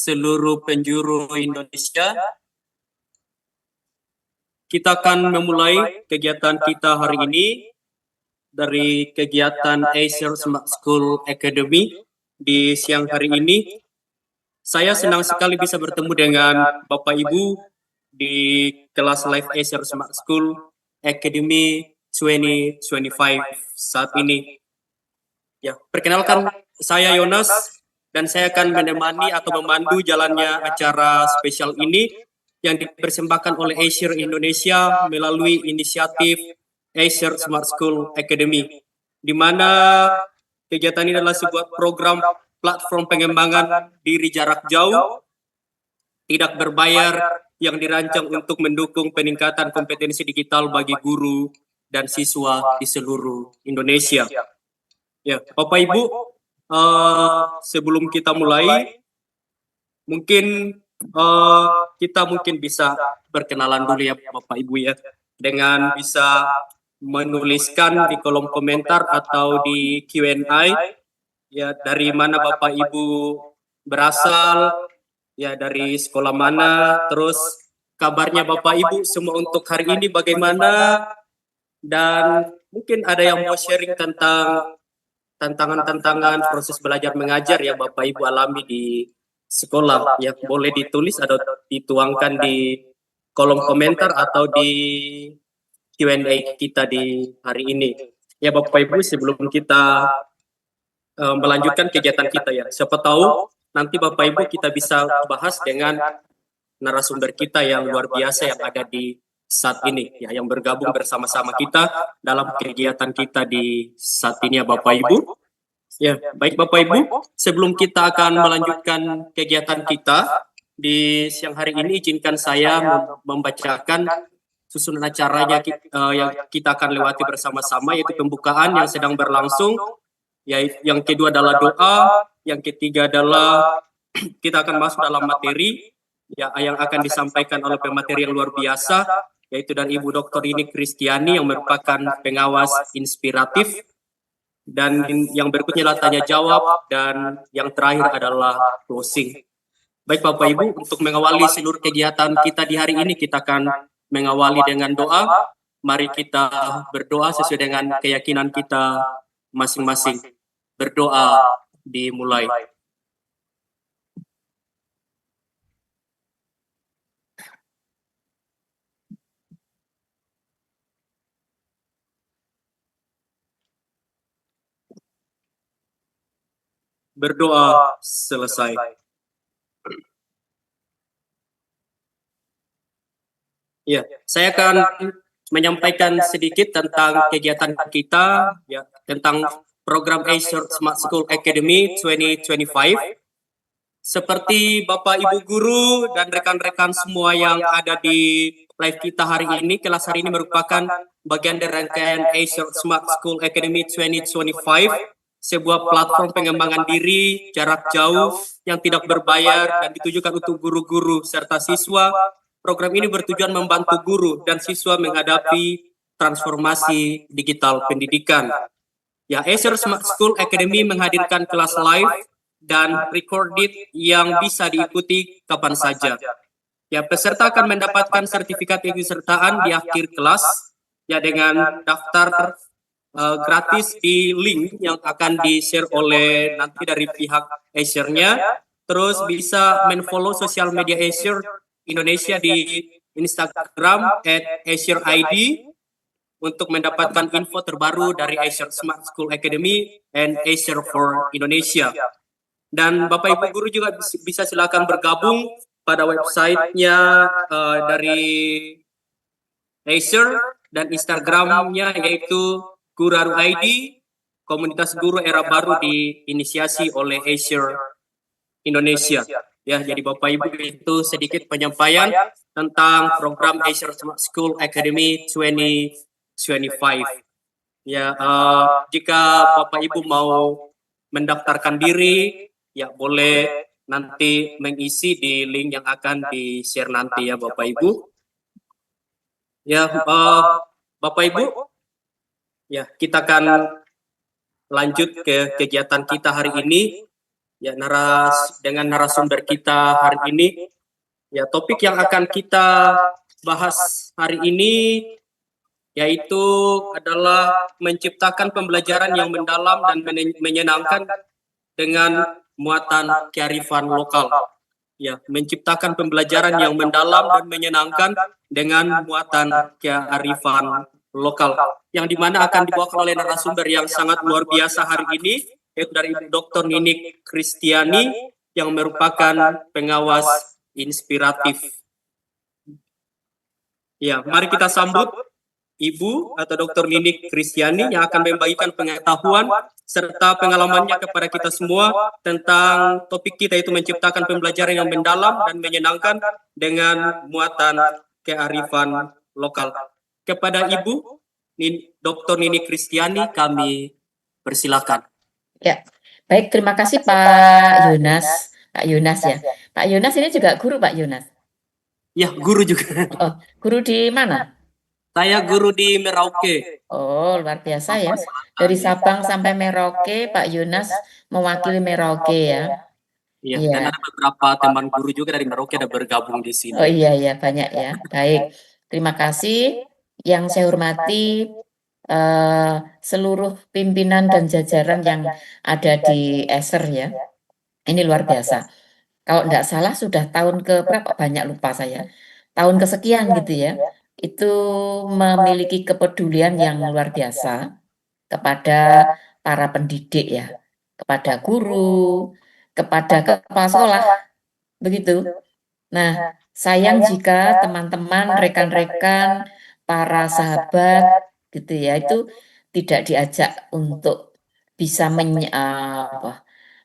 seluruh penjuru Indonesia. Kita akan memulai kegiatan kita hari ini dari kegiatan Acer Smart School Academy di siang hari ini. Saya senang sekali bisa bertemu dengan Bapak Ibu di kelas live Acer Smart School Academy 2025 saat ini. Ya, perkenalkan saya Yonas dan saya akan menemani atau memandu jalannya acara spesial ini yang dipersembahkan oleh Acer Indonesia melalui inisiatif Acer Smart School Academy, di mana kegiatan ini adalah sebuah program platform pengembangan diri jarak jauh, tidak berbayar, yang dirancang untuk mendukung peningkatan kompetensi digital bagi guru dan siswa di seluruh Indonesia. Ya, Bapak Ibu, sebelum kita mulai, mungkin kita bisa berkenalan dulu ya Bapak Ibu ya, dengan bisa menuliskan di kolom komentar atau di Q&A ya, dari mana Bapak Ibu berasal, ya dari sekolah mana, terus kabarnya Bapak Ibu semua untuk hari ini bagaimana, dan mungkin ada yang mau sharing tentang tantangan-tantangan proses belajar mengajar yang Bapak Ibu alami di sekolah, ya boleh ditulis atau dituangkan di kolom komentar atau di Q&A kita di hari ini. Ya Bapak Ibu, sebelum kita melanjutkan kegiatan kita ya, siapa tahu nanti Bapak Ibu kita bisa bahas dengan narasumber kita yang luar biasa yang ada di saat ini ya, yang bergabung bersama-sama kita dalam kegiatan kita di saat ini ya Bapak Ibu. Ya, baik Bapak Ibu, sebelum kita akan melanjutkan kegiatan kita di siang hari ini, izinkan saya membacakan susunan acaranya yang kita akan lewati bersama-sama, yaitu pembukaan yang sedang berlangsung, yang kedua adalah doa, yang ketiga adalah kita akan masuk dalam materi ya, yang akan disampaikan oleh pemateri yang luar biasa, yaitu dari Ibu Dr. Ini Kristiani yang merupakan pengawas inspiratif. Dan yang berikutnya adalah tanya jawab, dan yang terakhir adalah closing. Baik Bapak Ibu, untuk mengawali seluruh kegiatan kita di hari ini, kita akan mengawali dengan doa. Mari kita berdoa sesuai dengan keyakinan kita masing-masing. Berdoa dimulai. Berdoa selesai. Ya, saya akan menyampaikan sedikit tentang kegiatan kita ya, tentang program Acer Smart School Academy 2025. Seperti Bapak Ibu guru dan rekan-rekan semua yang ada di live kita hari ini, kelas hari ini merupakan bagian dari rangkaian Acer Smart School Academy 2025, sebuah platform pengembangan diri jarak jauh yang tidak berbayar dan ditujukan untuk guru-guru serta siswa. Program ini bertujuan membantu guru dan siswa menghadapi transformasi digital pendidikan. Ya, Acer Smart School Academy menghadirkan kelas live dan recorded yang bisa diikuti kapan saja. Ya, peserta akan mendapatkan sertifikat keikutsertaan di akhir kelas ya, dengan daftar gratis di link yang akan di-share oleh nanti dari pihak Acer-nya. Terus bisa men-follow sosial media Acer Indonesia di Instagram @AcerID untuk mendapatkan info terbaru dari Acer Smart School Academy and Acer for Indonesia. Dan Bapak Ibu guru juga bisa silakan bergabung pada websitenya dari Acer dan Instagramnya, yaitu Guru ID, komunitas guru era baru diinisiasi oleh Acer Indonesia. Ya, jadi Bapak Ibu, itu sedikit penyampaian tentang program Acer Smart School Academy 2025. Ya, jika Bapak Ibu mau mendaftarkan diri, ya boleh nanti mengisi di link yang akan di-share nanti ya Bapak Ibu. Ya, Bapak Ibu, ya kita akan lanjut ke kegiatan kita hari ini. Ya, dengan narasumber kita hari ini. Ya, topik yang akan kita bahas hari ini yaitu adalah menciptakan pembelajaran yang mendalam dan menyenangkan dengan muatan kearifan lokal. Ya, menciptakan pembelajaran yang mendalam dan menyenangkan dengan muatan kearifan lokal. Yang dimana akan dibawakan oleh narasumber yang sangat luar biasa hari ini, yaitu dari Dr. Ninik Kristiani yang merupakan pengawas inspiratif. Ya, mari kita sambut Ibu atau Dr. Ninik Kristiani yang akan membagikan pengetahuan serta pengalamannya kepada kita semua tentang topik kita, itu menciptakan pembelajaran yang mendalam dan menyenangkan dengan muatan kearifan lokal. Kepada Ibu Dr. Ninik Kristiani kami persilakan. Ya, baik, terima kasih Pak Yunas. Pak Yunas ya. Pak Yunas ini juga guru, Pak Yunas. Ya, guru juga. Oh, guru di mana? Saya guru di Merauke. Oh, luar biasa ya. Dari Sabang sampai Merauke, Pak Yunas mewakili Merauke ya. Iya, dan Iya. ada beberapa teman guru juga dari Merauke ada bergabung di sini. Oh iya ya, banyak ya. Baik. Terima kasih yang saya hormati seluruh pimpinan dan jajaran yang ada di ESER ya. Ini luar biasa. Kalau enggak salah sudah tahun ke berapa, banyak lupa saya. Tahun kesekian gitu ya. Itu memiliki kepedulian yang luar biasa kepada para pendidik ya, kepada guru, kepada kepala sekolah, begitu. Nah, sayang jika teman-teman, rekan-rekan, para sahabat gitu ya, itu tidak diajak untuk bisa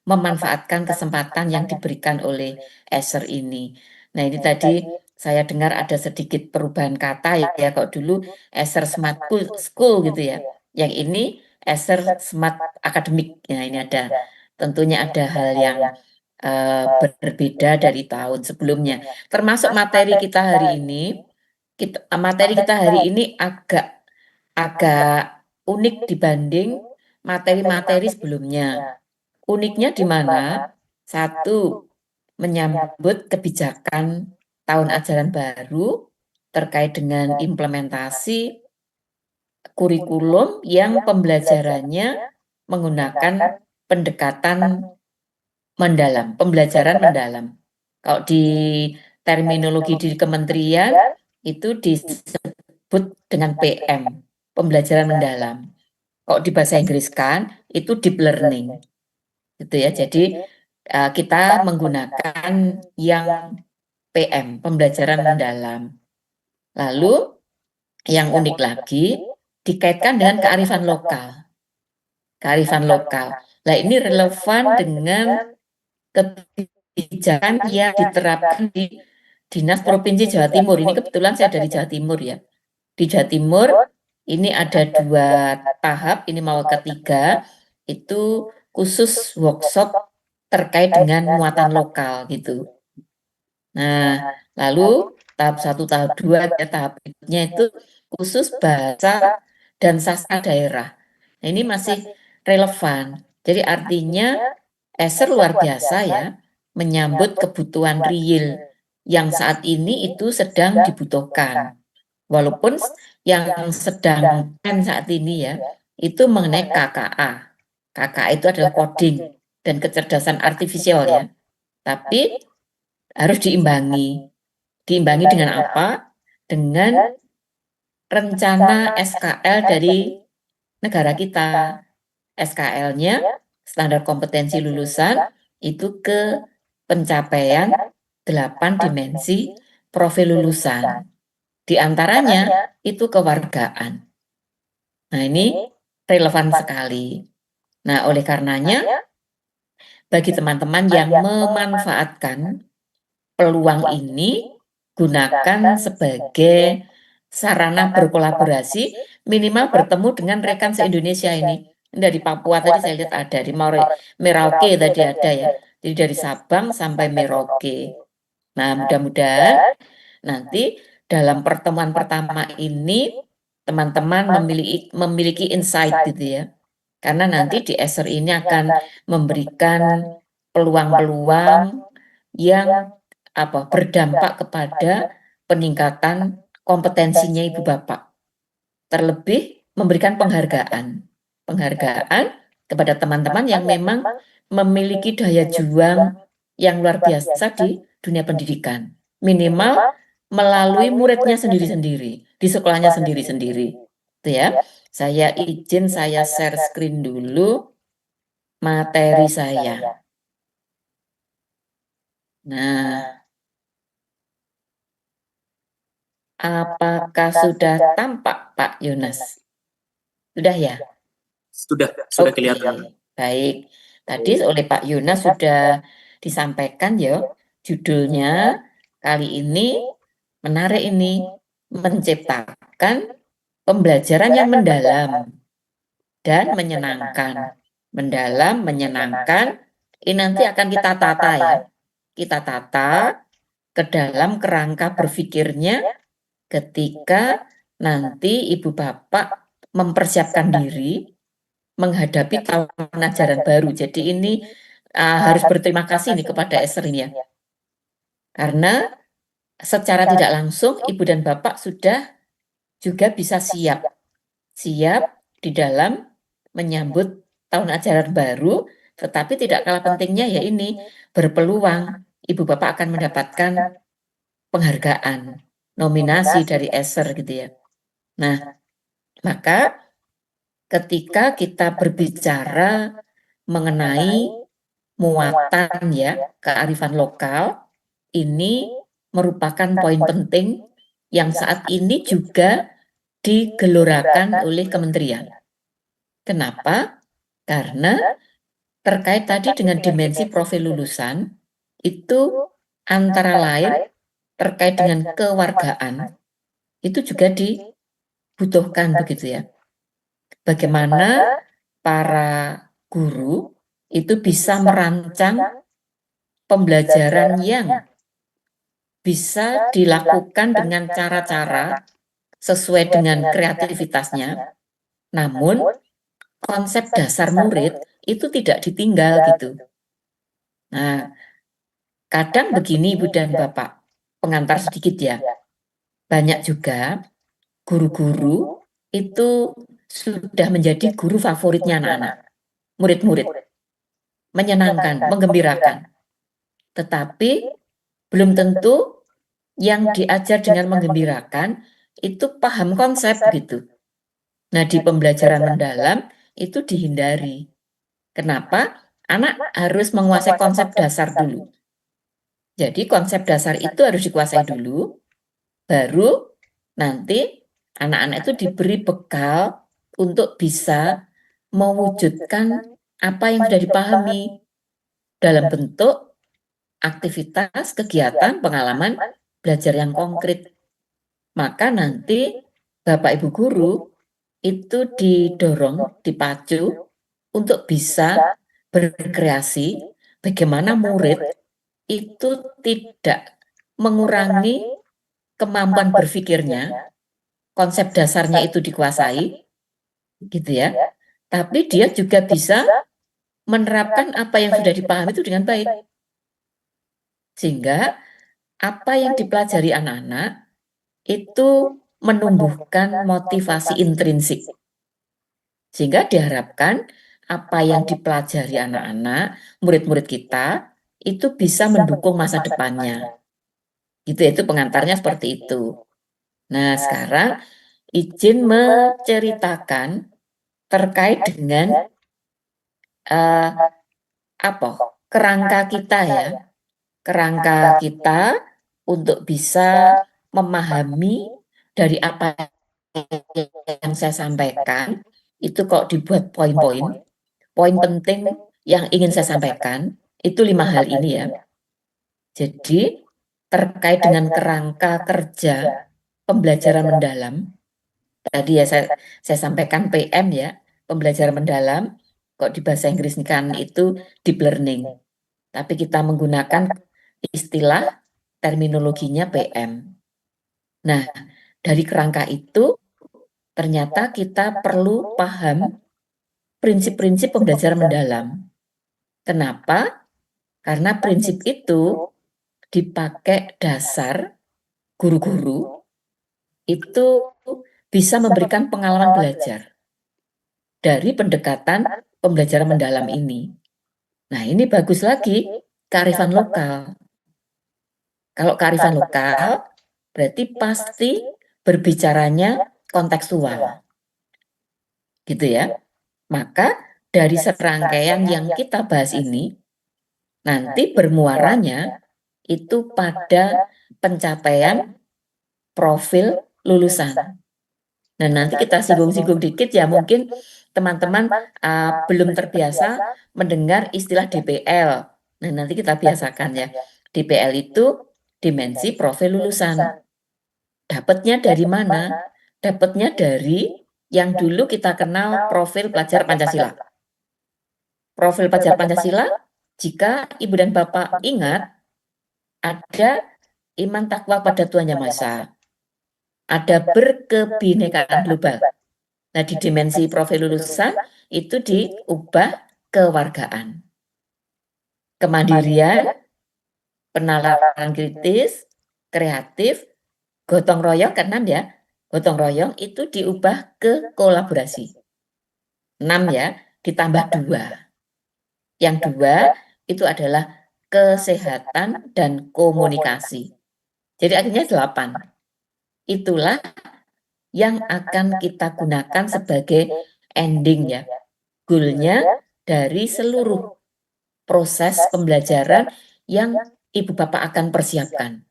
memanfaatkan kesempatan yang diberikan oleh ESER ini. Nah, ini tadi saya dengar ada sedikit perubahan kata ya, kalau dulu ESER Smart School gitu ya. Yang ini ESER Smart Academic. Nah, ini ada tentunya ada hal yang berbeda dari tahun sebelumnya. Termasuk materi kita hari ini, materi kita hari ini agak agak unik dibanding materi-materi sebelumnya. Uniknya di mana? Satu, menyambut kebijakan tahun ajaran baru terkait dengan implementasi kurikulum yang pembelajarannya menggunakan pendekatan mendalam, pembelajaran mendalam. Kalau di terminologi di kementerian itu disebut dengan PM, pembelajaran mendalam. Kalau di bahasa Inggris kan itu deep learning. Gitu ya. Jadi kita menggunakan yang PM, pembelajaran mendalam. Lalu yang unik lagi dikaitkan dengan kearifan lokal. Kearifan lokal. Nah, ini relevan dengan kebijakan yang diterapkan di Dinas Provinsi Jawa Timur. Ini kebetulan saya dari Jawa Timur ya. Di Jawa Timur ini ada 2 tahap, ini mau ketiga, itu khusus workshop terkait dengan muatan lokal gitu. Nah, lalu tahap 1, tahap 2, ya, tahap berikutnya itu khusus bahasa dan sastra daerah. Nah, ini masih relevan. Jadi artinya ESER luar biasa ya, menyambut kebutuhan real yang saat ini itu sedang dibutuhkan. Walaupun yang sedang tren saat ini ya, itu mengenai KKA. KKA itu adalah coding dan kecerdasan artifisial ya. Tapi harus diimbangi. Diimbangi dengan apa? Dengan rencana SKL dari negara kita. SKL-nya, standar kompetensi lulusan, itu ke pencapaian 8 dimensi profil lulusan. Di antaranya itu kewargaan. Nah, ini relevan sekali. Nah, oleh karenanya, bagi teman-teman yang memanfaatkan peluang ini, gunakan sebagai sarana berkolaborasi, minimal bertemu dengan rekan se-Indonesia ini. Dari Papua tadi saya lihat ada, di Merauke tadi ada ya. Jadi dari Sabang sampai Merauke. Nah, mudah-mudahan nanti dalam pertemuan pertama ini teman-teman memiliki insight gitu ya. Karena nanti di ESER ini akan memberikan peluang-peluang yang berdampak kepada peningkatan kompetensinya Ibu Bapak. Terlebih memberikan penghargaan kepada teman-teman yang memang memiliki daya juang yang luar biasa di dunia pendidikan. Minimal melalui muridnya sendiri-sendiri, di sekolahnya sendiri-sendiri. Itu ya. Saya izin saya share screen dulu materi saya. Nah, apakah sudah tampak Pak Yunus? Sudah ya? Sudah Oke, kelihatan. baik. Tadi oleh Pak Yunus sudah disampaikan ya, judulnya kali ini menarik ini, menciptakan pembelajaran yang mendalam dan menyenangkan. Mendalam, menyenangkan, ini nanti akan kita tata ya. Kita tata ke dalam kerangka berpikirnya ketika nanti Ibu Bapak mempersiapkan diri menghadapi tahun ajaran baru. Jadi ini harus berterima kasih nih kepada Esther ini ya. Karena secara tidak langsung Ibu dan Bapak sudah juga bisa siap di dalam menyambut tahun ajaran baru, tetapi tidak kalah pentingnya ya ini berpeluang Ibu Bapak akan mendapatkan penghargaan, nominasi dari Esther gitu ya. Nah, maka ketika kita berbicara mengenai muatan ya kearifan lokal, ini merupakan poin penting yang saat ini juga digelorakan oleh kementerian. Kenapa? Karena terkait tadi dengan dimensi profil lulusan, itu antara lain terkait dengan kewargaan, itu juga dibutuhkan begitu ya. Bagaimana para guru itu bisa merancang pembelajaran yang bisa dilakukan dengan cara-cara sesuai dengan kreativitasnya, namun konsep dasar murid itu tidak ditinggal gitu. Nah, kadang begini Ibu dan Bapak, pengantar sedikit ya, banyak juga guru-guru itu sudah menjadi guru favoritnya anak-anak, murid-murid, menyenangkan, menggembirakan. Tetapi belum tentu yang diajar dengan menggembirakan itu paham konsep gitu. Nah, di pembelajaran mendalam itu dihindari. Kenapa? Anak harus menguasai konsep dasar dulu. Jadi konsep dasar itu harus dikuasai dulu, baru nanti anak-anak itu diberi bekal untuk bisa mewujudkan apa yang sudah dipahami dalam bentuk aktivitas, kegiatan, pengalaman belajar yang konkret. Maka nanti Bapak Ibu guru itu didorong, dipacu untuk bisa berkreasi bagaimana murid itu tidak mengurangi kemampuan berpikirnya, konsep dasarnya itu dikuasai, gitu ya. Tapi dia juga bisa menerapkan apa yang sudah dipahami itu dengan baik. Sehingga apa yang dipelajari anak-anak itu menumbuhkan motivasi intrinsik. Sehingga diharapkan apa yang dipelajari anak-anak, murid-murid kita, itu bisa mendukung masa depannya. Gitu, itu pengantarnya seperti itu. Nah, sekarang izin menceritakan terkait dengan kerangka kita ya. Kerangka kita untuk bisa memahami dari apa yang saya sampaikan, itu kok dibuat poin-poin, poin penting yang ingin saya sampaikan, itu 5 hal ini ya. Jadi, terkait dengan kerangka kerja pembelajaran mendalam, tadi ya saya sampaikan PM ya, pembelajaran mendalam, kok di bahasa Inggris kan itu deep learning. Tapi kita menggunakan istilah terminologinya PM. Nah, dari kerangka itu ternyata kita perlu paham prinsip-prinsip pembelajaran mendalam. Kenapa? Karena prinsip itu dipakai dasar guru-guru itu bisa memberikan pengalaman belajar dari pendekatan pembelajaran mendalam ini. Nah, ini bagus lagi kearifan lokal. Kalau kearifan lokal, berarti pasti berbicaranya kontekstual, gitu ya. Maka dari serangkaian yang kita bahas ini, nanti bermuaranya itu pada pencapaian profil lulusan. Nah, nanti kita singgung-singgung dikit ya, mungkin teman-teman belum terbiasa mendengar istilah DPL. Nah, nanti kita biasakan ya. DPL itu dimensi profil lulusan. Dapatnya dari mana? Dapatnya dari yang dulu kita kenal profil pelajar Pancasila. Profil pelajar Pancasila, jika Ibu dan Bapak ingat, ada iman takwa pada Tuhan Yang Maha Esa, ada berkebinekaan global. Nah, di dimensi profil lulusan itu diubah kewargaan, kemandirian, penalaran kritis, kreatif, gotong royong, keenam ya, gotong royong itu diubah ke kolaborasi. 6 ya, ditambah 2. Yang 2 itu adalah kesehatan dan komunikasi. Jadi akhirnya 8. Itulah yang akan kita gunakan sebagai ending ya. Goalnya dari seluruh proses pembelajaran yang Ibu Bapak akan persiapkan.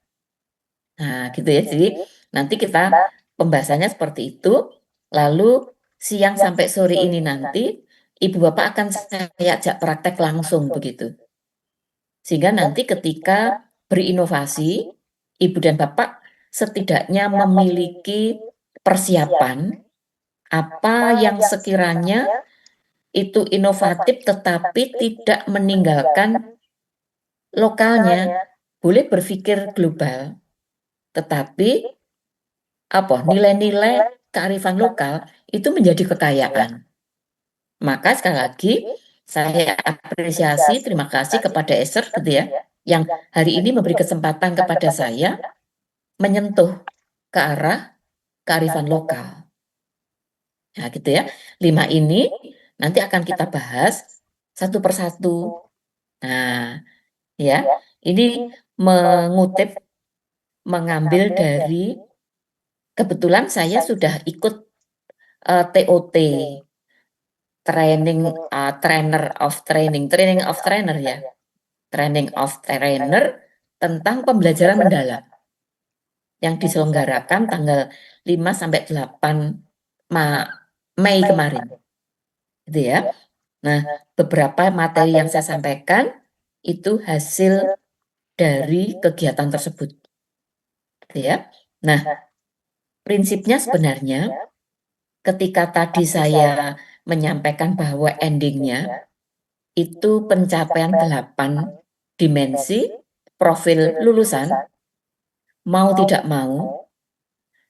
Nah, gitu ya. Jadi nanti kita pembahasannya seperti itu. Lalu siang sampai sore ini nanti Ibu Bapak akan saya ajak praktek langsung begitu. Sehingga nanti ketika berinovasi, Ibu dan Bapak setidaknya memiliki persiapan apa yang sekiranya itu inovatif tetapi tidak meninggalkan lokalnya. Boleh berpikir global, tetapi nilai-nilai kearifan lokal itu menjadi kekayaan. Maka sekali lagi saya apresiasi, terima kasih kepada Eser gitu ya, yang hari ini memberi kesempatan kepada saya menyentuh ke arah kearifan lokal. Nah, gitu ya. 5 ini nanti akan kita bahas satu persatu. Nah, ya, ini mengambil dari, kebetulan saya sudah ikut TOT, training trainer of trainer ya, training of trainer tentang pembelajaran mendalam yang diselenggarakan tanggal 5 sampai 8 Mei kemarin. Gitu ya. Nah, beberapa materi yang saya sampaikan itu hasil dari kegiatan tersebut. Gitu ya. Nah, prinsipnya sebenarnya ketika tadi saya menyampaikan bahwa endingnya itu pencapaian 8 dimensi profil lulusan, mau tidak mau,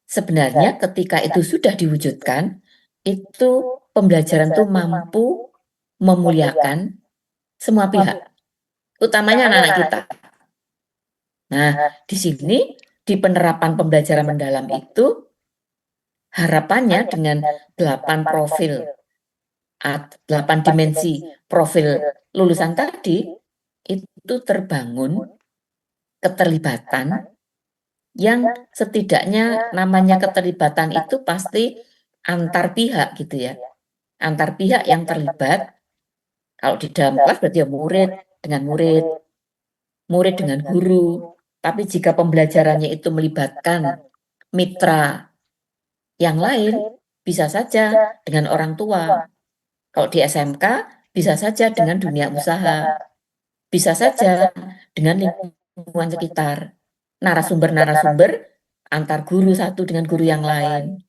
sebenarnya ketika itu sudah diwujudkan, itu pembelajaran itu mampu memuliakan semua pihak, utamanya anak-anak kita. Nah, di sini di penerapan pembelajaran mendalam itu harapannya dengan 8 profil, 8 dimensi profil lulusan tadi itu terbangun keterlibatan yang setidaknya namanya keterlibatan itu pasti antar pihak gitu ya. Antar pihak yang terlibat, kalau di dalam kelas berarti ya murid dengan murid, murid dengan guru. Tapi jika pembelajarannya itu melibatkan mitra yang lain, bisa saja dengan orang tua. Kalau di SMK, bisa saja dengan dunia usaha, bisa saja dengan lingkungan sekitar. Narasumber-narasumber antar guru satu dengan guru yang lain.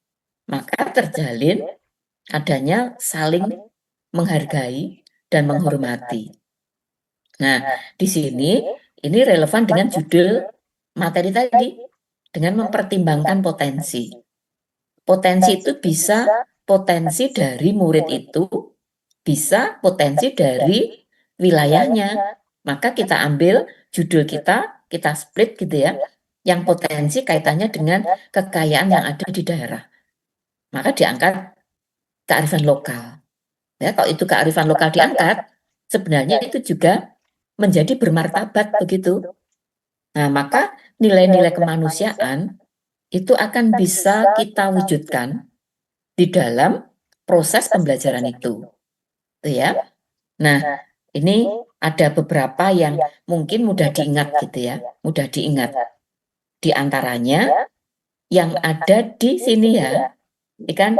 Maka terjalin adanya saling menghargai dan menghormati. Nah, di sini ini relevan dengan judul materi tadi, dengan mempertimbangkan potensi. Potensi itu bisa potensi dari murid itu, bisa potensi dari wilayahnya. Maka kita ambil judul kita split gitu ya, yang potensi kaitannya dengan kekayaan yang ada di daerah. Maka diangkat kearifan lokal. Ya, kalau itu kearifan lokal diangkat, sebenarnya itu juga menjadi bermartabat begitu. Nah, maka nilai-nilai kemanusiaan itu akan bisa kita wujudkan di dalam proses pembelajaran itu. Tuh ya. Nah, ini ada beberapa yang mungkin mudah diingat gitu ya, mudah diingat. Di antaranya yang ada di sini ya, ini kan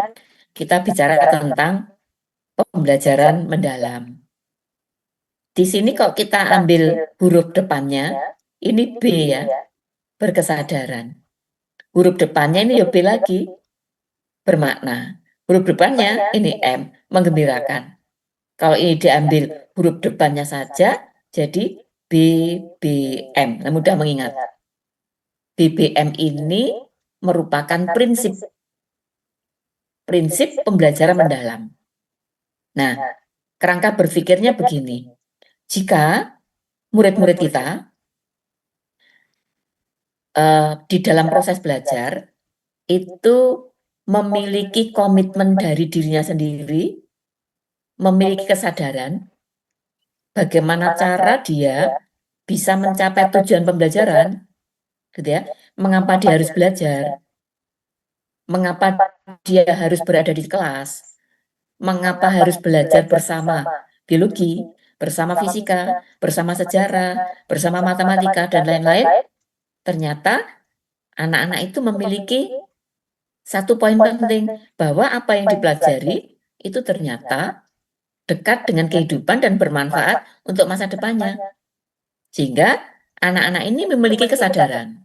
kita bicara tentang pembelajaran mendalam. Di sini kalau kita ambil huruf depannya, ini B ya, berkesadaran. Huruf depannya ini ya B lagi, bermakna. Huruf depannya ini M, menggembirakan. Kalau ini diambil huruf depannya saja, jadi BBM. Nah, mudah mengingat. BBM ini merupakan prinsip pembelajaran mendalam. Nah, kerangka berpikirnya begini. Jika murid-murid kita di dalam proses belajar itu memiliki komitmen dari dirinya sendiri, memiliki kesadaran bagaimana cara dia bisa mencapai tujuan pembelajaran, gitu ya. Mengapa dia harus belajar? Mengapa dia harus berada di kelas? Mengapa harus belajar bersama biologi, bersama fisika, bersama sejarah, bersama matematika, dan lain-lain? Ternyata anak-anak itu memiliki satu poin penting, bahwa apa yang dipelajari itu ternyata dekat dengan kehidupan dan bermanfaat untuk masa depannya. Sehingga anak-anak ini memiliki kesadaran.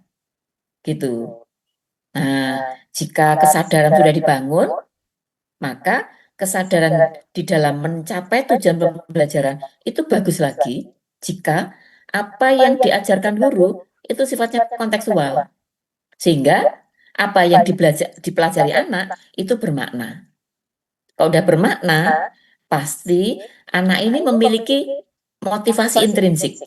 Gitu. Nah, jika kesadaran sudah dibangun, maka kesadaran di dalam mencapai tujuan pembelajaran itu bagus lagi jika apa yang diajarkan guru itu sifatnya kontekstual. Sehingga apa yang dipelajari anak itu bermakna. Kalau udah bermakna, pasti anak ini memiliki motivasi intrinsik.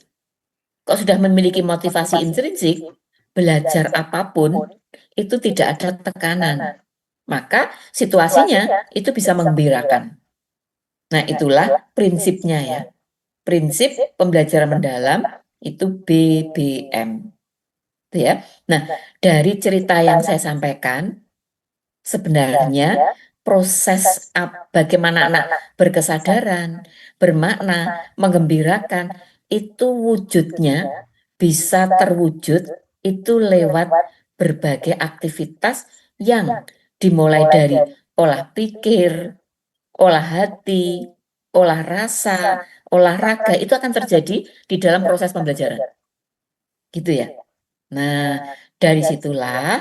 Kalau sudah memiliki motivasi intrinsik, belajar apapun itu tidak ada tekanan. Maka situasinya itu bisa menggembirakan. Nah, itulah prinsipnya ya. Prinsip pembelajaran mendalam itu BBM. Itu ya. Nah, dari cerita yang saya sampaikan, sebenarnya proses bagaimana anak berkesadaran, bermakna, menggembirakan, itu wujudnya bisa terwujud itu lewat berbagai aktivitas yang dimulai dari olah pikir, olah hati, olah rasa, olahraga, itu akan terjadi di dalam proses pembelajaran. Gitu ya. Nah, dari situlah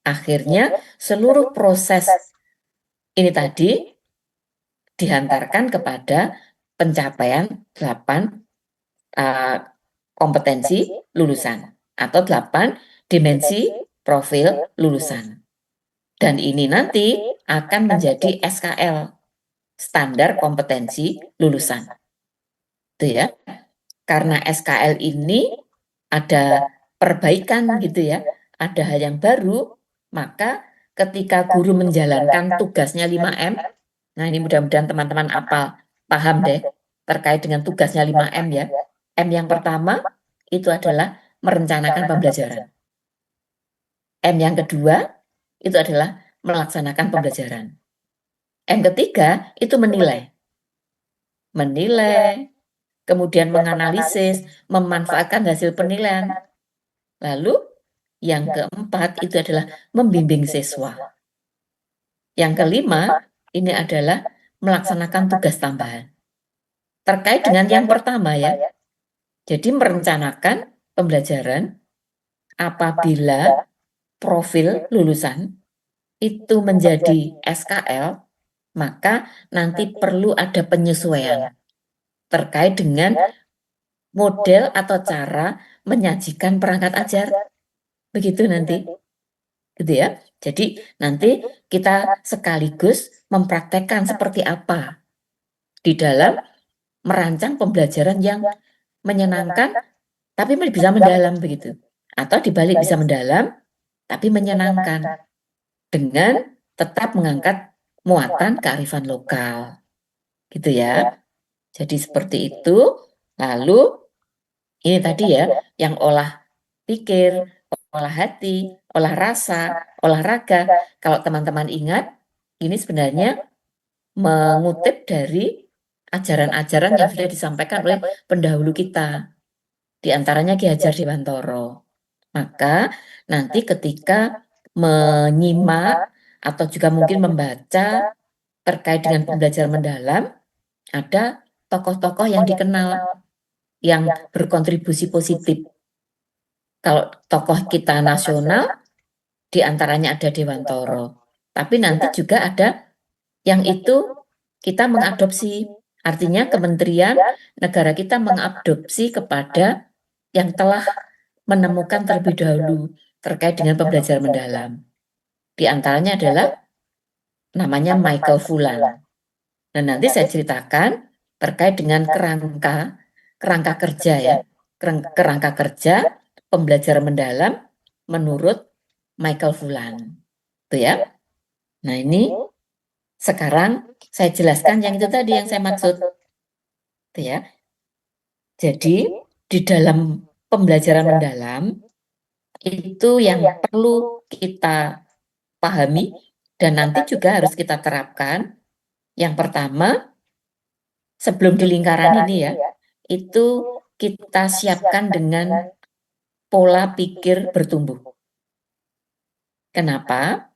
akhirnya seluruh proses ini tadi dihantarkan kepada pencapaian 8 kompetensi lulusan atau 8 dimensi profil lulusan. Dan ini nanti akan menjadi SKL, standar kompetensi lulusan. Itu ya. Karena SKL ini ada perbaikan gitu ya, ada hal yang baru, maka ketika guru menjalankan tugasnya 5M, nah ini mudah-mudahan teman-teman paham deh terkait dengan tugasnya 5M ya. M yang pertama itu adalah merencanakan pembelajaran. M yang kedua itu adalah melaksanakan pembelajaran. M ketiga itu menilai. Menilai, kemudian menganalisis, memanfaatkan hasil penilaian. Lalu yang keempat itu adalah membimbing siswa. Yang kelima ini adalah melaksanakan tugas tambahan. Terkait dengan yang pertama ya, jadi merencanakan pembelajaran apabila profil lulusan itu menjadi SKL, maka nanti perlu ada penyesuaian terkait dengan model atau cara menyajikan perangkat ajar. Begitu nanti. Gitu ya. Jadi nanti kita sekaligus mempraktekkan seperti apa di dalam merancang pembelajaran yang menyenangkan tapi bisa mendalam begitu. Atau dibalik bisa mendalam tapi menyenangkan dengan tetap mengangkat muatan kearifan lokal. Gitu ya. Jadi seperti itu. Lalu ini tadi ya, yang olah pikir, olah hati, olah rasa, olahraga. Kalau teman-teman ingat, ini sebenarnya mengutip dari ajaran-ajaran yang sudah disampaikan oleh pendahulu kita, di antaranya Ki Hajar Dewantoro. Maka nanti ketika menyimak atau juga mungkin membaca terkait dengan pembelajaran mendalam, ada tokoh-tokoh yang dikenal yang berkontribusi positif. Kalau tokoh kita nasional, diantaranya ada Dewantoro. Tapi nanti juga ada yang itu kita mengadopsi. Artinya kementerian negara kita mengadopsi kepada yang telah menemukan terlebih dahulu terkait dengan pembelajaran mendalam. Di antaranya adalah namanya Michael Fulan. Dan nanti saya ceritakan terkait dengan kerangka kerja ya, kerangka kerja pembelajaran mendalam menurut Michael Fulan. Itu ya. Nah, ini sekarang saya jelaskan yang itu tadi yang saya maksud. Itu ya. Jadi, di dalam pembelajaran mendalam itu yang perlu kita pahami dan nanti juga harus kita terapkan. Yang pertama, sebelum di lingkaran ini ya, itu kita siapkan dengan pola pikir bertumbuh. Kenapa?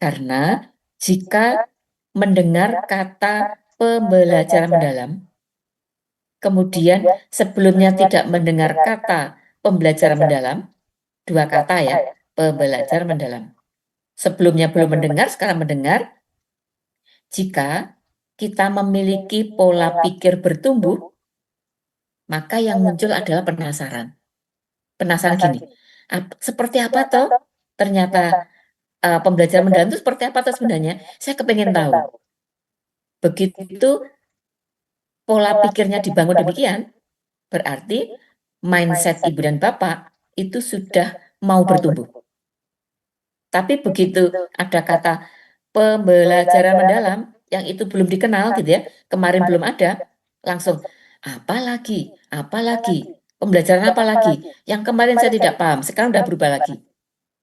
Karena jika mendengar kata pembelajaran mendalam, kemudian sebelumnya tidak mendengar kata pembelajaran mendalam, dua kata ya, pembelajaran mendalam. Sebelumnya belum mendengar, sekarang mendengar. Jika kita memiliki pola pikir bertumbuh, maka yang muncul adalah penasaran. Penasaran gini, seperti apa toh ternyata pembelajaran mendalam itu seperti apa toh sebenarnya? Saya kepengen tahu. Begitu pola pikirnya dibangun demikian, berarti mindset ibu dan bapak itu sudah mau bertumbuh. Tapi begitu ada kata pembelajaran mendalam yang itu belum dikenal gitu ya, kemarin belum ada, langsung apalagi, pembelajaran apa lagi, yang kemarin saya tidak paham, sekarang udah berubah lagi.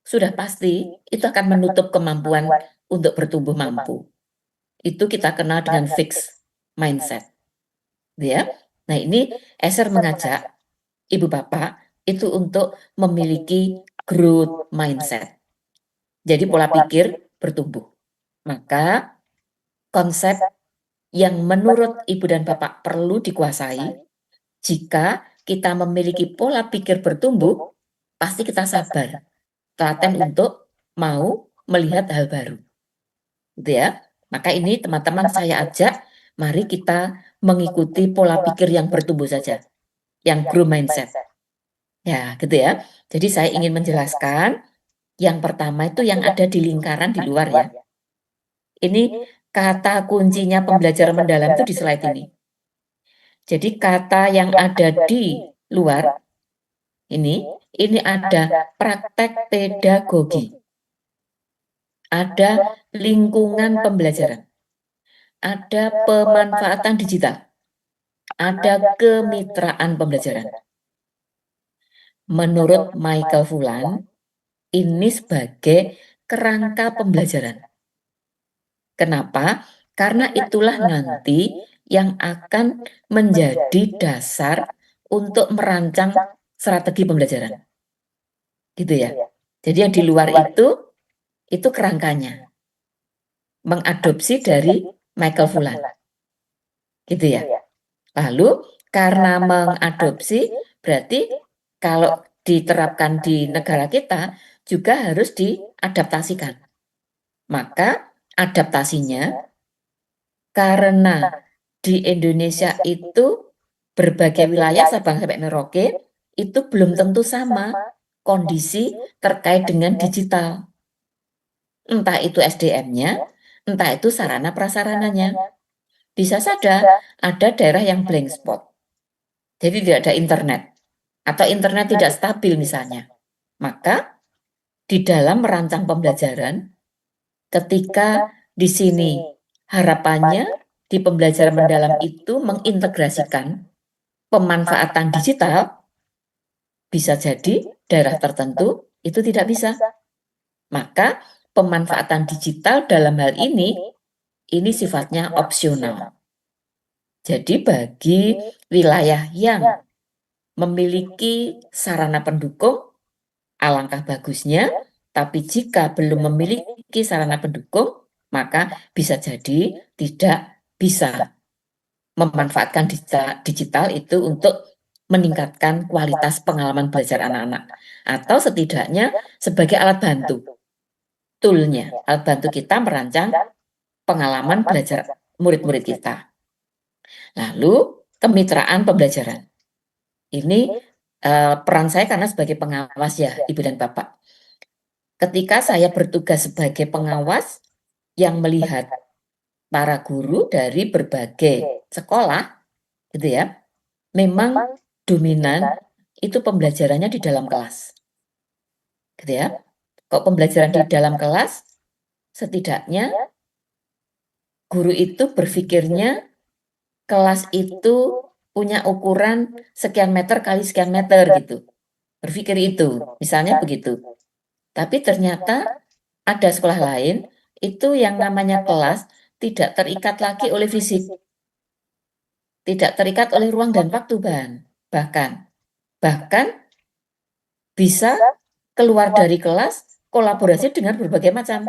Sudah pasti itu akan menutup kemampuan untuk bertumbuh mampu. Itu kita kenal dengan fixed mindset. Ya. Nah, ini Esser mengajak ibu bapak itu untuk memiliki growth mindset. Jadi pola pikir bertumbuh. Maka konsep yang menurut ibu dan bapak perlu dikuasai, jika kita memiliki pola pikir bertumbuh, pasti kita sabar, telaten untuk mau melihat hal baru. Gitu ya. Maka ini teman-teman saya ajak, mari kita mengikuti pola pikir yang bertumbuh saja, yang grow mindset. Ya, gitu ya. Jadi saya ingin menjelaskan, yang pertama itu yang ada di lingkaran di luar ya. Ini kata kuncinya pembelajaran mendalam itu di slide ini. Jadi kata yang ada di luar ini ada praktek pedagogi, ada lingkungan pembelajaran, ada pemanfaatan digital, ada kemitraan pembelajaran. Menurut Michael Fulan, ini sebagai kerangka pembelajaran. Kenapa? Karena itulah nanti yang akan menjadi dasar untuk merancang strategi pembelajaran. Gitu ya. Jadi yang di luar itu kerangkanya. Mengadopsi dari Michael Fulan. Gitu ya. Lalu karena mengadopsi berarti kalau diterapkan di negara kita juga harus diadaptasikan. Maka adaptasinya karena di Indonesia itu berbagai wilayah Sabang sampai Merauke itu belum tentu sama kondisi terkait dengan digital. Entah itu SDM-nya, entah itu sarana prasarananya. Bisa saja ada daerah yang blank spot. jadi tidak ada internet, atau internet tidak stabil misalnya. Maka di dalam merancang pembelajaran, ketika di sini harapannya di pembelajaran mendalam itu mengintegrasikan pemanfaatan digital, bisa jadi daerah tertentu itu tidak bisa. Maka pemanfaatan digital dalam hal ini sifatnya opsional. Jadi bagi wilayah yang memiliki sarana pendukung, alangkah bagusnya. Tapi jika belum memiliki sarana pendukung, maka bisa jadi tidak bisa memanfaatkan digital itu untuk meningkatkan kualitas pengalaman belajar anak-anak. Atau setidaknya sebagai alat bantu, toolnya, alat bantu kita merancang pengalaman belajar murid-murid kita. Lalu kemitraan pembelajaran. Ini peran saya karena sebagai pengawas ya, Ibu dan Bapak. Ketika saya bertugas sebagai pengawas yang melihat para guru dari berbagai sekolah, gitu ya, memang dominan itu pembelajarannya di dalam kelas, gitu ya. Kok pembelajaran di dalam kelas, setidaknya guru itu berpikirnya kelas itu punya ukuran sekian meter kali sekian meter gitu. Berpikir itu, misalnya begitu. Tapi ternyata ada sekolah lain itu yang namanya kelas tidak terikat lagi oleh fisik, tidak terikat oleh ruang dan waktu, bahkan bisa keluar dari kelas kolaborasi dengan berbagai macam.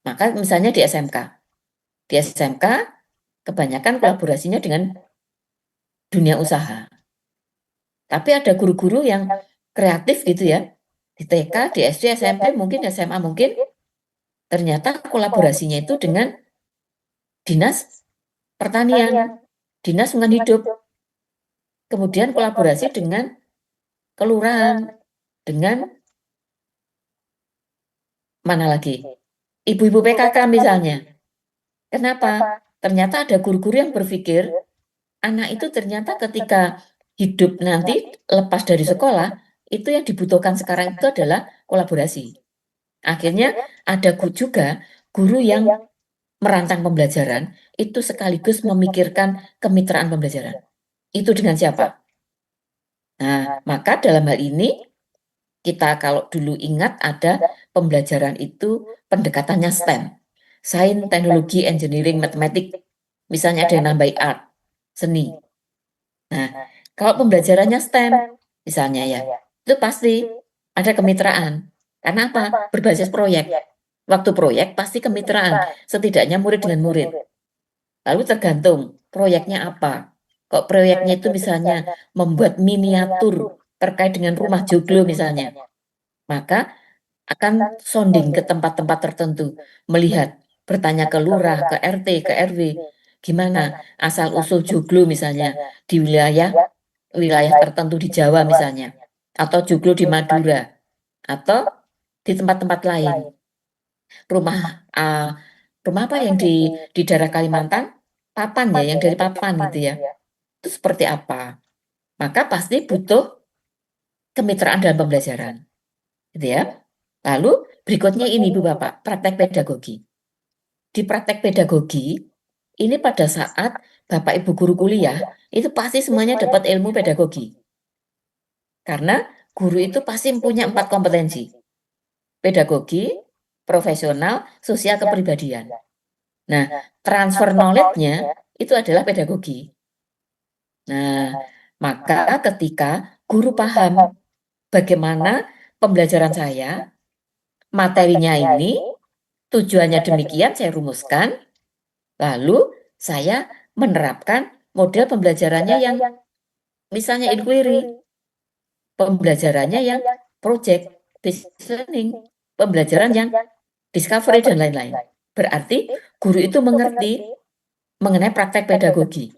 Maka misalnya di SMK kebanyakan kolaborasinya dengan dunia usaha. Tapi ada guru-guru yang kreatif gitu ya, di TK, di SD, SMP, mungkin SMA mungkin, ternyata kolaborasinya itu dengan dinas pertanian, dinas lingkungan hidup, kemudian kolaborasi dengan kelurahan, dengan mana lagi? Ibu-ibu PKK misalnya. Kenapa? Ternyata ada guru-guru yang berpikir, anak itu ternyata ketika hidup nanti lepas dari sekolah, itu yang dibutuhkan sekarang itu adalah kolaborasi. Akhirnya ada juga guru yang merancang pembelajaran, itu sekaligus memikirkan kemitraan pembelajaran. Itu dengan siapa? Nah, maka dalam hal ini, kita kalau dulu ingat ada pembelajaran itu pendekatannya STEM. Sains, teknologi, engineering, matematik. Misalnya ada yang nambahi art, seni. Nah, kalau pembelajarannya STEM, misalnya ya, itu pasti ada kemitraan. Karena apa? Berbasis proyek. Waktu proyek pasti kemitraan, setidaknya murid dengan murid. Lalu tergantung proyeknya apa. Kok proyeknya itu misalnya membuat miniatur terkait dengan rumah joglo misalnya, maka akan sounding ke tempat-tempat tertentu, melihat, bertanya ke lurah, ke RT, ke RW, gimana asal-usul joglo misalnya di wilayah tertentu di Jawa misalnya, atau joglo di Madura, atau di tempat-tempat lain. Rumah apa yang di daerah Kalimantan? Papan ya, yang dari papan gitu ya. Itu seperti apa? Maka pasti butuh kemitraan dalam pembelajaran, gitu ya. Lalu berikutnya ini Bu Bapak, praktek pedagogi. Di praktek pedagogi, ini pada saat Bapak Ibu guru kuliah, itu pasti semuanya dapat ilmu pedagogi. Karena guru itu pasti punya 4 kompetensi. Pedagogi, profesional, sosial, kepribadian. Nah, transfer knowledge-nya itu adalah pedagogi. Nah, maka ketika guru paham bagaimana pembelajaran saya, materinya ini, tujuannya demikian, saya rumuskan, lalu saya menerapkan model pembelajarannya yang misalnya inquiry, pembelajarannya yang project, based learning, pembelajaran yang discovery, dan lain-lain. Berarti guru itu mengerti mengenai praktek pedagogi,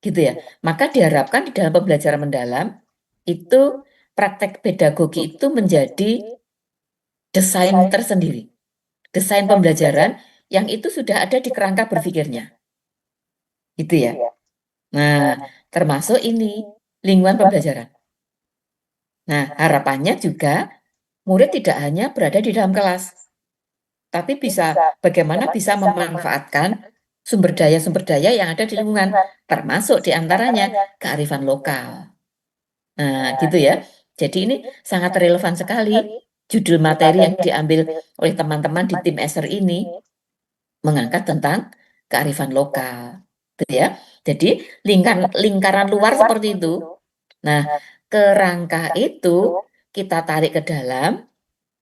gitu ya. Maka diharapkan di dalam pembelajaran mendalam, itu praktek pedagogi itu menjadi desain tersendiri. Desain pembelajaran yang itu sudah ada di kerangka berpikirnya. Gitu ya. Nah, termasuk ini lingkungan pembelajaran. Nah, harapannya juga murid tidak hanya berada di dalam kelas, tapi bagaimana bisa memanfaatkan sumber daya yang ada di lingkungan, termasuk diantaranya kearifan lokal. Nah, gitu ya. Jadi ini sangat relevan sekali. Judul materi yang diambil oleh teman-teman di tim ESER ini mengangkat tentang kearifan lokal, gitu ya. Jadi lingkaran luar seperti itu. Nah, kerangka itu kita tarik ke dalam,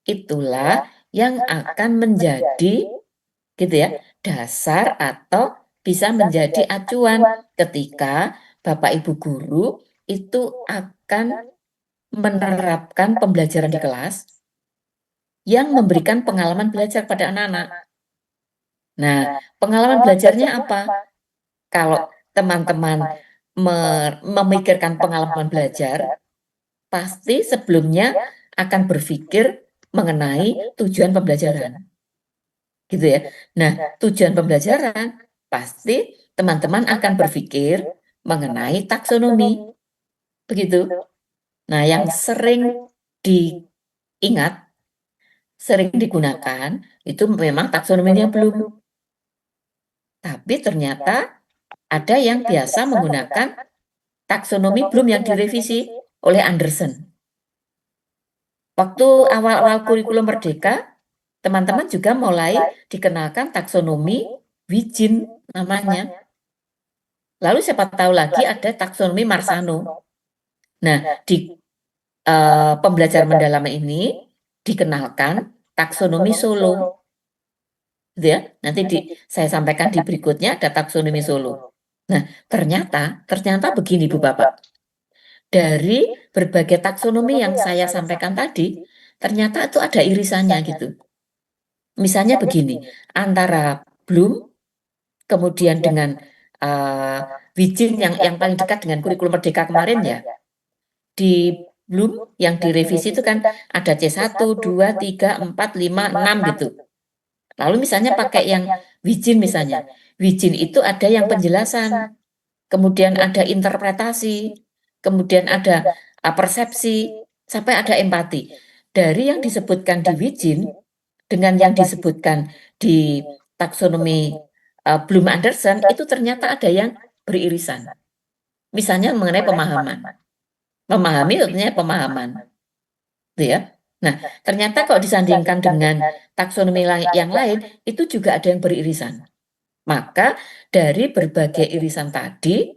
itulah yang akan menjadi, gitu ya, dasar atau bisa menjadi acuan ketika Bapak Ibu guru itu akan menerapkan pembelajaran di kelas yang memberikan pengalaman belajar pada anak-anak. Nah, pengalaman belajarnya apa? Kalau teman-teman memikirkan pengalaman belajar, pasti sebelumnya akan berpikir mengenai tujuan pembelajaran. Gitu ya. Nah, tujuan pembelajaran pasti teman-teman akan berpikir mengenai taksonomi. Begitu. Nah, yang sering diingat, sering digunakan, itu memang taksonominya belum. Tapi ternyata ada yang biasa menggunakan taksonomi belum yang direvisi oleh Anderson. Waktu awal-awal kurikulum Merdeka, teman-teman juga mulai dikenalkan taksonomi Wijin namanya. Lalu siapa tahu lagi ada taksonomi Marsano. Nah, di pembelajaran mendalam ini dikenalkan taksonomi Solo. Gitu ya. Nanti saya sampaikan di berikutnya ada taksonomi Solo. Nah, ternyata begini Bu Bapak. Dari berbagai taksonomi yang saya sampaikan tadi, ternyata itu ada irisannya gitu. Misalnya begini, antara Bloom kemudian dengan Wijin yang paling dekat dengan kurikulum Merdeka kemarin ya. Di Bloom yang direvisi itu kan ada C1, 2, 3, 4, 5, 6 gitu. Lalu misalnya pakai yang Wijin misalnya. Wijin itu ada yang penjelasan, kemudian ada interpretasi, kemudian ada persepsi, sampai ada empati. Dari yang disebutkan di Wijin dengan yang disebutkan di taksonomi Bloom Anderson itu ternyata ada yang beririsan. Misalnya mengenai pemahaman. Memahami tentunya pemahaman. Gitu ya. Nah, ternyata kalau disandingkan dengan taksonomi yang lain, itu juga ada yang beririsan. Maka dari berbagai irisan tadi,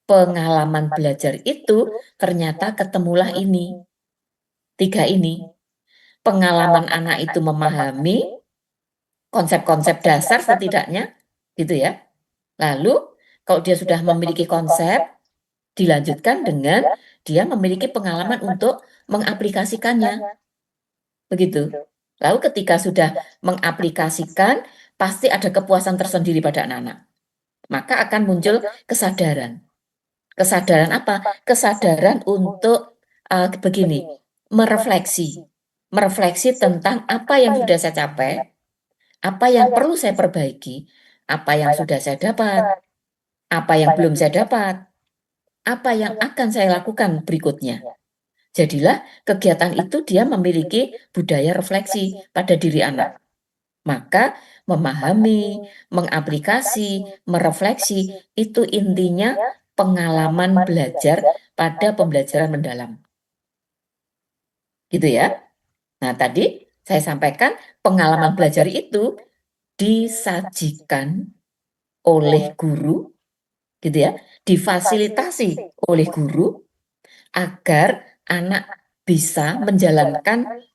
pengalaman belajar itu ternyata ketemulah ini. 3 ini. Pengalaman anak itu memahami konsep-konsep dasar setidaknya, gitu ya. Lalu, kalau dia sudah memiliki konsep, dilanjutkan dengan dia memiliki pengalaman untuk mengaplikasikannya. Begitu. Lalu ketika sudah mengaplikasikan, pasti ada kepuasan tersendiri pada anak-anak. Maka akan muncul kesadaran. Kesadaran apa? Kesadaran untuk begini, merefleksi. Merefleksi tentang apa yang sudah saya capai, apa yang perlu saya perbaiki, apa yang sudah saya dapat, apa yang belum saya dapat, apa yang akan saya lakukan berikutnya. Jadilah kegiatan itu dia memiliki budaya refleksi pada diri anak. Maka memahami, mengaplikasi, merefleksi itu intinya pengalaman belajar pada pembelajaran mendalam. Gitu ya. Nah, tadi saya sampaikan pengalaman belajar itu disajikan oleh guru, gitu ya, difasilitasi oleh guru agar anak bisa menjalankan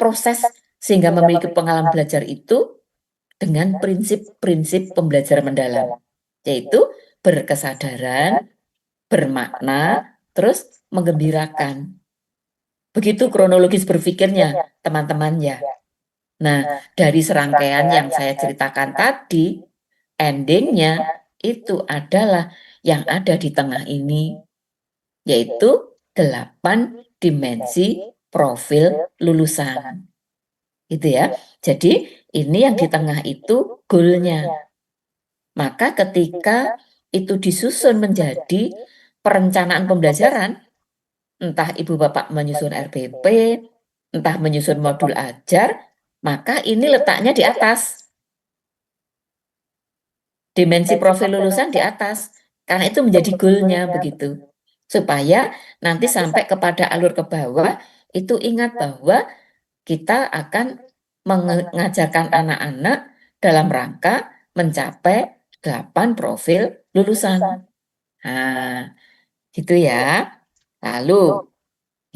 proses sehingga memiliki pengalaman belajar itu dengan prinsip-prinsip pembelajaran mendalam, yaitu berkesadaran, bermakna, terus menggembirakan. Begitu kronologis berpikirnya, teman-teman ya. Nah, dari serangkaian yang saya ceritakan tadi, endingnya itu adalah yang ada di tengah ini, yaitu 8 dimensi profil lulusan. Gitu ya. Jadi ini yang di tengah itu goalnya. Maka ketika itu disusun menjadi perencanaan pembelajaran, entah ibu bapak menyusun RPP, entah menyusun modul ajar, maka ini letaknya di atas. Dimensi profil lulusan di atas, karena itu menjadi goalnya begitu. Supaya nanti sampai kepada alur ke bawah, itu ingat bahwa kita akan mengajarkan anak-anak dalam rangka mencapai 8 profil lulusan. Nah, gitu ya. Lalu,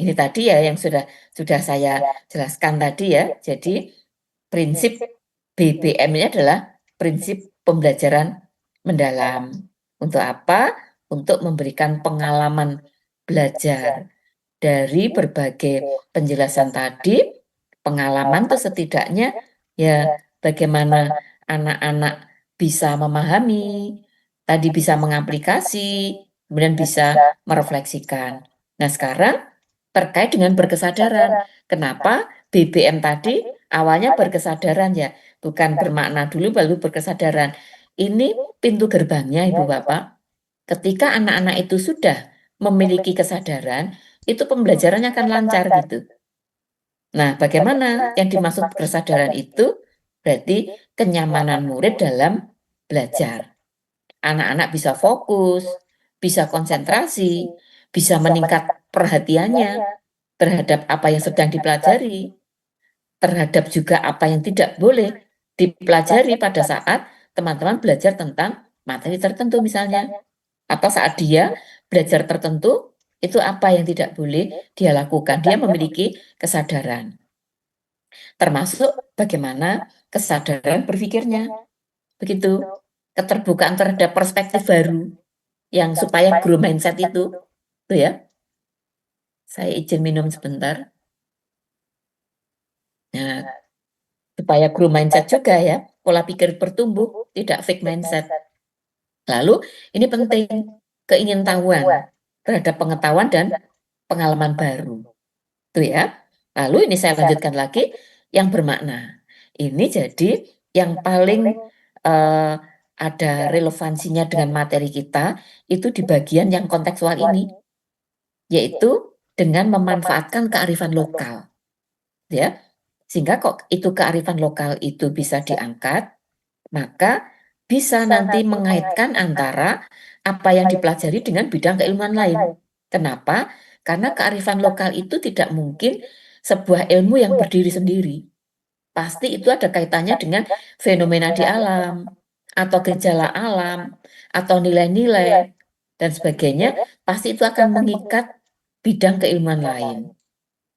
ini tadi ya yang sudah saya jelaskan tadi ya. Jadi, prinsip BBM ini adalah prinsip pembelajaran mendalam. Untuk apa? Untuk memberikan pengalaman belajar dari berbagai penjelasan tadi. Pengalaman tuh setidaknya ya bagaimana anak-anak bisa memahami, tadi bisa mengaplikasi, kemudian bisa merefleksikan. Nah, sekarang terkait dengan berkesadaran. Kenapa BBM tadi awalnya berkesadaran ya, bukan bermakna dulu baru berkesadaran. Ini pintu gerbangnya Ibu Bapak. Ketika anak-anak itu sudah memiliki kesadaran, itu pembelajarannya akan lancar gitu. Nah, bagaimana yang dimaksud kesadaran itu? Berarti kenyamanan murid dalam belajar. Anak-anak bisa fokus, bisa konsentrasi, bisa meningkat perhatiannya terhadap apa yang sedang dipelajari, terhadap juga apa yang tidak boleh dipelajari pada saat teman-teman belajar tentang materi tertentu misalnya. Atau saat dia belajar tertentu, itu apa yang tidak boleh dia lakukan. Dia memiliki kesadaran. Termasuk bagaimana kesadaran berpikirnya. Begitu. Keterbukaan terhadap perspektif baru. Yang supaya grow mindset itu. Tuh ya. Saya izin minum sebentar. Nah, supaya grow mindset juga ya. Pola pikir bertumbuh, tidak fixed mindset. Lalu, ini penting. Keingintahuan terhadap pengetahuan dan pengalaman baru. Tuh ya. Lalu ini saya lanjutkan lagi yang bermakna. Ini jadi yang paling ada relevansinya dengan materi kita itu di bagian yang kontekstual ini, yaitu dengan memanfaatkan kearifan lokal. Ya. Sehingga kok itu kearifan lokal itu bisa diangkat, maka bisa nanti mengaitkan antara apa yang dipelajari dengan bidang keilmuan lain. Kenapa? Karena kearifan lokal itu tidak mungkin sebuah ilmu yang berdiri sendiri. Pasti itu ada kaitannya dengan fenomena di alam, atau gejala alam, atau nilai-nilai, dan sebagainya. Pasti itu akan mengikat bidang keilmuan lain.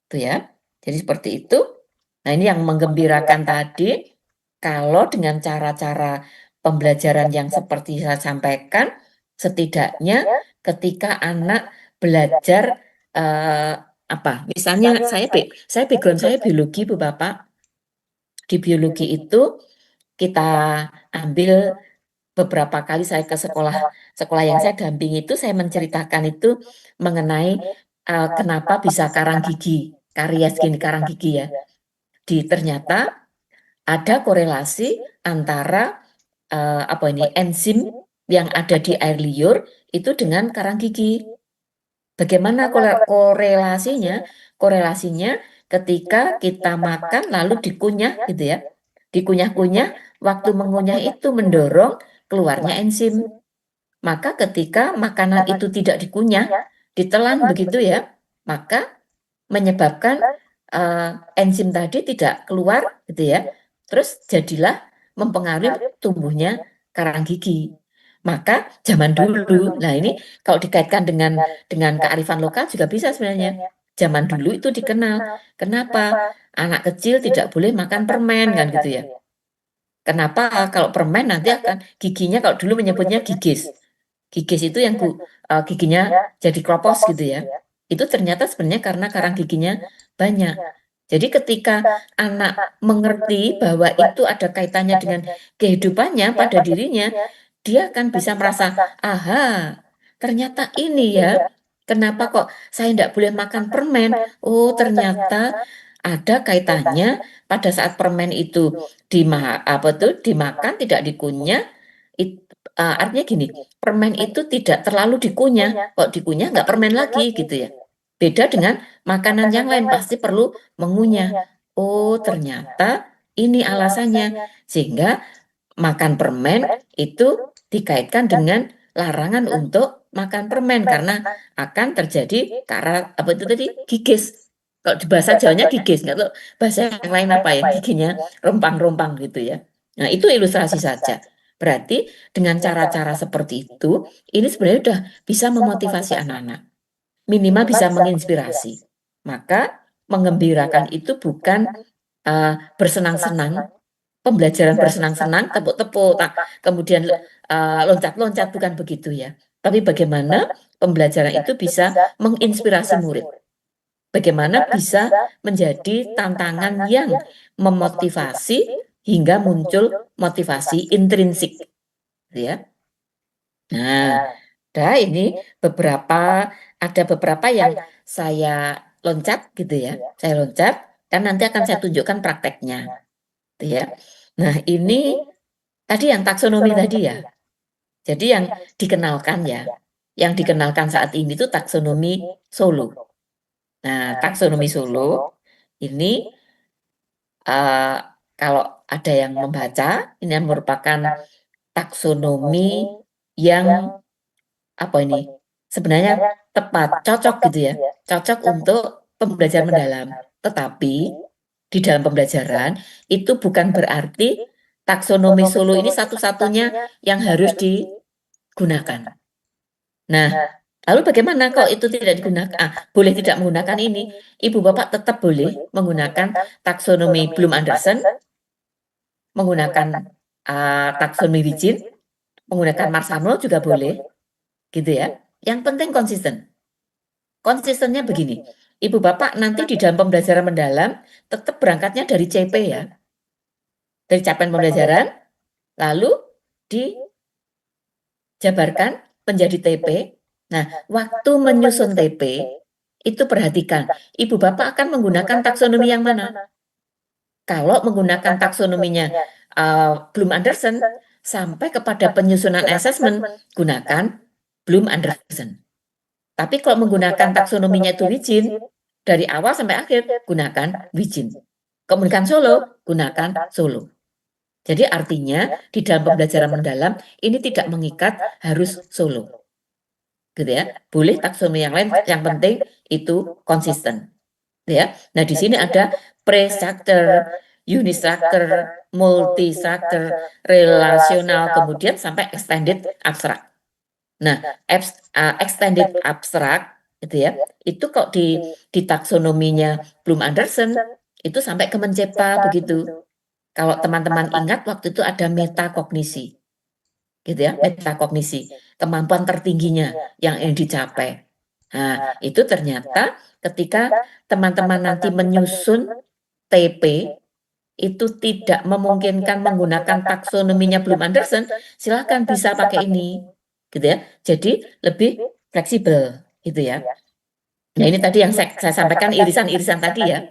Tuh ya. Jadi seperti itu. Nah, ini yang menggembirakan tadi, kalau dengan cara-cara pembelajaran yang seperti saya sampaikan, setidaknya ketika anak belajar apa? Misalnya saya background saya biologi, Bu Bapak. Di biologi itu kita ambil beberapa kali saya ke sekolah yang saya dampingi itu saya menceritakan itu mengenai kenapa bisa karang gigi, karies gini karang gigi ya. Ternyata ada korelasi antara enzim yang ada di air liur itu dengan karang gigi. Bagaimana korelasinya? Korelasinya ketika kita makan lalu dikunyah gitu ya. Dikunyah-kunyah, waktu mengunyah itu mendorong keluarnya enzim. Maka ketika makanan itu tidak dikunyah, ditelan begitu ya, maka menyebabkan enzim tadi tidak keluar gitu ya. Terus jadilah mempengaruhi tumbuhnya karang gigi. Maka zaman dulu, nah ini kalau dikaitkan dengan kearifan lokal juga bisa sebenarnya. Zaman dulu itu dikenal. Kenapa? Anak kecil tidak boleh makan permen kan gitu ya. Kenapa? Kalau permen nanti akan giginya kalau dulu menyebutnya gigis. Gigis itu yang giginya jadi kropos gitu ya. Itu ternyata sebenarnya karena karang giginya banyak. Jadi ketika anak mengerti bahwa itu ada kaitannya dengan kehidupannya pada dirinya, dia akan bisa merasa, aha, ternyata ini ya, kenapa kok saya tidak boleh makan permen? Oh, ternyata ada kaitannya pada saat permen itu dimakan, tidak dikunyah, Artinya gini, permen itu tidak terlalu dikunyah. Kok dikunyah nggak permen lagi gitu ya. Beda dengan makanan yang lain pasti perlu mengunyah. Oh, ternyata ini alasannya. Sehingga makan permen itu dikaitkan dengan larangan untuk makan permen karena akan terjadi apa itu tadi gigis. Kalau di bahasa Jawanya gigis, nggak tahu bahasa yang lain apa ya, giginya rompang-rompang gitu ya. Nah, itu ilustrasi saja. Berarti dengan cara-cara seperti itu, ini sebenarnya sudah bisa memotivasi anak-anak. Minimal bisa menginspirasi. Maka mengembirakan itu bukan bersenang-senang, pembelajaran bersenang-senang, tepuk-tepuk, kemudian loncat-loncat, bukan begitu ya. Tapi bagaimana pembelajaran itu bisa menginspirasi murid. Bagaimana bisa menjadi tantangan yang memotivasi hingga muncul motivasi intrinsik, gitu ya. Nah, ini ada beberapa yang saya loncat gitu ya. Saya loncat dan nanti akan saya tunjukkan prakteknya, gitu ya. Nah, ini tadi yang taksonomi tadi ya. Jadi yang dikenalkan ya. Yang dikenalkan saat ini itu taksonomi Solo. Nah, taksonomi Solo ini kalau ada yang membaca, ini merupakan taksonomi yang apa ini? Sebenarnya tepat, cocok gitu ya. Cocok untuk pembelajaran mendalam. Tetapi di dalam pembelajaran itu bukan berarti taksonomi Solo ini satu-satunya yang harus digunakan. Nah, lalu bagaimana kalau itu tidak digunakan? Boleh tidak menggunakan ini. Ibu bapak tetap boleh menggunakan taksonomi Bloom Anderson, menggunakan taksonomi Wijin, menggunakan Marsano juga boleh, gitu ya. Yang penting konsisten. Konsistennya begini, ibu bapak nanti di dalam pembelajaran mendalam tetap berangkatnya dari CP ya, dari capaian pembelajaran, lalu dijabarkan menjadi TP. Nah, waktu menyusun TP, itu perhatikan, ibu bapak akan menggunakan taksonomi yang mana? Kalau menggunakan taksonominya Bloom Anderson, sampai kepada penyusunan asesmen, gunakan Bloom Anderson. Tapi kalau menggunakan taksonominya itu Wijin, dari awal sampai akhir, gunakan Wijin. Kemudian Solo, gunakan Solo. Jadi artinya di dalam pembelajaran mendalam, ini tidak mengikat harus Solo. Gitu ya. Boleh taksonomi yang lain, yang penting itu konsisten. Ya. Nah, di sini ada pre-structure, unistructure, multi-structure, relasional, kemudian sampai extended abstract. Nah, extended abstract itu ya, itu kok di taksonominya Bloom Anderson itu sampai ke mencipta begitu. Kalau teman-teman ingat waktu itu ada metakognisi. Gitu ya, metakognisi, kemampuan tertingginya yang ingin dicapai. Nah, itu ternyata ketika teman-teman nanti menyusun TP itu tidak memungkinkan menggunakan taksonominya Bloom Anderson, silahkan bisa pakai ini, gitu ya. Jadi lebih fleksibel, gitu ya. Nah, ini tadi yang saya sampaikan irisan-irisan tadi ya.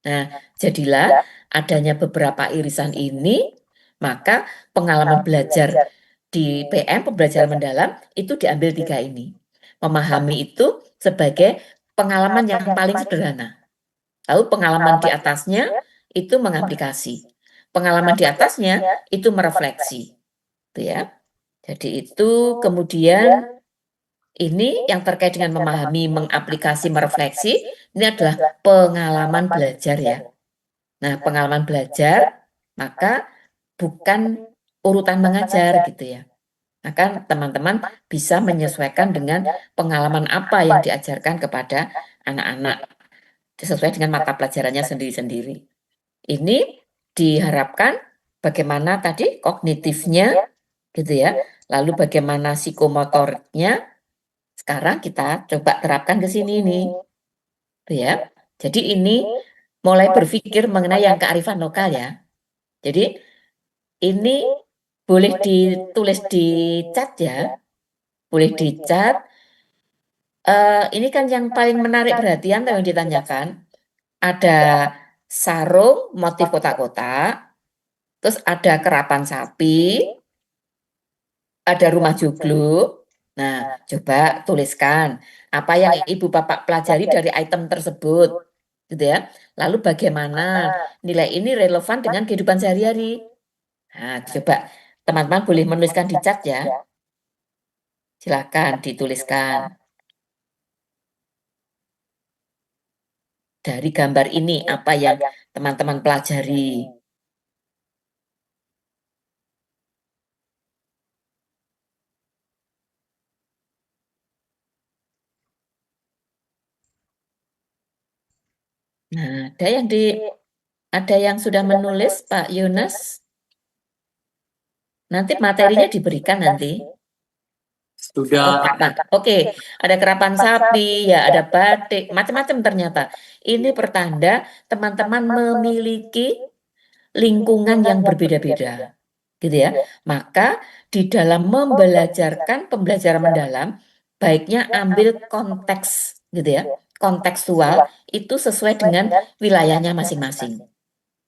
Nah, jadilah adanya beberapa irisan ini, maka pengalaman belajar di PM, pembelajaran mendalam, itu diambil 3 ini. Memahami itu sebagai pengalaman yang paling sederhana. Lalu pengalaman di atasnya itu mengaplikasi. Pengalaman di atasnya itu merefleksi. Gitu ya. Jadi itu kemudian ini yang terkait dengan memahami, mengaplikasi, merefleksi, ini adalah pengalaman belajar ya. Nah, pengalaman belajar, maka bukan urutan mengajar gitu ya. Maka teman-teman bisa menyesuaikan dengan pengalaman apa yang diajarkan kepada anak-anak sesuai dengan mata pelajarannya sendiri-sendiri. Ini diharapkan bagaimana tadi kognitifnya gitu ya. Lalu bagaimana psikomotoriknya sekarang kita coba terapkan ke sini nih. Gitu ya. Jadi ini mulai berpikir mengenai yang kearifan lokal ya. Jadi ini boleh ditulis di chat ya. Boleh di chat. Ini kan yang paling menarik perhatian yang ditanyakan. Ada sarung motif kotak-kotak, terus ada kerapan sapi, ada rumah joglo. Nah, coba tuliskan apa yang Ibu Bapak pelajari dari item tersebut, gitu ya. Lalu bagaimana nilai ini relevan dengan kehidupan sehari-hari. Nah, coba teman-teman boleh menuliskan di chat ya. Silakan dituliskan. Dari gambar ini apa yang teman-teman pelajari. Nah, ada yang sudah menulis, Pak Yunus? Nanti materinya diberikan nanti. Sudah. Oke, ada kerapan sapi, ya ada batik, macam-macam ternyata. Ini pertanda teman-teman memiliki lingkungan yang berbeda-beda, gitu ya. Maka di dalam membelajarkan pembelajaran mendalam, baiknya ambil konteks, gitu ya. Kontekstual itu sesuai dengan wilayahnya masing-masing,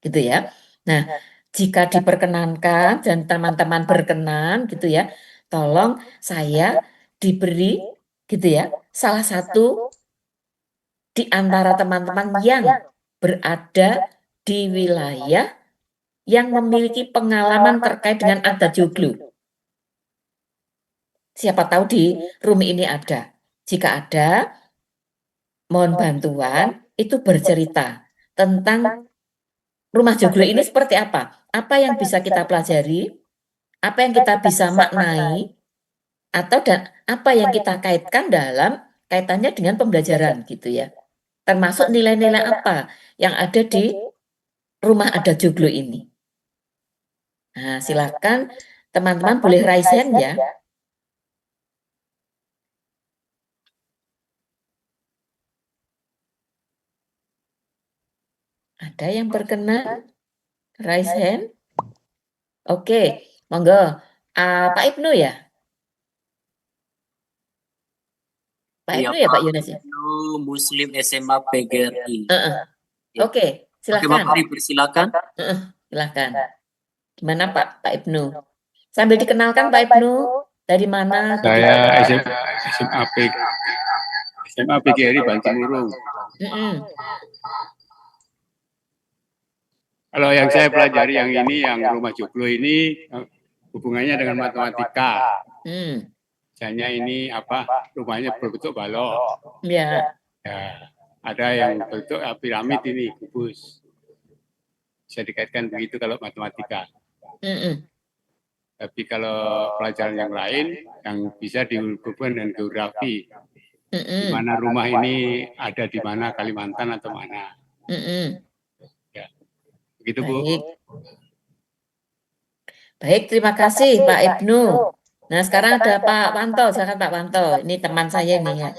gitu ya. Nah, jika diperkenankan dan teman-teman berkenan, gitu ya, tolong saya diberi, gitu ya, salah satu di antara teman-teman yang berada di wilayah yang memiliki pengalaman terkait dengan adat joglo. Siapa tahu di room ini ada. Jika ada, mohon bantuan itu bercerita tentang rumah joglo ini seperti apa. Apa yang bisa kita pelajari, apa yang kita bisa maknai, atau dan apa yang kita kaitkan dalam kaitannya dengan pembelajaran gitu ya. Termasuk nilai-nilai apa yang ada di rumah adat joglo ini. Nah, silakan teman-teman boleh raise hand ya. Ada yang berkenan? Raise hand? Oke, monggo. Pak Ibnu ya? Pak Iya, Ibnu ya Pak Pak. Yunus ya? Muslim SMA PGRI. Heeh. Ya. Oke, Oke, silakan. Bapak dipersilakan. Silakan. Gimana Pak Ibnu? Sambil dikenalkan Pak Ibnu, dari mana? Gitu. Saya SMA PGRI Bantimurung. Kalau yang saya pelajari yang ini, yang rumah joglo ini hubungannya dengan matematika. Misalnya ini apa? Rumahnya berbentuk balok. Ya. Ya, ada yang bentuk piramid ini, kubus. Bisa dikaitkan begitu kalau matematika. Tapi kalau pelajaran yang lain yang bisa dihubungkan dengan geografi, di mana rumah ini ada di mana, Kalimantan atau mana. Ya, begitu Bu. Baik, terima kasih Pak Ibnu. Nah, sekarang ada Pak Wanto, silakan Pak Wanto. Ini teman saya nih ya.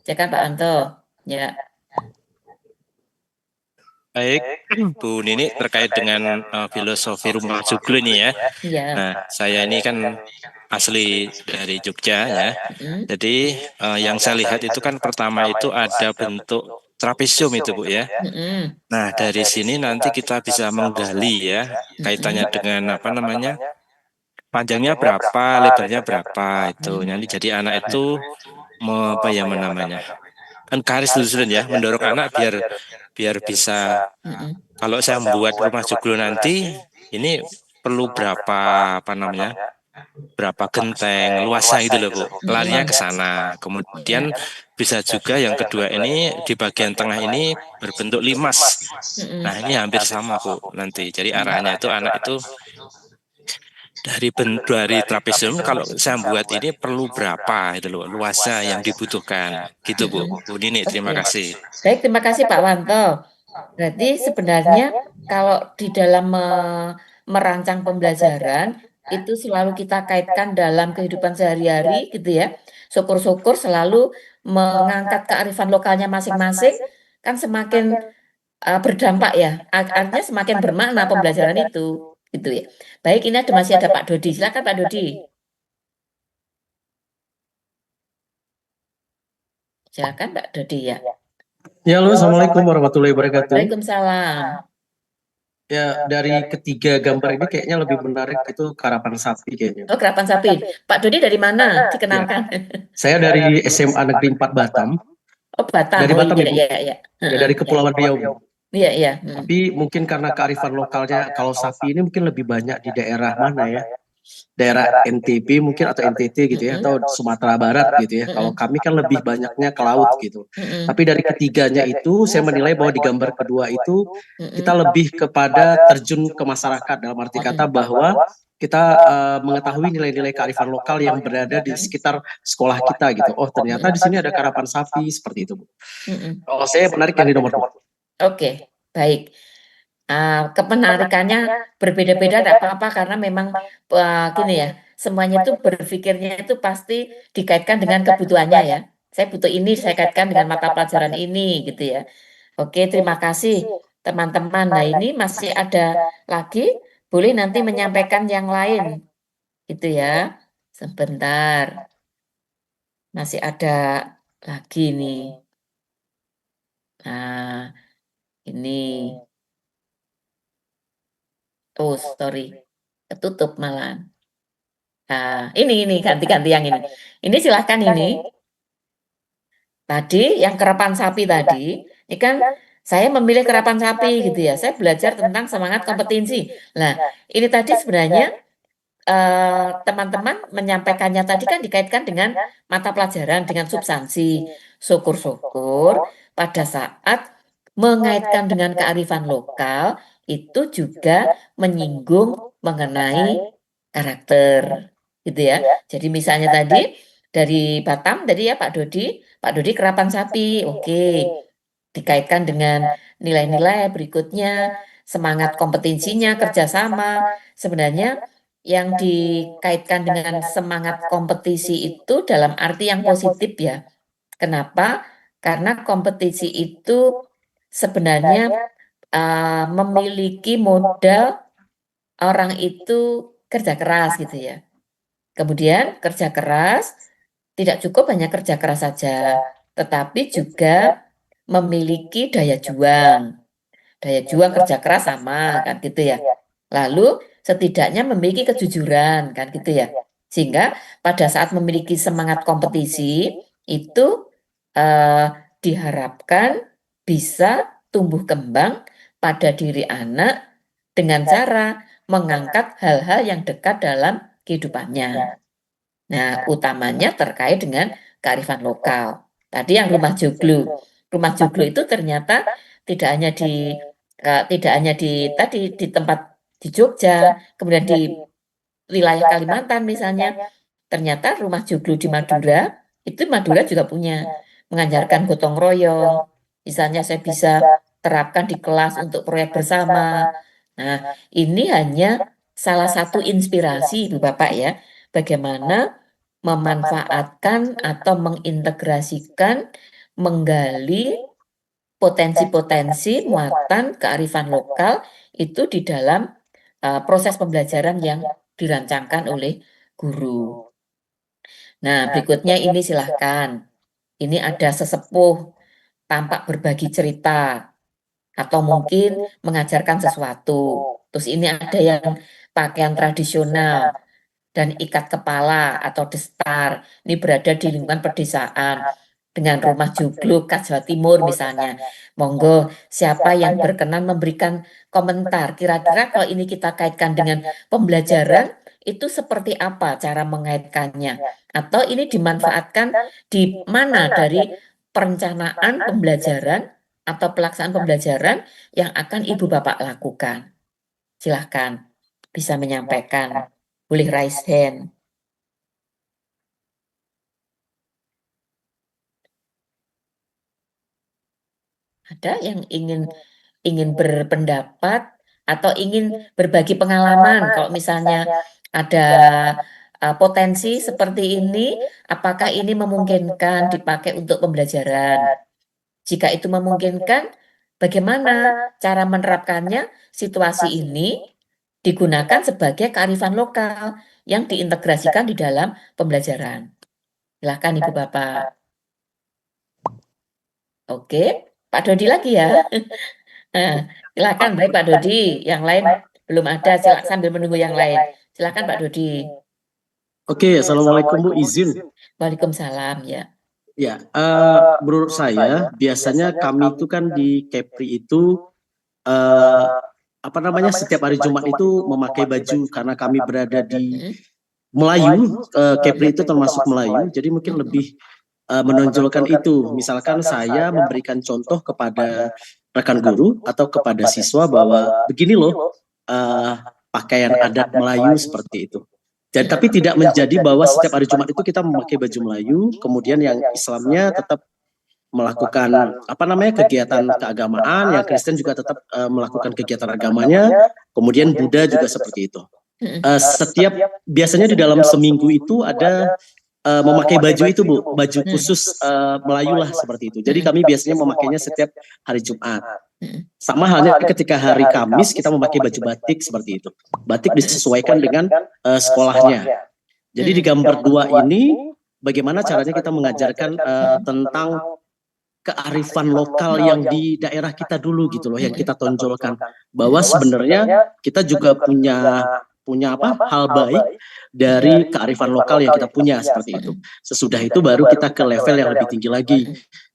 Silakan Pak Wanto. Ya. Baik, Bu Nini terkait dengan filosofi rumah joglo ini ya. Nah, saya ini kan asli dari Jogja ya. Jadi yang saya lihat itu kan pertama itu ada bentuk trapesium itu Bu ya. Nah, dari sini nanti kita bisa menggali ya kaitannya dengan apa namanya? Panjangnya berapa, lebarnya berapa itu. Nanti jadi anak itu apa ya namanya? Kan garis dulu ya, mendorong anak biar bisa. Kalau saya membuat rumah joglo nanti, ini perlu berapa apa namanya, berapa genteng, luasnya gitu loh Bu. Larinya ke sana. Kemudian bisa juga yang kedua ini di bagian tengah ini berbentuk limas. Nah ini hampir sama Bu nanti. Jadi arahnya itu anak itu dari trapesium kalau saya buat ini perlu berapa itu loh luasnya yang dibutuhkan gitu Bu. Bu Nini terima kasih. Baik, terima kasih Pak Wanto. Berarti sebenarnya kalau di dalam merancang pembelajaran itu selalu kita kaitkan dalam kehidupan sehari-hari gitu ya. Syukur-syukur selalu mengangkat kearifan lokalnya masing-masing kan semakin berdampak ya. Artinya semakin bermakna pembelajaran itu gitu ya. Baik, ini masih ada Pak Dodi. Silakan Pak Dodi. Silakan Pak Dodi ya. Ya, halo, assalamualaikum warahmatullahi wabarakatuh. Waalaikumsalam. Ya, dari ketiga gambar ini kayaknya lebih menarik itu karapan sapi kayaknya. Oh, karapan sapi. Pak Dodi dari mana? Dikenalkan. Saya dari SMA Negeri 4 Batam. Oh, Batam. Dari Oh, Batam, iya, Ibu. iya, iya. Ya, dari Kepulauan Riau. Iya, iya. Tapi mungkin karena kearifan lokalnya, kalau sapi ini mungkin lebih banyak di daerah mana ya? Daerah NTB mungkin atau NTT gitu ya, atau Sumatera Barat gitu ya. Kalau kami kan lebih banyaknya ke laut gitu. Tapi dari ketiganya itu saya menilai bahwa di gambar kedua itu kita lebih kepada terjun ke masyarakat, dalam arti kata bahwa kita mengetahui nilai-nilai kearifan lokal yang berada di sekitar sekolah kita gitu. Oh, ternyata di sini ada karapan sapi seperti itu, Bu. Kalau saya menarik yang di nomor 2. Oke, baik. Kepenarikannya berbeda-beda tidak apa-apa karena memang gini ya, semuanya itu berpikirnya itu pasti dikaitkan dengan kebutuhannya ya. Saya butuh ini, saya kaitkan dengan mata pelajaran ini gitu ya. Oke, terima kasih teman-teman. Nah, ini masih ada lagi, boleh nanti menyampaikan yang lain gitu ya. Sebentar. Masih ada lagi nih. Nah, ini. Oh, sorry. Ketutup malah. Nah, ini ganti-ganti yang ini. Ini silahkan ini. Tadi yang kerapan sapi tadi, ini kan saya memilih kerapan sapi gitu ya. Saya belajar tentang semangat kompetisi. Nah, ini tadi sebenarnya teman-teman menyampaikannya tadi kan dikaitkan dengan mata pelajaran, dengan substansi. Syukur-syukur pada saat mengaitkan dengan kearifan lokal, itu juga menyinggung mengenai karakter. Gitu ya. Jadi misalnya tadi dari Batam, tadi ya Pak Dodi kerapan sapi, oke. Dikaitkan dengan nilai-nilai berikutnya, semangat kompetisinya, kerjasama. Sebenarnya yang dikaitkan dengan semangat kompetisi itu dalam arti yang positif ya. Kenapa? Karena kompetisi itu sebenarnya memiliki modal orang itu kerja keras gitu ya. Kemudian kerja keras tidak cukup hanya kerja keras saja, tetapi juga memiliki daya juang. Daya juang kerja keras sama kan gitu ya. Lalu setidaknya memiliki kejujuran kan gitu ya. Sehingga pada saat memiliki semangat kompetisi itu eh, diharapkan bisa tumbuh kembang pada diri anak dengan cara mengangkat hal-hal yang dekat dalam kehidupannya. Nah, utamanya terkait dengan kearifan lokal. Tadi yang rumah joglo. Rumah joglo itu ternyata tidak hanya di tadi di tempat di Jogja, kemudian di wilayah Kalimantan misalnya, ternyata rumah joglo di Madura itu Madura juga punya mengajarkan gotong royong. Misalnya saya bisa terapkan di kelas untuk proyek bersama. Nah, ini hanya salah satu inspirasi Ibu Bapak ya, bagaimana memanfaatkan atau mengintegrasikan, menggali potensi-potensi muatan kearifan lokal itu di dalam proses pembelajaran yang dirancangkan oleh guru. Nah, berikutnya ini silahkan. Ini ada sesepuh tampak berbagi cerita atau mungkin mengajarkan sesuatu. Terus ini ada yang pakaian tradisional dan ikat kepala atau destar. Ini berada di lingkungan pedesaan dengan rumah joglo khas Jawa Timur misalnya. Monggo, siapa yang berkenan memberikan komentar? Kira-kira kalau ini kita kaitkan dengan pembelajaran, itu seperti apa cara mengaitkannya? Atau ini dimanfaatkan di mana dari perencanaan pembelajaran atau pelaksanaan pembelajaran yang akan Ibu Bapak lakukan? Silahkan bisa menyampaikan. Boleh raise hand. Ada yang ingin berpendapat atau ingin berbagi pengalaman kalau misalnya ada potensi seperti ini, apakah ini memungkinkan dipakai untuk pembelajaran? Jika itu memungkinkan, bagaimana cara menerapkannya? Situasi ini digunakan sebagai kearifan lokal yang diintegrasikan di dalam pembelajaran. Silakan Ibu Bapak. Oke, Pak Dodi lagi ya. Silakan, baik Pak Dodi. Yang lain belum ada, silakan sambil menunggu yang lain. Silakan Pak Dodi. Oke, assalamualaikum Bu, izin. Waalaikumsalam ya. Ya, menurut saya biasanya kami itu kan di Kepri itu apa namanya setiap hari Jumat itu memakai baju karena kami berada di Melayu, Kepri itu termasuk Melayu, jadi mungkin lebih menonjolkan itu. Misalkan saya memberikan contoh kepada rekan guru atau kepada siswa bahwa begini loh pakaian adat Melayu seperti itu. Jadi tapi tidak menjadi bahwa setiap hari Jumat itu kita memakai baju Melayu, kemudian yang Islamnya tetap melakukan apa namanya kegiatan keagamaan, yang Kristen juga tetap melakukan kegiatan agamanya, kemudian Buddha juga seperti itu. Setiap biasanya di dalam seminggu itu ada memakai baju itu Bu, baju khusus Melayu lah seperti itu. Jadi kami biasanya memakainya setiap hari Jumat. Sama halnya ketika hari Kamis kita memakai baju batik seperti itu. Batik disesuaikan dengan sekolahnya. Jadi di gambar 2 ini bagaimana caranya kita mengajarkan tentang kearifan lokal yang di daerah kita dulu gitu loh, yang kita tonjolkan bahwa sebenarnya kita juga punya hal baik dari kearifan lokal yang kita punya seperti itu. Sesudah itu baru kita ke level yang lebih tinggi lagi,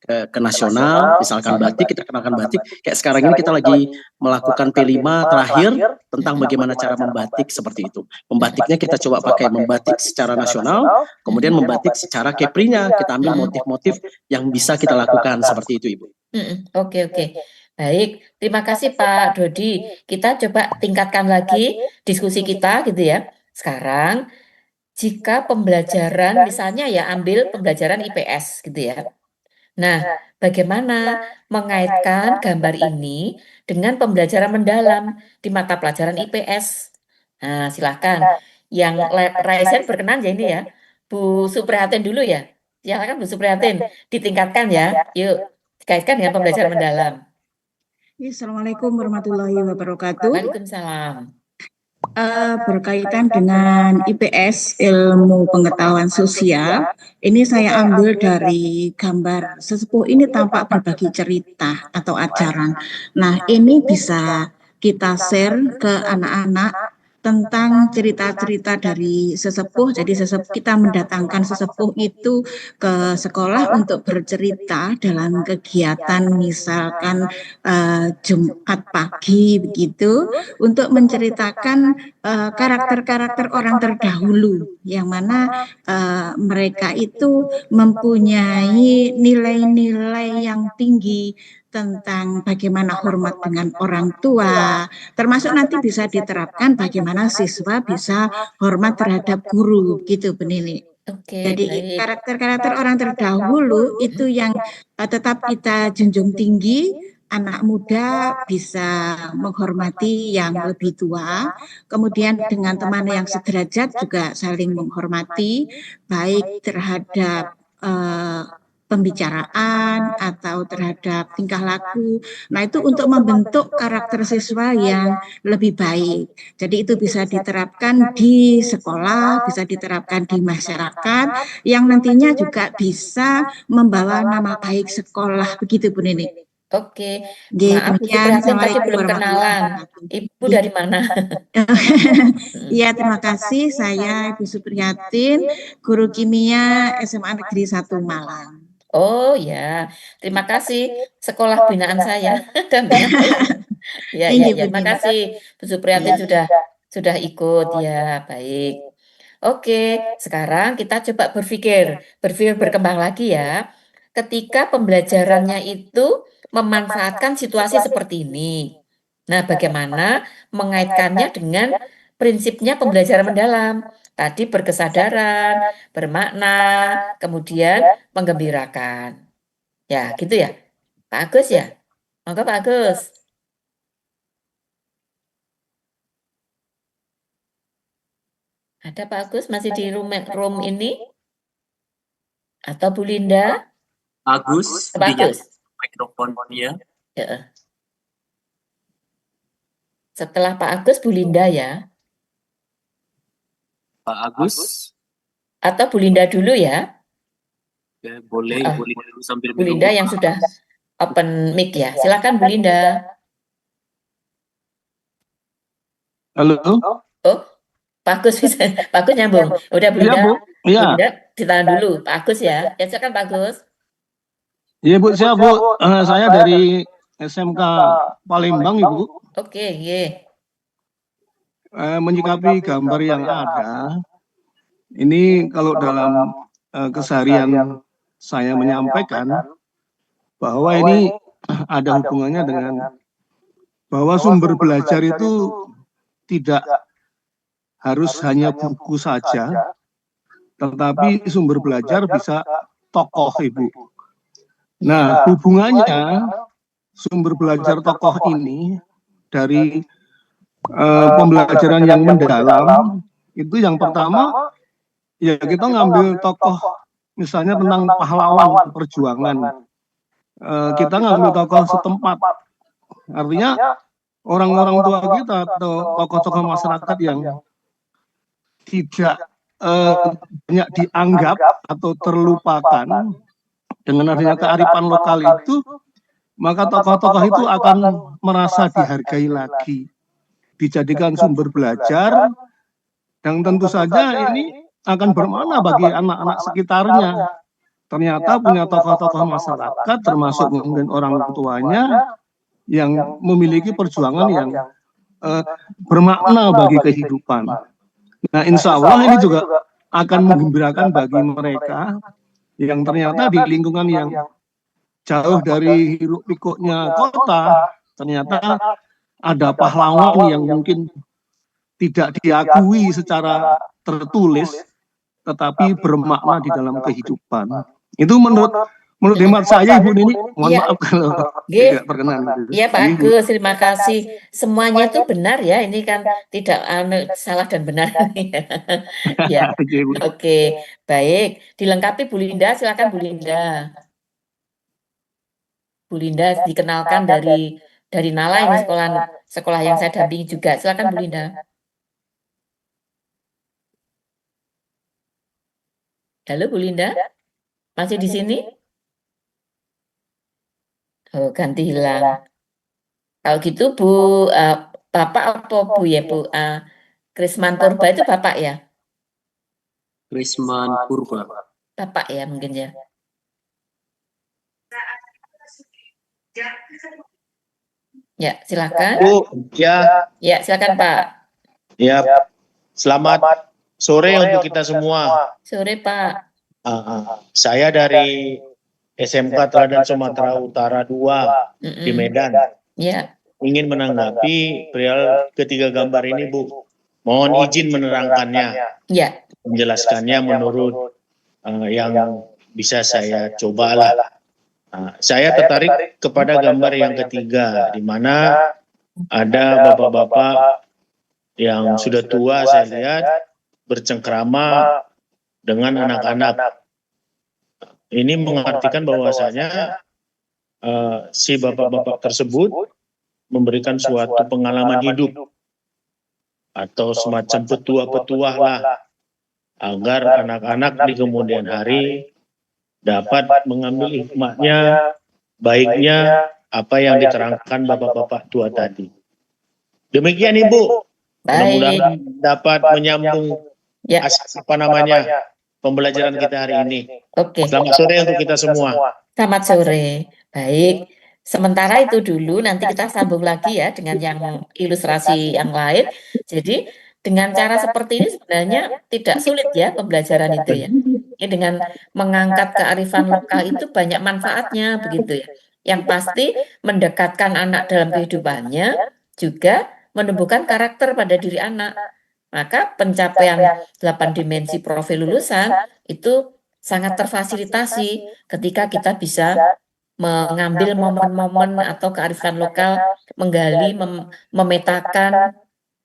ke nasional, misalkan batik, kita kenalkan batik. Kayak sekarang ini kita lagi melakukan P5 terakhir tentang bagaimana cara membatik seperti itu. Membatiknya kita coba pakai membatik secara nasional, kemudian membatik secara Keprinya, kita ambil motif-motif yang bisa kita lakukan seperti itu Ibu. Oke. Baik, terima kasih Pak Dodi. Kita coba tingkatkan lagi diskusi kita gitu ya. Sekarang, jika pembelajaran misalnya ya ambil pembelajaran IPS gitu ya. Nah, bagaimana mengaitkan gambar ini dengan pembelajaran mendalam di mata pelajaran IPS? Nah, silakan. Yang raise berkenan ya ini ya. Bu Suprihatin dulu ya. Silakan Bu Suprihatin, ditingkatkan ya. Yuk, dikaitkan dengan pembelajaran mendalam. Assalamualaikum warahmatullahi wabarakatuh. Waalaikumsalam. Berkaitan dengan IPS, ilmu pengetahuan sosial, ini saya ambil dari gambar sesepuh ini tampak berbagi cerita atau ajaran. Nah, ini bisa kita share ke anak-anak tentang cerita-cerita dari sesepuh. Jadi kita mendatangkan sesepuh itu ke sekolah untuk bercerita dalam kegiatan misalkan Jumat pagi begitu, untuk menceritakan karakter-karakter orang terdahulu yang mana mereka itu mempunyai nilai-nilai yang tinggi tentang bagaimana hormat dengan orang tua, termasuk nanti bisa diterapkan bagaimana siswa bisa hormat terhadap guru, gitu Bu Nini. Jadi karakter-karakter orang terdahulu itu yang tetap kita junjung tinggi. Anak muda bisa menghormati yang lebih tua, kemudian dengan teman yang sederajat juga saling menghormati, baik terhadap pembicaraan atau terhadap tingkah laku. Nah, itu untuk membentuk karakter siswa yang lebih baik. Jadi itu bisa diterapkan di sekolah, bisa diterapkan di masyarakat, yang nantinya juga bisa membawa nama baik sekolah. Begitu Bu Nini. Oke, maaf Bu Suprihatin tadi belum kenalan. Ibu dari mana? Iya, terima kasih. Saya Ibu Suprihatin, guru kimia SMA Negeri 1 Malang. Oh ya, terima kasih sekolah binaan saya. Ya, terima kasih Bu Suprihatin sudah ikut ya, baik. Oke, sekarang kita coba berpikir berkembang lagi ya. Ketika pembelajarannya itu memanfaatkan situasi seperti ini. Nah, bagaimana mengaitkannya dengan prinsipnya pembelajaran mendalam? Tadi berkesadaran, bermakna, kemudian menggembirakan. Ya, gitu ya. Pak Agus ya? Monggo Pak Agus. Ada Pak Agus masih di room ini? Atau Bu Linda? Agus, Pak Agus. Mikrofon dia. Ya. Setelah Pak Agus, Bu Linda ya. Pak Agus. Atau Bu Linda dulu ya. Boleh sambil Bu Linda yang sudah open mic ya. Silakan Bu Linda. Halo? Oh, Pak Agus bisa, Pak Agus nyambung. Udah Bu Iya, Linda, Bu. Bu Iya. Linda ditahan dulu, Pak Agus ya. Ya silakan Pak Agus. Iya, Bu. Siap, Bu. Saya dari SMK Palembang, Ibu. Oke, iya. Menyikapi gambar yang ada, ini kalau dalam keseharian saya menyampaikan bahwa ini ada hubungannya dengan bahwa sumber belajar itu tidak harus hanya buku saja, tetapi sumber belajar bisa tokoh, Ibu. Nah, hubungannya sumber belajar tokoh ini dari pembelajaran yang mendalam itu yang pertama ya kita ngambil tokoh misalnya tentang pahlawan perjuangan, kita ngambil tokoh setempat, artinya orang-orang tua kita atau tokoh-tokoh masyarakat yang tidak banyak dianggap atau terlupakan dengan adanya kearifan lokal itu, maka tokoh-tokoh itu akan merasa dihargai lagi, dijadikan sumber belajar, dan tentu saja ini akan bermakna bagi anak-anak sekitarnya. Ternyata punya tokoh-tokoh masyarakat, termasuk mungkin orang tuanya, yang memiliki perjuangan yang bermakna bagi kehidupan. Nah, insya Allah ini juga akan menggembirakan bagi mereka yang ternyata di lingkungan yang jauh dari hiruk pikuknya kota, ternyata ada pahlawan yang mungkin tidak diakui secara tertulis, tetapi bermakna di dalam kehidupan. Itu menurut hemat saya, Ibu Nini. Mohon maaf kalau tidak berkenan. Iya Pak Agus, terima kasih. Semuanya itu benar ya, ini kan tidak salah dan benar. Ya, oke, baik. Dilengkapi Bu Linda, silakan Bu Linda. Bu Linda dikenalkan dari Nala, ini sekolah yang saya dampingi juga. Silakan Bu Linda. Halo Bu Linda, masih di sini? Oh, ganti hilang. Kalau gitu Bu, Bapak atau Bu ya Bu? Krisman Purba itu Bapak ya? Krisman Purba. Bapak ya mungkin ya. Ya, silakan. Bu, ya. Ya, silakan Pak. Ya. Selamat sore untuk kita semua. Sore Pak. Saya dari SMK Teladan Sumatera Utara 2 di Medan. Ya. Ingin menanggapi perihal ketiga gambar ini, Bu. Mohon izin menerangkannya. Ya. Menjelaskannya menurut yang bisa saya cobalah. Saya tertarik kepada gambar yang ketiga, di mana ada bapak-bapak yang sudah tua saya lihat bercengkrama dengan anak-anak. Ini mengartikan bahwasanya si bapak-bapak tersebut memberikan suatu pengalaman hidup atau semacam petuah-petuah lah, agar anak-anak di kemudian hari dapat mengambil hikmahnya, baiknya apa yang diterangkan bapak-bapak tua tadi. Demikian Ibu. Mudah-mudahan dapat menyambung pembelajaran kita hari ini. Oke. Selamat sore untuk kita semua. Selamat sore. Baik. Sementara itu dulu, nanti kita sambung lagi ya dengan yang ilustrasi yang lain. Jadi dengan cara seperti ini sebenarnya tidak sulit ya pembelajaran itu ya. Ini dengan mengangkat kearifan lokal itu banyak manfaatnya begitu ya. Yang pasti mendekatkan anak dalam kehidupannya, juga menumbuhkan karakter pada diri anak. Maka pencapaian 8 dimensi profil lulusan itu sangat terfasilitasi ketika kita bisa mengambil momen-momen atau kearifan lokal, menggali, memetakan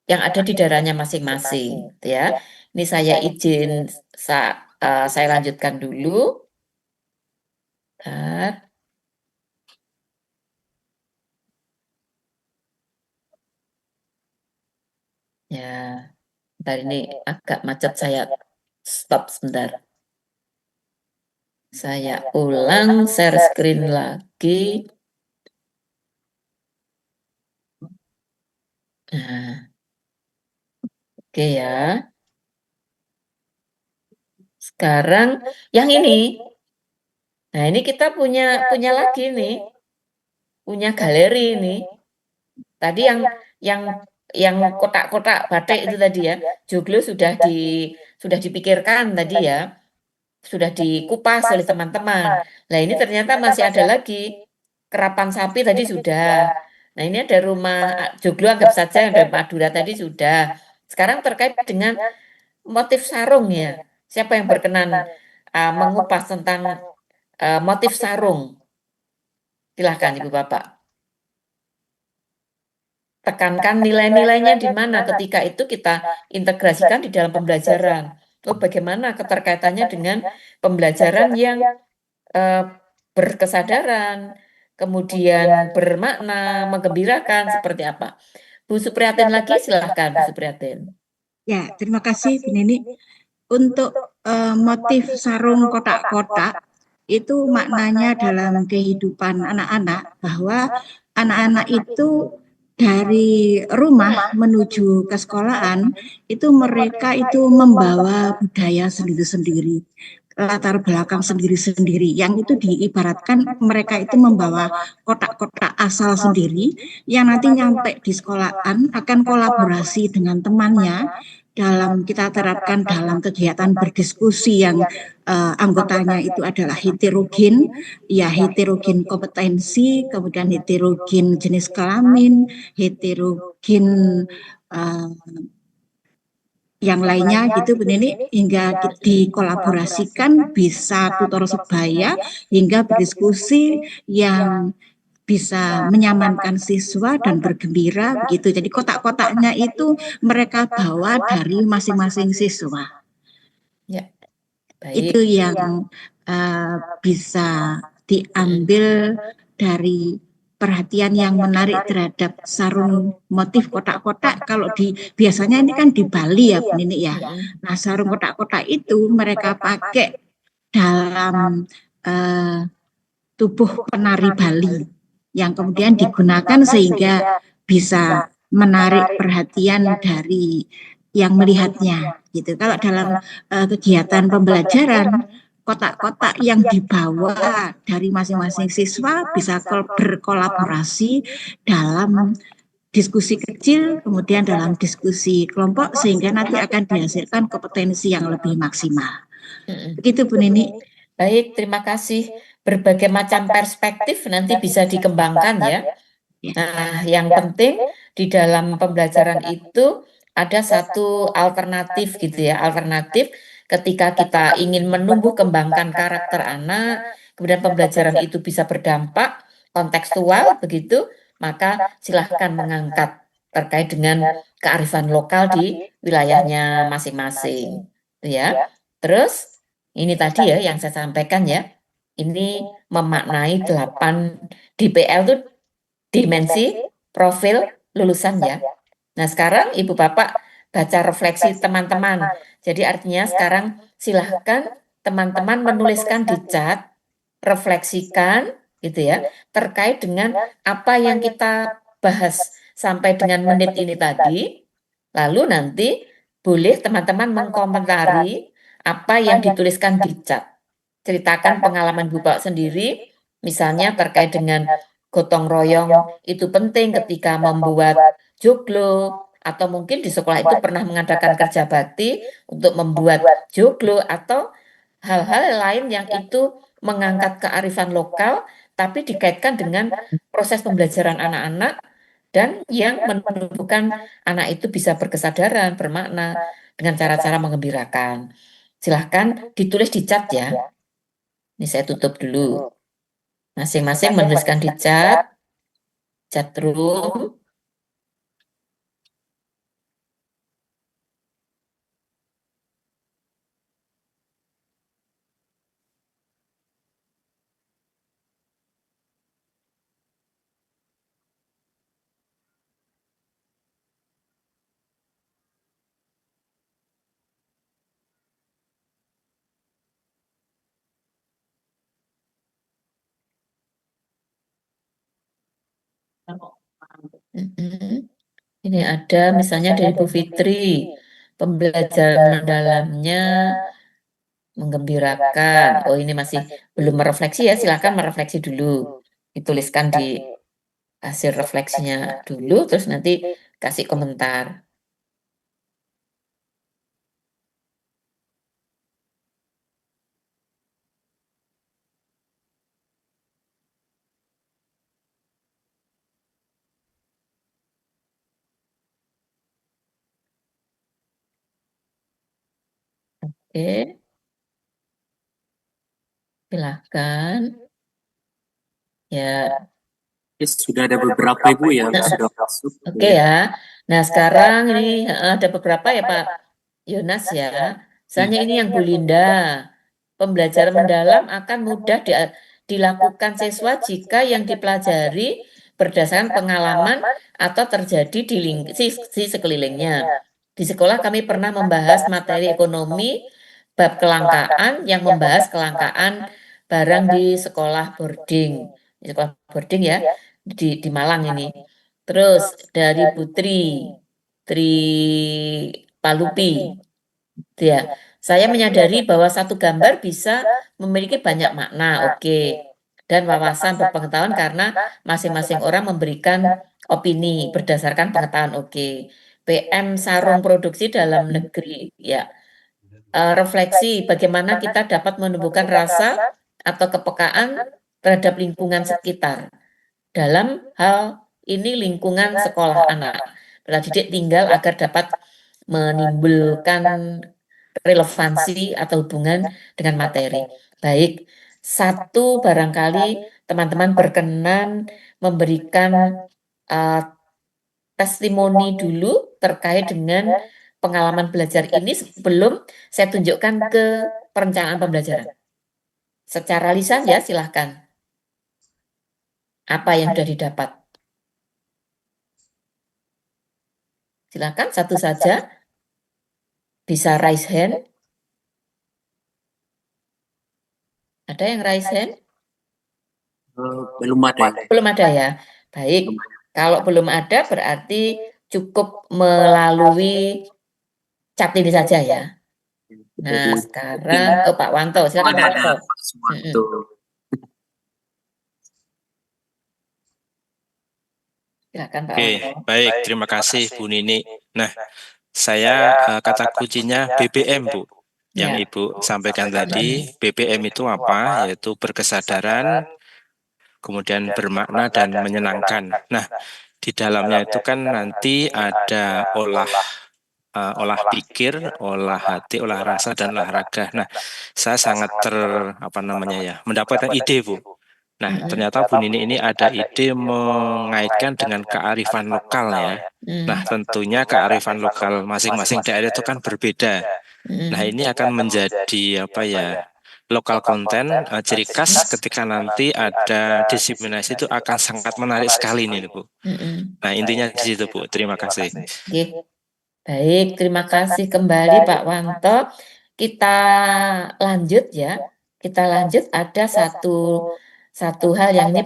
yang ada di daerahnya masing-masing, ya. Ini saya izin saya lanjutkan dulu. Ya, bentar ini agak macet, saya stop sebentar. Saya ulang share screen lagi. Nah. Oke ya. Sekarang yang ini. Nah, ini kita punya lagi nih. Punya galeri ini. Tadi yang kotak-kotak batik itu tadi ya. Joglo sudah dipikirkan tadi ya. Sudah dikupas oleh teman-teman. Nah, ini ternyata masih ada lagi. Kerapan sapi tadi sudah. Nah, ini ada rumah Joglo, anggap saja yang dari Madura tadi sudah. Sekarang terkait dengan motif sarung ya. Siapa yang berkenan mengupas tentang motif sarung? Silahkan Ibu Bapak. Tekankan nilai-nilainya di mana ketika itu kita integrasikan di dalam pembelajaran. Lalu bagaimana keterkaitannya dengan pembelajaran yang berkesadaran, kemudian bermakna, menggembirakan, seperti apa? Bu Supriyatin lagi, silahkan Bu Supriyatin. Ya, terima kasih Bu Nini. Untuk motif sarung kotak-kotak, itu maknanya dalam kehidupan anak-anak, bahwa anak-anak itu dari rumah menuju ke sekolahan, itu mereka itu membawa budaya sendiri-sendiri, latar belakang sendiri-sendiri, yang itu diibaratkan mereka itu membawa kotak-kotak asal sendiri, yang nanti nyampe di sekolahan akan kolaborasi dengan temannya, dalam kita terapkan dalam kegiatan berdiskusi yang anggotanya itu adalah heterogen, ya heterogen kompetensi, kemudian heterogen jenis kelamin, heterogen yang lainnya gitu Bu Nini, hingga dikolaborasikan bisa tutor sebaya hingga berdiskusi yang bisa menyamankan siswa dan bergembira begitu. Jadi kotak-kotaknya itu mereka bawa dari masing-masing siswa. Ya, baik. Itu yang bisa diambil dari perhatian yang menarik terhadap sarung motif kotak-kotak. Kalau biasanya ini kan di Bali ya Bu Nini ya. Nah, sarung kotak-kotak itu mereka pakai dalam tubuh penari Bali, yang kemudian digunakan sehingga bisa menarik perhatian dari yang melihatnya gitu. Kalau dalam kegiatan pembelajaran, kotak-kotak yang dibawa dari masing-masing siswa bisa berkolaborasi dalam diskusi kecil, kemudian dalam diskusi kelompok, sehingga nanti akan dihasilkan kompetensi yang lebih maksimal. Begitu Bu Nini. Baik, terima kasih. Berbagai macam perspektif nanti bisa dikembangkan ya. Nah, yang penting di dalam pembelajaran itu ada satu alternatif gitu ya. Alternatif ketika kita ingin menumbuh kembangkan karakter anak, kemudian pembelajaran itu bisa berdampak kontekstual begitu, maka silahkan mengangkat terkait dengan kearifan lokal di wilayahnya masing-masing. Ya. Terus ini tadi ya yang saya sampaikan ya. Ini memaknai 8 DPL itu dimensi profil lulusan ya. Nah, sekarang Ibu Bapak baca refleksi teman-teman. Jadi artinya sekarang silahkan teman-teman menuliskan di chat, refleksikan gitu ya, terkait dengan apa yang kita bahas sampai dengan menit ini tadi. Lalu nanti boleh teman-teman mengkomentari apa yang dituliskan di chat. Ceritakan pengalaman Ibu Bapak sendiri, misalnya terkait dengan gotong royong itu penting ketika membuat joglo, atau mungkin di sekolah itu pernah mengadakan kerja bakti untuk membuat joglo, atau hal-hal lain yang itu mengangkat kearifan lokal, tapi dikaitkan dengan proses pembelajaran anak-anak dan yang menumbuhkan anak itu bisa berkesadaran, bermakna dengan cara-cara menggembirakan. Silahkan ditulis di chat ya. Ini saya tutup dulu. Masing-masing menuliskan di chat room. Ini ada misalnya dari Bu Fitri. Pembelajaran mendalamnya menggembirakan. Oh, ini masih belum merefleksi ya, silakan merefleksi dulu. Dituliskan di hasil refleksinya dulu, terus nanti kasih komentar. Oke, silahkan. Ya, Sudah ada beberapa Ibu yang sudah masuk. oke ya. Nah, sekarang ini ada beberapa ya Pak Yonas ya. Misalnya ini yang Bu Linda. Pembelajaran mendalam akan mudah dilakukan siswa jika yang dipelajari berdasarkan pengalaman atau terjadi di lingkungan sekelilingnya. Di sekolah kami pernah membahas materi ekonomi bab kelangkaan yang membahas kelangkaan barang di sekolah boarding. Di sekolah boarding ya, di Malang ini. Terus dari Putri Palupi. Ya, saya menyadari bahwa satu gambar bisa memiliki banyak makna, oke. Dan wawasan berpengetahuan karena masing-masing orang memberikan opini berdasarkan pengetahuan, oke. PM Sarung Produksi Dalam Negeri, ya. Refleksi bagaimana kita dapat menumbuhkan rasa atau kepekaan terhadap lingkungan sekitar. Dalam hal ini lingkungan sekolah anak. Peserta didik tinggal agar dapat menimbulkan relevansi atau hubungan dengan materi. Baik, satu barangkali teman-teman berkenan memberikan testimoni dulu terkait dengan pengalaman belajar ini sebelum saya tunjukkan ke perencanaan pembelajaran. Secara lisan ya, silahkan. Apa yang sudah didapat? Silakan satu saja. Bisa raise hand. Ada yang raise hand? Belum ada. Belum ada ya. Baik. Kalau belum ada berarti cukup melalui chat ini saja ya. Nah, sekarang Pak Wanto, silakan Pak Wanto. Silakan Pak Oke, Wanto. baik, terima kasih Bu Nini. Nah, saya kata kuncinya BBM, Bu. Yang Ibu sampaikan tadi, BBM itu apa? Yaitu berkesadaran, kemudian bermakna dan menyenangkan. Nah, di dalamnya itu kan nanti ada olah pikir, olah hati, olah rasa, dan olah raga. Nah, saya sangat mendapatkan ide, Bu. Nah, ternyata Bu Nini ini ada ide mengaitkan dengan kearifan lokal ya. Nah, tentunya kearifan lokal masing-masing daerah itu kan berbeda. Nah, ini akan menjadi lokal konten, ciri khas ketika nanti ada diseminasi itu akan sangat menarik sekali nih, Bu. Nah, intinya di situ, Bu. Terima kasih. Baik, terima kasih kembali Pak Wanto. Kita lanjut ya. Kita lanjut, ada satu hal yang ini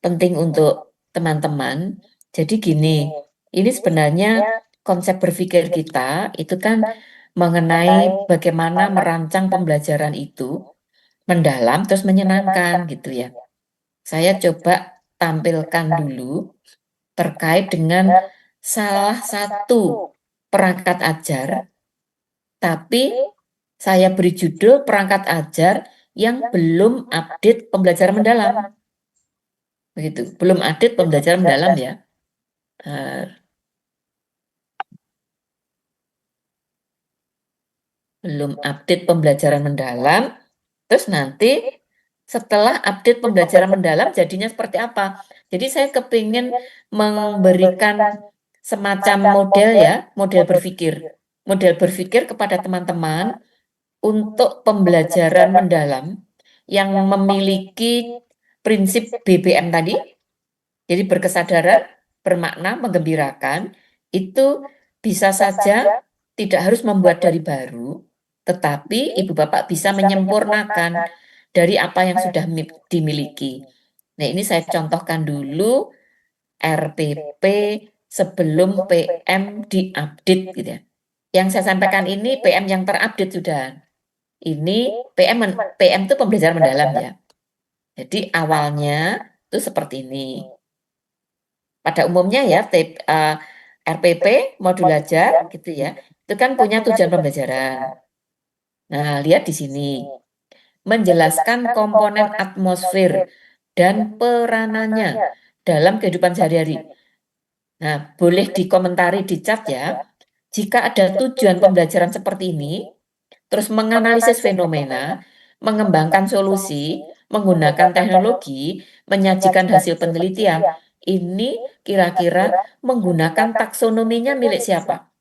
penting untuk teman-teman. Jadi gini, ini sebenarnya konsep berpikir kita itu kan mengenai bagaimana merancang pembelajaran itu mendalam terus menyenangkan gitu ya. Saya coba tampilkan dulu terkait dengan salah satu perangkat ajar, tapi saya beri judul perangkat ajar yang belum update pembelajaran mendalam. Begitu, belum update pembelajaran mendalam ya. Belum update pembelajaran mendalam, terus nanti setelah update pembelajaran mendalam jadinya seperti apa. Jadi saya kepingin memberikan semacam model ya, model berpikir kepada teman-teman untuk pembelajaran mendalam yang memiliki prinsip BBM tadi, jadi berkesadaran, bermakna, menggembirakan, itu bisa saja tidak harus membuat dari baru, tetapi Ibu Bapak bisa menyempurnakan dari apa yang sudah dimiliki. Nah, ini saya contohkan dulu RPP sebelum PM diupdate gitu ya. Yang saya sampaikan ini PM yang terupdate sudah. Ini PM itu pembelajaran mendalam ya. Jadi awalnya itu seperti ini. Pada umumnya ya RPP modul ajar gitu ya. Itu kan punya tujuan pembelajaran. Nah, lihat di sini. Menjelaskan komponen atmosfer dan peranannya dalam kehidupan sehari-hari. Nah, boleh dikomentari di chat ya. Jika ada tujuan pembelajaran seperti ini, terus menganalisis fenomena, mengembangkan solusi, menggunakan teknologi, menyajikan hasil penelitian, ini kira-kira menggunakan taksonominya milik siapa?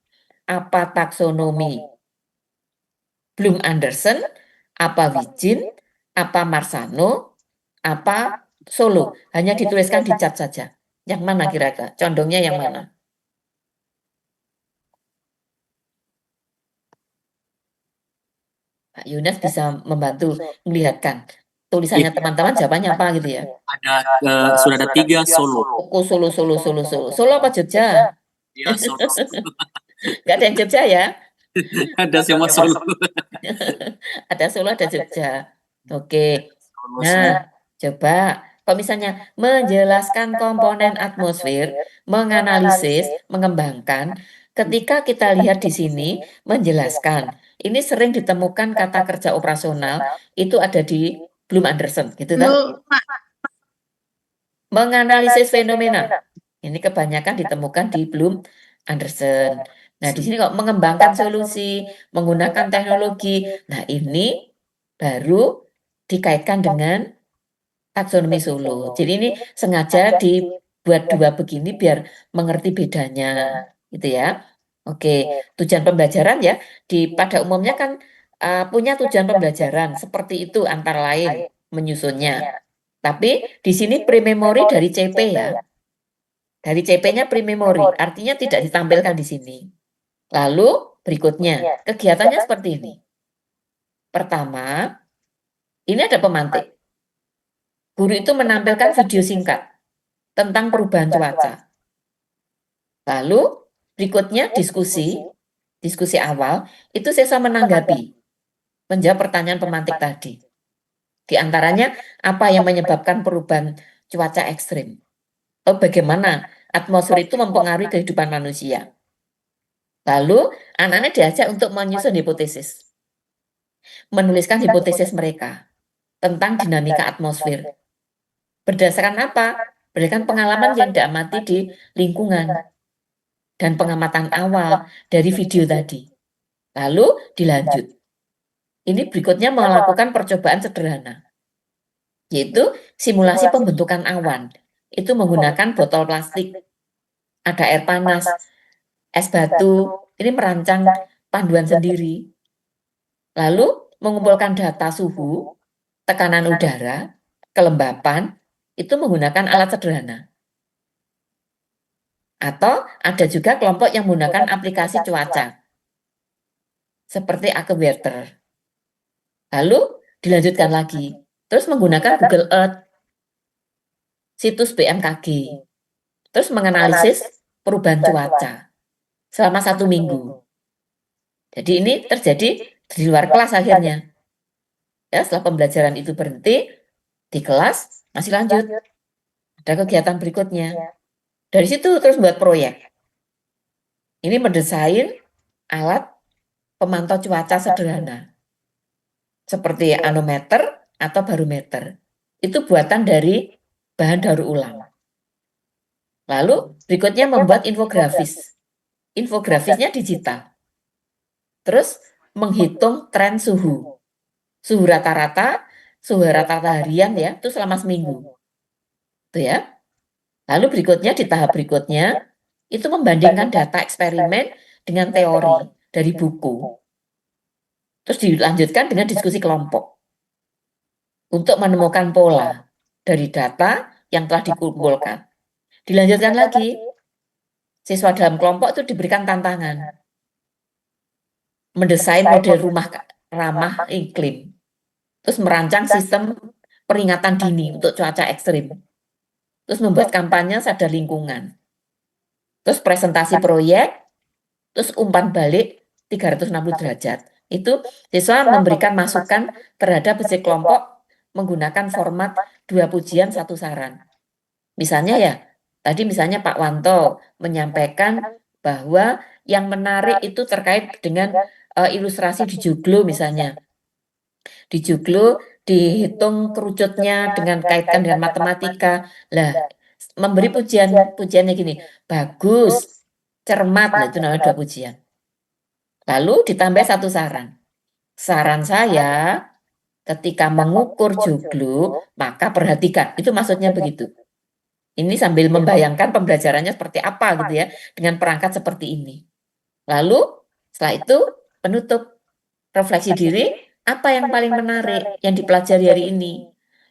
Apa taksonomi Bloom Anderson, apa Wijin, apa Marsano, apa Solo? Hanya dituliskan di chat saja. Yang mana kira-kira? Condongnya yang mana? Pak Yunas bisa membantu melihatkan tulisannya teman-teman, jawabannya apa gitu ya? Sudah ada 3 Solo. Oh, Solo. Solo apa Jogja? Ya, Solo. Nggak ada yang Jogja ya? Ada semua Solo. Ada Solo, ada Jogja. Oke. Nah, coba kalau misalnya menjelaskan komponen atmosfer, menganalisis, mengembangkan, ketika kita lihat di sini menjelaskan, ini sering ditemukan kata kerja operasional itu ada di Bloom Anderson, gitu kan? Menganalisis fenomena. Ini kebanyakan ditemukan di Bloom Anderson. Nah, di sini kok mengembangkan solusi, menggunakan teknologi. Nah, ini baru dikaitkan dengan taksonomi Solo. Jadi ini sengaja dibuat dua begini biar mengerti bedanya, gitu ya. Oke, tujuan pembelajaran ya pada umumnya kan punya tujuan pembelajaran seperti itu antara lain menyusunnya. Tapi di sini pre-memori dari CP ya. Dari CP-nya pre-memori, artinya tidak ditampilkan di sini. Lalu berikutnya, kegiatannya seperti ini. Pertama, ini ada pemantik. Guru itu menampilkan video singkat tentang perubahan cuaca. Lalu berikutnya diskusi awal, itu siswa menanggapi, menjawab pertanyaan pemantik tadi. Di antaranya, apa yang menyebabkan perubahan cuaca ekstrim? Bagaimana atmosfer itu mempengaruhi kehidupan manusia? Lalu, anak-anak diajak untuk menyusun hipotesis. Menuliskan hipotesis mereka tentang dinamika atmosfer. Berdasarkan apa? Berdasarkan pengalaman yang diamati di lingkungan dan pengamatan awal dari video tadi. Lalu dilanjut. Ini berikutnya melakukan percobaan sederhana, yaitu simulasi pembentukan awan. Itu menggunakan botol plastik, ada air panas, es batu, ini merancang panduan sendiri. Lalu mengumpulkan data suhu, tekanan udara, kelembapan, itu menggunakan alat sederhana. Atau ada juga kelompok yang menggunakan aplikasi cuaca, seperti AccuWeather. Lalu dilanjutkan lagi, terus menggunakan Google Earth, situs BMKG, terus menganalisis perubahan cuaca selama 1 minggu. Jadi ini terjadi di luar kelas akhirnya. Ya, setelah pembelajaran itu berhenti, di kelas masih lanjut. Ada kegiatan berikutnya. Dari situ terus buat proyek. Ini mendesain alat pemantau cuaca sederhana. Seperti anemometer atau barometer. Itu buatan dari bahan daur ulang. Lalu berikutnya membuat infografis. Infografisnya digital. Terus menghitung tren suhu. Suhu rata-rata harian ya, itu selama seminggu. Itu ya. Lalu berikutnya di tahap berikutnya, itu membandingkan data eksperimen dengan teori dari buku. Terus dilanjutkan dengan diskusi kelompok. Untuk menemukan pola dari data yang telah dikumpulkan. Dilanjutkan lagi, siswa dalam kelompok itu diberikan tantangan. Mendesain model rumah ramah iklim. Terus merancang sistem peringatan dini untuk cuaca ekstrim. Terus membuat kampanye sadar lingkungan. Terus presentasi proyek, terus umpan balik 360 derajat. Itu siswa memberikan masukan terhadap hasil kelompok menggunakan format 2 pujian 1 saran. Misalnya ya, tadi misalnya Pak Wanto menyampaikan bahwa yang menarik itu terkait dengan ilustrasi di Joglo misalnya. Di Joglo dihitung kerucutnya dengan kaitkan dengan matematika. Lah, memberi pujiannya gini, bagus, cermat, nah itu namanya 2 pujian. Lalu ditambah 1 saran. Saran saya, ketika mengukur Joglo, maka perhatikan, itu maksudnya begitu. Ini sambil membayangkan pembelajarannya seperti apa gitu ya, dengan perangkat seperti ini. Lalu setelah itu penutup, refleksi diri, apa yang paling menarik yang dipelajari hari ini.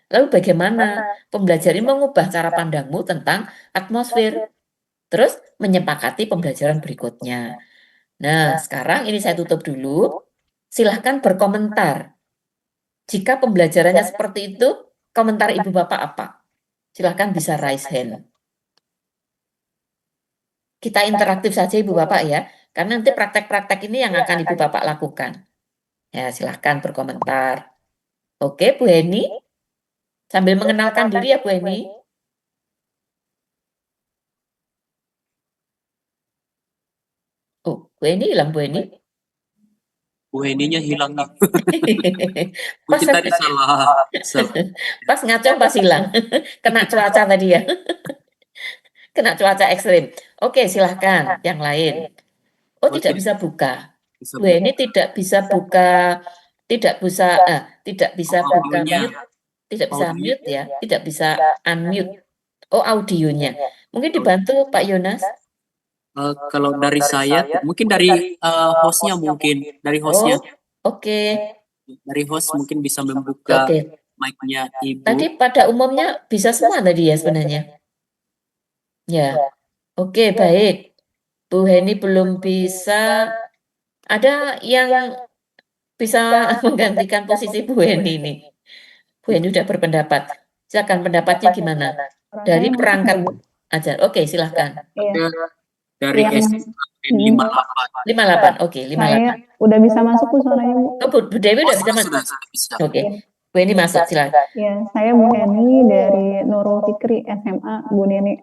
Lalu bagaimana pembelajaran mengubah cara pandangmu tentang atmosfer. Terus menyepakati pembelajaran berikutnya. Nah, sekarang ini saya tutup dulu. Silahkan berkomentar. Jika pembelajarannya seperti itu, komentar Ibu Bapak apa? Silahkan bisa raise hand. Kita interaktif saja Ibu Bapak ya, karena nanti praktek-praktek ini yang akan Ibu Bapak lakukan. Ya, silahkan berkomentar. Oke, Bu Heni. Sambil mengenalkan diri ya Bu Heni. Oh, Bu Heni hilang Bu Heni. Bu Heninya hilang nih. Pas Mungkin tadi salah. Pas ngaco pas hilang. Kena cuaca tadi ya. Kena cuaca ekstrim. Oke, silahkan yang lain. Oh, tidak bisa buka. Bu Heni tidak bisa buka, tidak bisa buka mute, tidak bisa mute ya, tidak bisa unmute. Oh, audionya. Mungkin dibantu Pak Yonas. Kalau dari saya, mungkin dari hostnya mungkin, dari hostnya. Oke. Dari host mungkin bisa membuka mic-nya Ibu. Tadi pada umumnya bisa semua tadi ya sebenarnya. Ya, oke baik. Bu Heni belum bisa. Ada yang bisa menggantikan posisi Bu Heni ini. Bu Heni udah berpendapat. Silakan pendapatnya gimana? Dari perangkat ajar. Oke, silahkan. Dari S58. 58. Oke, 58. Saya udah bisa masuk Bu suaranya Bu. Oh, Bu Dewi udah bisa masuk. Oke. Bu Heni masuk, silakan. Ya, saya Bu Heni dari Nurul Fikri SMA Bu Nini.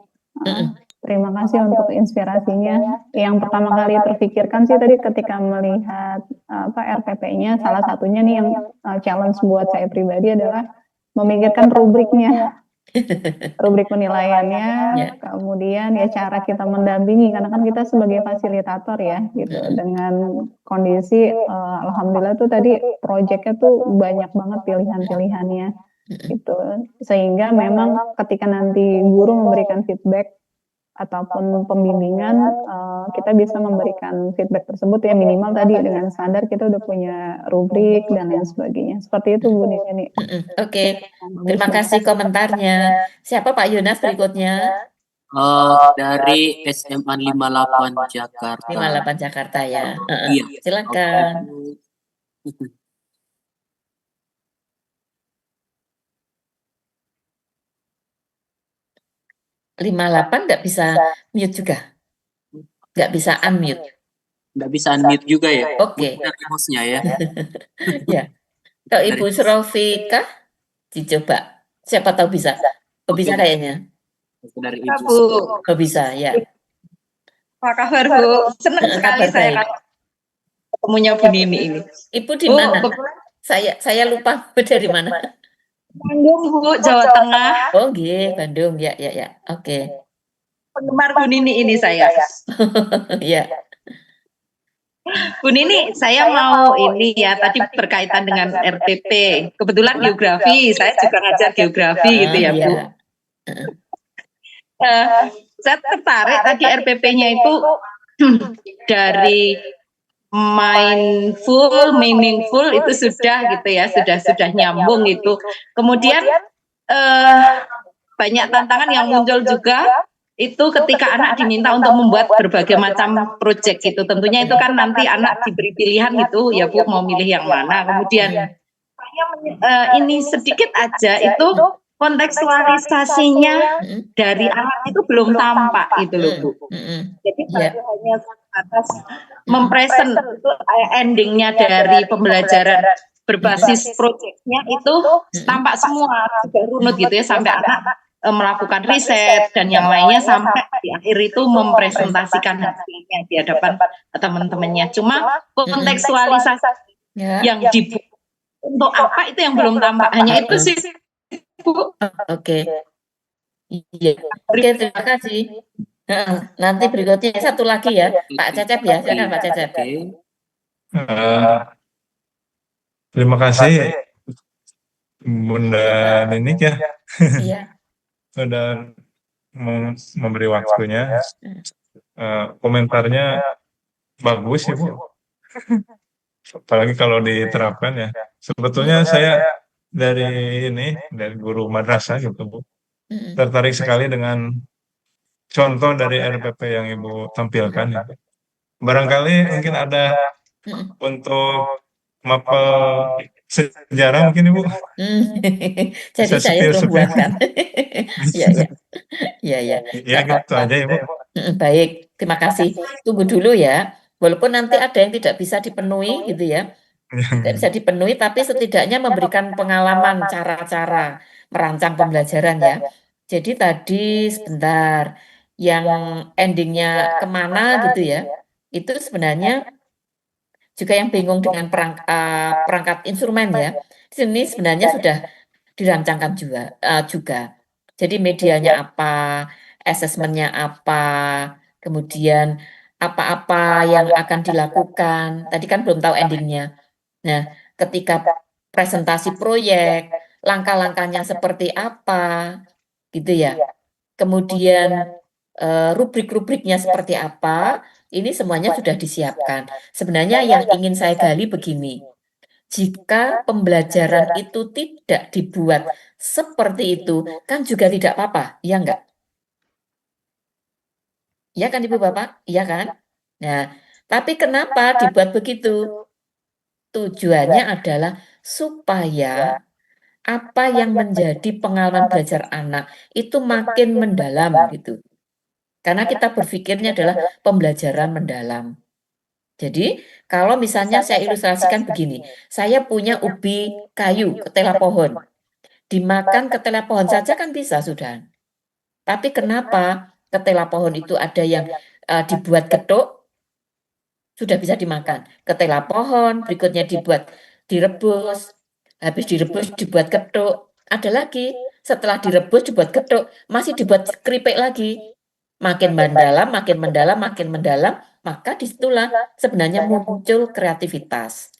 Terima kasih untuk inspirasinya. Yang pertama kali terpikirkan sih tadi ketika melihat RPP-nya, salah satunya nih yang challenge buat saya pribadi adalah memikirkan rubriknya, rubrik penilaiannya, kemudian ya cara kita mendampingi, karena kan kita sebagai fasilitator ya, gitu. Dengan kondisi, alhamdulillah tuh tadi proyeknya tuh banyak banget pilihan-pilihannya, gitu. Sehingga memang ketika nanti guru memberikan feedback ataupun pembimbingan, kita bisa memberikan feedback tersebut ya minimal tadi dengan sadar kita udah punya rubrik dan lain sebagainya. Seperti itu Bu Nini. Oke, terima kasih komentarnya. Siapa Pak Yonas berikutnya? Dari SMA 58 Jakarta. 58 Jakarta ya. Iya. Silakan. (58) nggak bisa mute juga? Nggak bisa unmute? Nggak bisa unmute juga ya? Oke. Dari hostnya ya? Ya. Kalau Ibu Surofika, dicoba. Siapa tahu bisa? Oh, bisa kayaknya. Dari Ibu. Oh, bisa, ya. Apa kabar Bu? Senang sekali saya ketemunya Bu Nini ini. Ibu di mana? Saya lupa dari mana. Bandung Bu, Jawa Tengah. Oh, nggih, Bandung. Ya. Oke. Penggemar Bu Nini ini saya. Ya. Bu Nini, saya mau ini ya, tadi berkaitan dengan RTP. Kebetulan geografi, saya juga ngajar geografi gitu ya Bu. Saya tertarik tadi RPP-nya itu dari mindful, meaningful itu sudah gitu ya, sudah nyambung itu. Kemudian banyak tantangan yang muncul juga itu ketika anak diminta untuk membuat berbagai macam proyek gitu. Tentunya itu kan nanti anak diberi pilihan gitu ya Bu, mau milih yang mana. Kemudian ini sedikit aja itu kontekstualisasinya dari anak itu belum tampak itu loh Bu. Jadi baru hanya sebatas mempresent itu endingnya dari pembelajaran berbasis proyeknya itu tampak semua sudah runut gitu ya, sampai anak melakukan riset dan yang lainnya, sampai di akhir itu mempresentasikan hasilnya di hadapan teman-temannya. Cuma kontekstualisasi yang dibuat untuk apa itu yang belum tampak, hanya itu sih Bu. Oke. Iya. Oke, terima kasih. Nanti berikutnya satu lagi ya, Pak Cecep ya, silakan Pak Cecep. Terima kasih Bunda Ninik ya, Iya. sudah memberi waktunya. Komentarnya bagus ya Bu, apalagi kalau diterapkan ya. Sebetulnya saya dari guru madrasah gitu Bu, tertarik sekali dengan contoh dari RPP yang Ibu tampilkan ya. Barangkali mungkin ada untuk mapel sejarah mungkin Ibu. Jadi saya belum buatkan. Iya, iya. Iya, iya. Ya gitu aja ya Bu. Baik, terima kasih. Tunggu dulu ya. Walaupun nanti ada yang tidak bisa dipenuhi gitu ya. Tidak bisa dipenuhi, tapi setidaknya memberikan pengalaman cara-cara merancang pembelajaran ya. Jadi tadi sebentar, yang endingnya kemana gitu ya, itu sebenarnya juga yang bingung dengan perangkat instrumen ya. Di sini sebenarnya sudah dirancangkan juga. Jadi medianya apa, asesmennya apa, kemudian apa-apa yang akan dilakukan. Tadi kan belum tahu endingnya. Nah, ketika presentasi proyek, langkah-langkahnya seperti apa, gitu ya. Kemudian rubrik-rubriknya seperti apa, ini semuanya sudah disiapkan. Sebenarnya yang ingin saya gali begini, jika pembelajaran itu tidak dibuat seperti itu, kan juga tidak apa-apa, ya enggak? Ya kan Ibu Bapak? Iya kan? Nah, tapi kenapa dibuat begitu? Tujuannya adalah supaya apa yang menjadi pengalaman belajar anak itu makin mendalam gitu. Karena kita berpikirnya adalah pembelajaran mendalam. Jadi, kalau misalnya saya ilustrasikan begini, saya punya ubi kayu, ketela pohon. Dimakan ketela pohon saja kan bisa sudah. Tapi kenapa ketela pohon itu ada yang dibuat getuk, sudah bisa dimakan. Ketela pohon, berikutnya direbus, habis direbus dibuat getuk. Ada lagi, setelah direbus dibuat getuk, masih dibuat keripik lagi. Makin mendalam, makin mendalam, makin mendalam, maka disitulah sebenarnya muncul kreativitas.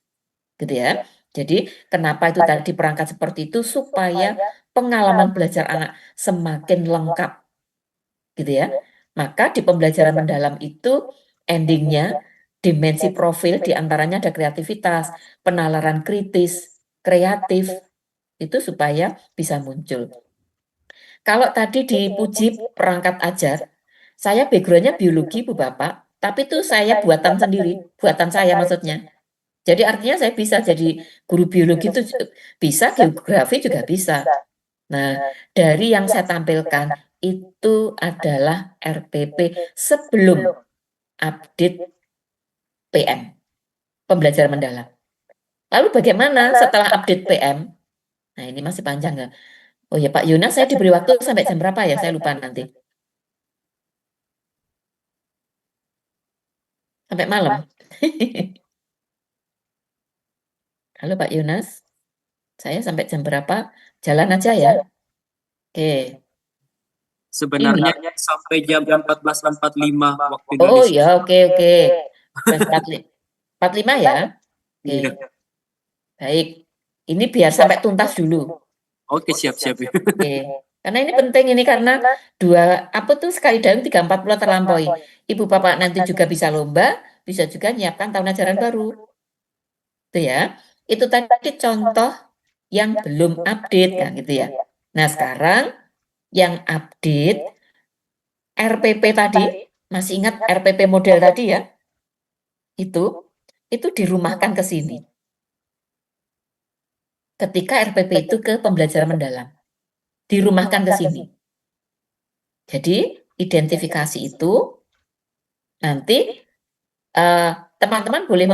Gitu ya. Jadi kenapa itu tadi perangkat seperti itu, supaya pengalaman belajar anak semakin lengkap. Gitu ya. Maka di pembelajaran mendalam itu endingnya dimensi profil diantaranya ada kreativitas, penalaran kritis, kreatif, itu supaya bisa muncul. Kalau tadi dipuji perangkat ajar, saya backgroundnya biologi Bu Bapak, tapi itu saya buatan sendiri, buatan saya maksudnya. Jadi artinya saya bisa jadi guru biologi itu bisa, geografi juga bisa. Nah, dari yang saya tampilkan itu adalah RPP sebelum update PM, pembelajaran mendalam. Lalu bagaimana setelah update PM? Nah, ini masih panjang nggak? Oh ya Pak Yunas, saya diberi waktu sampai jam berapa ya? Saya lupa nanti. Sampai malam. Halo Pak Yunas, saya sampai jam berapa? Jalan aja ya. Oke. Sebenarnya sampai jam 14.45 waktu Oh Indonesia. ya, oke. 45 ya? Oke. Iya. Baik. Ini biar sampai tuntas dulu. Oke, siap-siap. Oke. Karena ini penting ini karena sekali dalam 340 terlampaui. Ibu Bapak nanti juga bisa lomba, bisa juga nyiapkan tahun ajaran baru. Itu ya. Itu tadi contoh yang belum update kan gitu ya. Nah, sekarang yang update RPP tadi, masih ingat RPP model tadi ya? Itu dirumahkan ke sini. Ketika RPP itu ke pembelajaran mendalam. dirumahkan ke sini. Jadi identifikasi itu nanti teman-teman boleh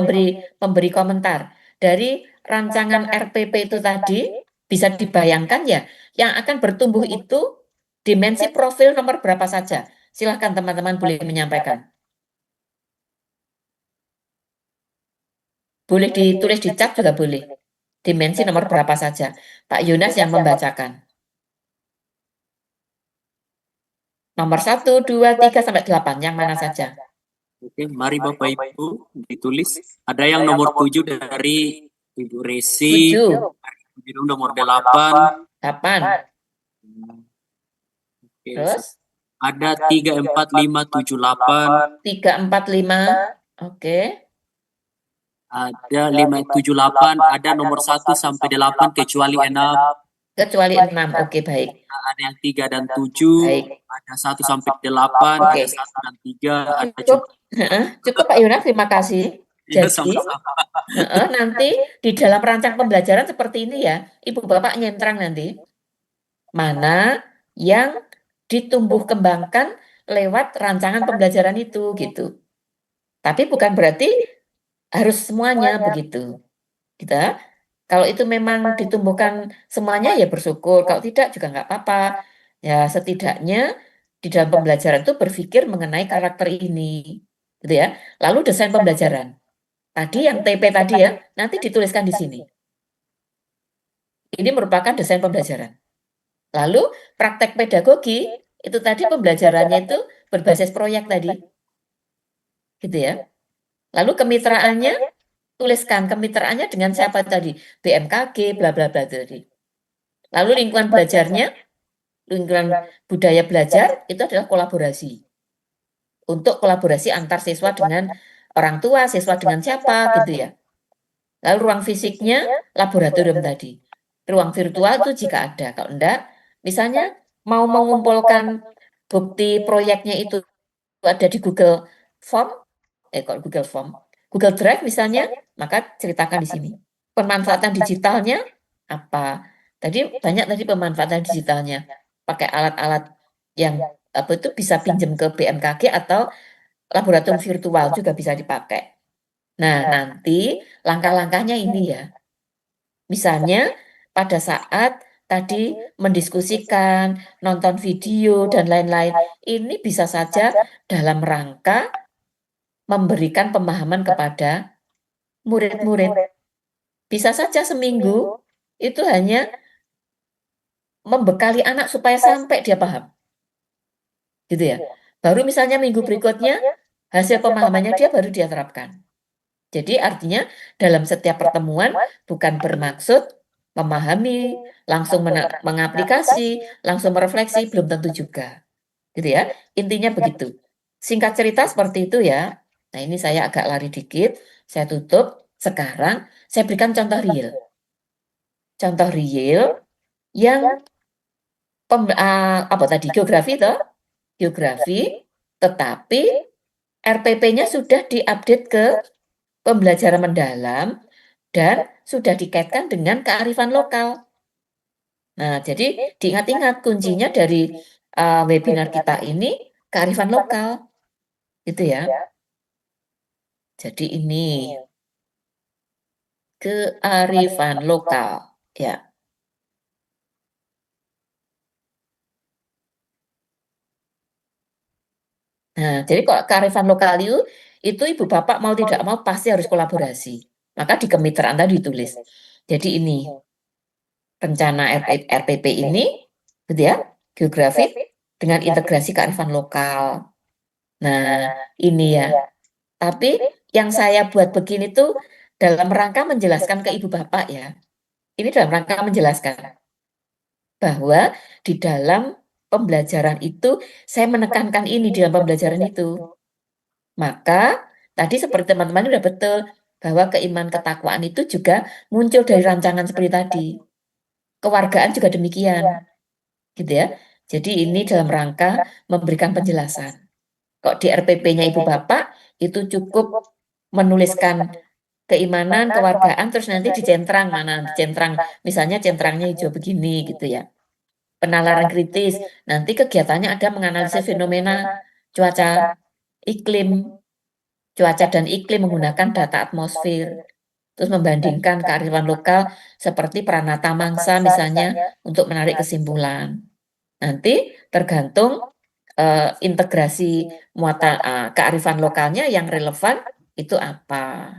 memberi komentar dari rancangan RPP itu tadi, bisa dibayangkan ya, yang akan bertumbuh itu dimensi profil nomor berapa saja. Silahkan teman-teman boleh menyampaikan. Boleh ditulis di chat juga boleh. Dimensi nomor berapa saja. Pak Yunas yang membacakan. Nomor 1, 2, 3, sampai 8. Yang mana saja? Oke, mari Bapak Ibu ditulis. Ada yang nomor 7 dari Ibu Resi. 7. Nomor 8. 8. Oke, Terus? ada 3, 4, 5, 7, 8. 3, 4, 5. Oke. Ada 5, 7, 8. Ada nomor 1 sampai 8 kecuali 6. Kecuali 6. Oke, baik. Ada yang 3 dan 7. Baik. Ada 1 sampai 8. Oke. Ada 1 dan 3. Ada Cukup Pak Yuna, terima kasih. Jadi nanti di dalam rancang pembelajaran seperti ini ya, Ibu Bapak nyentrang nanti mana yang ditumbuh kembangkan lewat rancangan pembelajaran itu gitu. Tapi bukan berarti harus semuanya begitu. Kita kalau itu memang ditumbuhkan semuanya ya bersyukur, kalau tidak juga nggak apa-apa. Ya setidaknya di dalam pembelajaran itu berpikir mengenai karakter ini, gitu ya. Lalu desain pembelajaran. Tadi yang TP tadi ya, nanti dituliskan di sini. Ini merupakan desain pembelajaran. Lalu praktek pedagogi, itu tadi pembelajarannya itu berbasis proyek tadi. Gitu ya. Lalu kemitraannya, tuliskan kemitraannya dengan siapa tadi? BMKG, bla bla bla tadi. Lalu lingkungan belajarnya, lingkungan budaya belajar, itu adalah kolaborasi. Untuk kolaborasi antar siswa dengan orang tua, siswa dengan siapa, gitu ya. Lalu ruang fisiknya, laboratorium tadi. Ruang virtual itu jika ada, kalau enggak, misalnya mau mengumpulkan bukti proyeknya itu ada di Google Form, Google Drive misalnya, maka ceritakan di sini. Pemanfaatan digitalnya apa? Tadi banyak tadi pemanfaatan digitalnya, pakai alat-alat yang apa itu bisa pinjam ke BMKG atau laboratorium virtual juga bisa dipakai. Nah, nanti langkah-langkahnya ini ya. Misalnya pada saat tadi mendiskusikan, nonton video, dan lain-lain, ini bisa saja dalam rangka memberikan pemahaman kepada murid-murid. Bisa saja seminggu itu hanya membekali anak supaya sampai dia paham. Gitu ya. Baru misalnya minggu berikutnya, hasil pemahamannya dia baru dia terapkan. Jadi artinya dalam setiap pertemuan bukan bermaksud memahami, langsung mengaplikasi, langsung merefleksi, belum tentu juga. Gitu ya. Intinya begitu. Singkat cerita seperti itu ya. Nah ini saya agak lari dikit, saya tutup. Sekarang saya berikan contoh real. Contoh real yang apa tadi, geografi toh? Geografi, tetapi RPP-nya sudah diupdate ke pembelajaran mendalam dan sudah dikaitkan dengan kearifan lokal. Nah, jadi diingat-ingat kuncinya dari webinar kita ini kearifan lokal. Gitu ya. Jadi ini kearifan lokal, ya. Nah, jadi kalau kearifan lokal itu Ibu Bapak mau tidak mau pasti harus kolaborasi. Maka di kemitraan tadi ditulis. Jadi ini rencana RPP ini, gitu ya, geografi dengan integrasi kearifan lokal. Nah, ini ya. Tapi yang saya buat begini tuh dalam rangka menjelaskan ke Ibu Bapak ya. Ini dalam rangka menjelaskan bahwa di dalam pembelajaran itu saya menekankan ini di dalam pembelajaran itu. Maka tadi seperti teman-teman sudah betul bahwa keimanan ketakwaan itu juga muncul dari rancangan seperti tadi. Kewargaan juga demikian. Gitu ya. Jadi ini dalam rangka memberikan penjelasan. Kok di RPP-nya Ibu Bapak itu cukup menuliskan keimanan, kewargaan, terus nanti dicentrang mana dicentrang, misalnya centrangnya hijau begini gitu ya. penalaran kritis. Nanti kegiatannya ada menganalisis fenomena cuaca dan iklim menggunakan data atmosfer. Terus membandingkan kearifan lokal seperti Pranata Mangsa misalnya untuk menarik kesimpulan. Nanti tergantung integrasi muatan kearifan lokalnya yang relevan itu apa.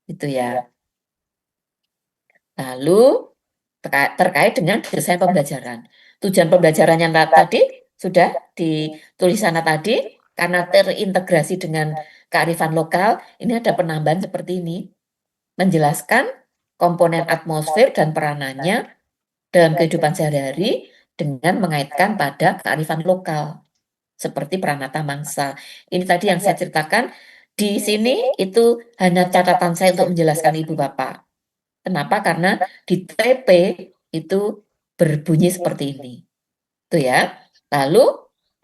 Itu ya. Lalu terkait dengan desain pembelajaran. Tujuan pembelajaran yang tadi sudah ditulis sana tadi, karena terintegrasi dengan kearifan lokal, ini ada penambahan seperti ini. Menjelaskan komponen atmosfer dan peranannya dalam kehidupan sehari-hari dengan mengaitkan pada kearifan lokal, seperti Pranata Mangsa. Ini tadi yang saya ceritakan, di sini itu hanya catatan saya untuk menjelaskan Ibu Bapak. Kenapa? Karena di TP itu berbunyi seperti ini. Itu ya. Lalu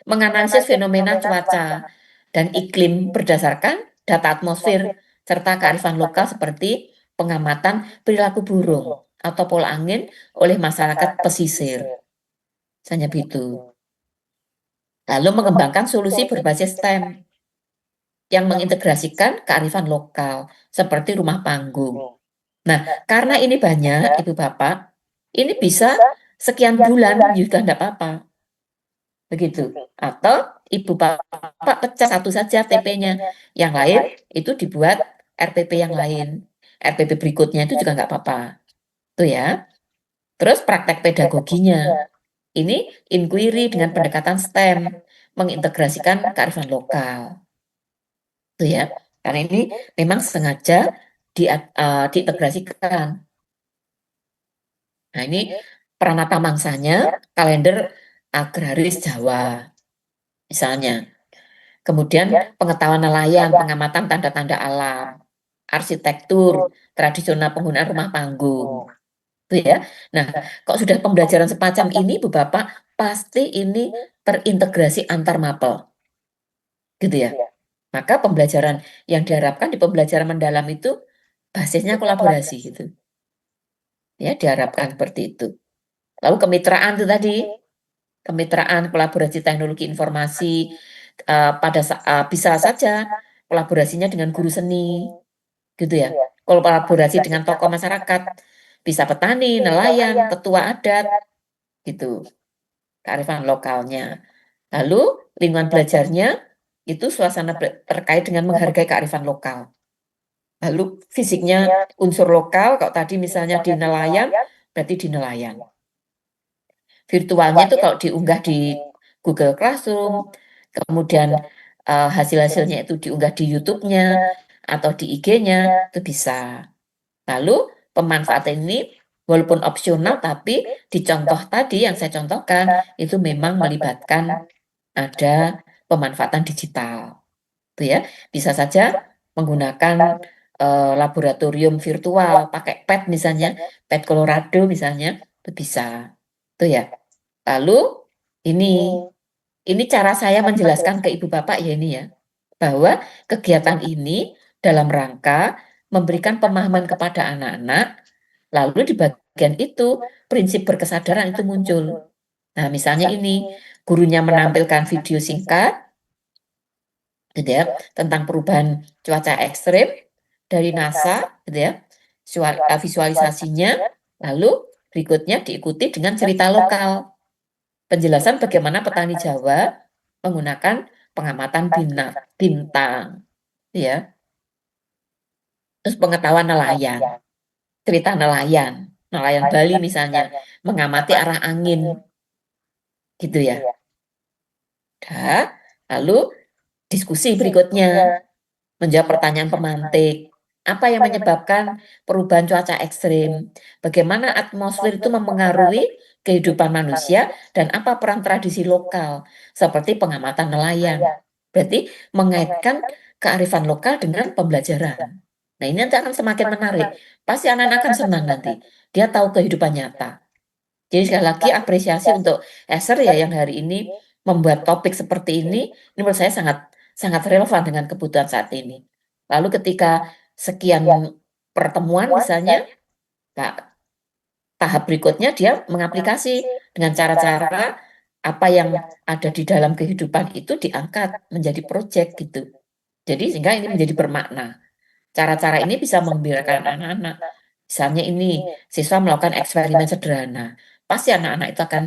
menganalisis fenomena cuaca dan iklim berdasarkan data atmosfer serta kearifan lokal seperti pengamatan perilaku burung atau pola angin oleh masyarakat pesisir. Misalnya begitu. Lalu mengembangkan solusi berbasis STEM yang mengintegrasikan kearifan lokal seperti rumah panggung. Nah, karena ini banyak, Ibu Bapak, ini bisa sekian bulan juga enggak apa-apa. Begitu. Atau Ibu Bapak pecah satu saja TP-nya. Yang lain itu dibuat RPP yang lain. RPP berikutnya itu juga enggak apa-apa. Itu ya. Terus praktek pedagoginya. Ini inquiry dengan pendekatan STEM, mengintegrasikan kearifan lokal. Itu ya. Karena ini memang sengaja diintegrasikan. Nah, ini Pranata Mangsanya, kalender agraris Jawa, misalnya. Kemudian pengetahuan nelayan, pengamatan tanda-tanda alam, arsitektur, tradisional penggunaan rumah panggung. Itu ya. Nah, kok sudah pembelajaran semacam ini, Bu Bapak, pasti ini terintegrasi antar mapel. Gitu ya. Maka pembelajaran yang diharapkan di pembelajaran mendalam itu basisnya kolaborasi gitu. Ya, diharapkan seperti itu. Lalu kemitraan itu tadi, kemitraan, kolaborasi teknologi informasi, bisa saja kolaborasinya dengan guru seni, gitu ya. Kolaborasi dengan tokoh masyarakat, bisa petani, nelayan, tetua adat, gitu. Kearifan lokalnya. Lalu lingkungan belajarnya itu suasana terkait dengan menghargai kearifan lokal. Lalu fisiknya unsur lokal, kalau tadi misalnya di nelayan, berarti di nelayan. Virtualnya itu kalau diunggah di Google Classroom, kemudian hasil-hasilnya itu diunggah di YouTube-nya atau di IG-nya, itu bisa. Lalu pemanfaatan ini walaupun opsional, tapi di contoh tadi yang saya contohkan, itu memang melibatkan ada pemanfaatan digital. Itu ya, bisa saja menggunakan laboratorium virtual, pakai pet misalnya, pet Colorado misalnya, itu bisa. Itu ya. Lalu ini cara saya menjelaskan ke Ibu Bapak ya ini ya, bahwa kegiatan ini dalam rangka memberikan pemahaman kepada anak-anak, lalu di bagian itu prinsip berkesadaran itu muncul. Nah, misalnya ini gurunya menampilkan video singkat gitu ya, tentang perubahan cuaca ekstrim dari NASA gitu ya, visualisasinya, lalu berikutnya diikuti dengan cerita lokal. Penjelasan bagaimana petani Jawa menggunakan pengamatan bintang, ya. Terus pengetahuan nelayan, cerita nelayan Bali misalnya, mengamati arah angin, gitu ya. Lalu diskusi berikutnya, menjawab pertanyaan pemantik. Apa yang menyebabkan perubahan cuaca ekstrim? Bagaimana atmosfer itu mempengaruhi kehidupan manusia dan apa peran tradisi lokal seperti pengamatan nelayan? Berarti mengaitkan kearifan lokal dengan pembelajaran. Nah, ini nanti akan semakin menarik. Pasti anak-anak akan senang nanti. Dia tahu kehidupan nyata. Jadi sekali lagi apresiasi untuk Eser ya yang hari ini membuat topik seperti ini menurut saya sangat relevan dengan kebutuhan saat ini. Lalu ketika sekian pertemuan misalnya, tahap berikutnya dia mengaplikasi dengan cara-cara apa yang ada di dalam kehidupan itu diangkat menjadi proyek gitu. Jadi sehingga ini menjadi bermakna. Cara-cara ini bisa menggembirakan anak-anak. Misalnya ini, siswa melakukan eksperimen sederhana. Pasti anak-anak itu akan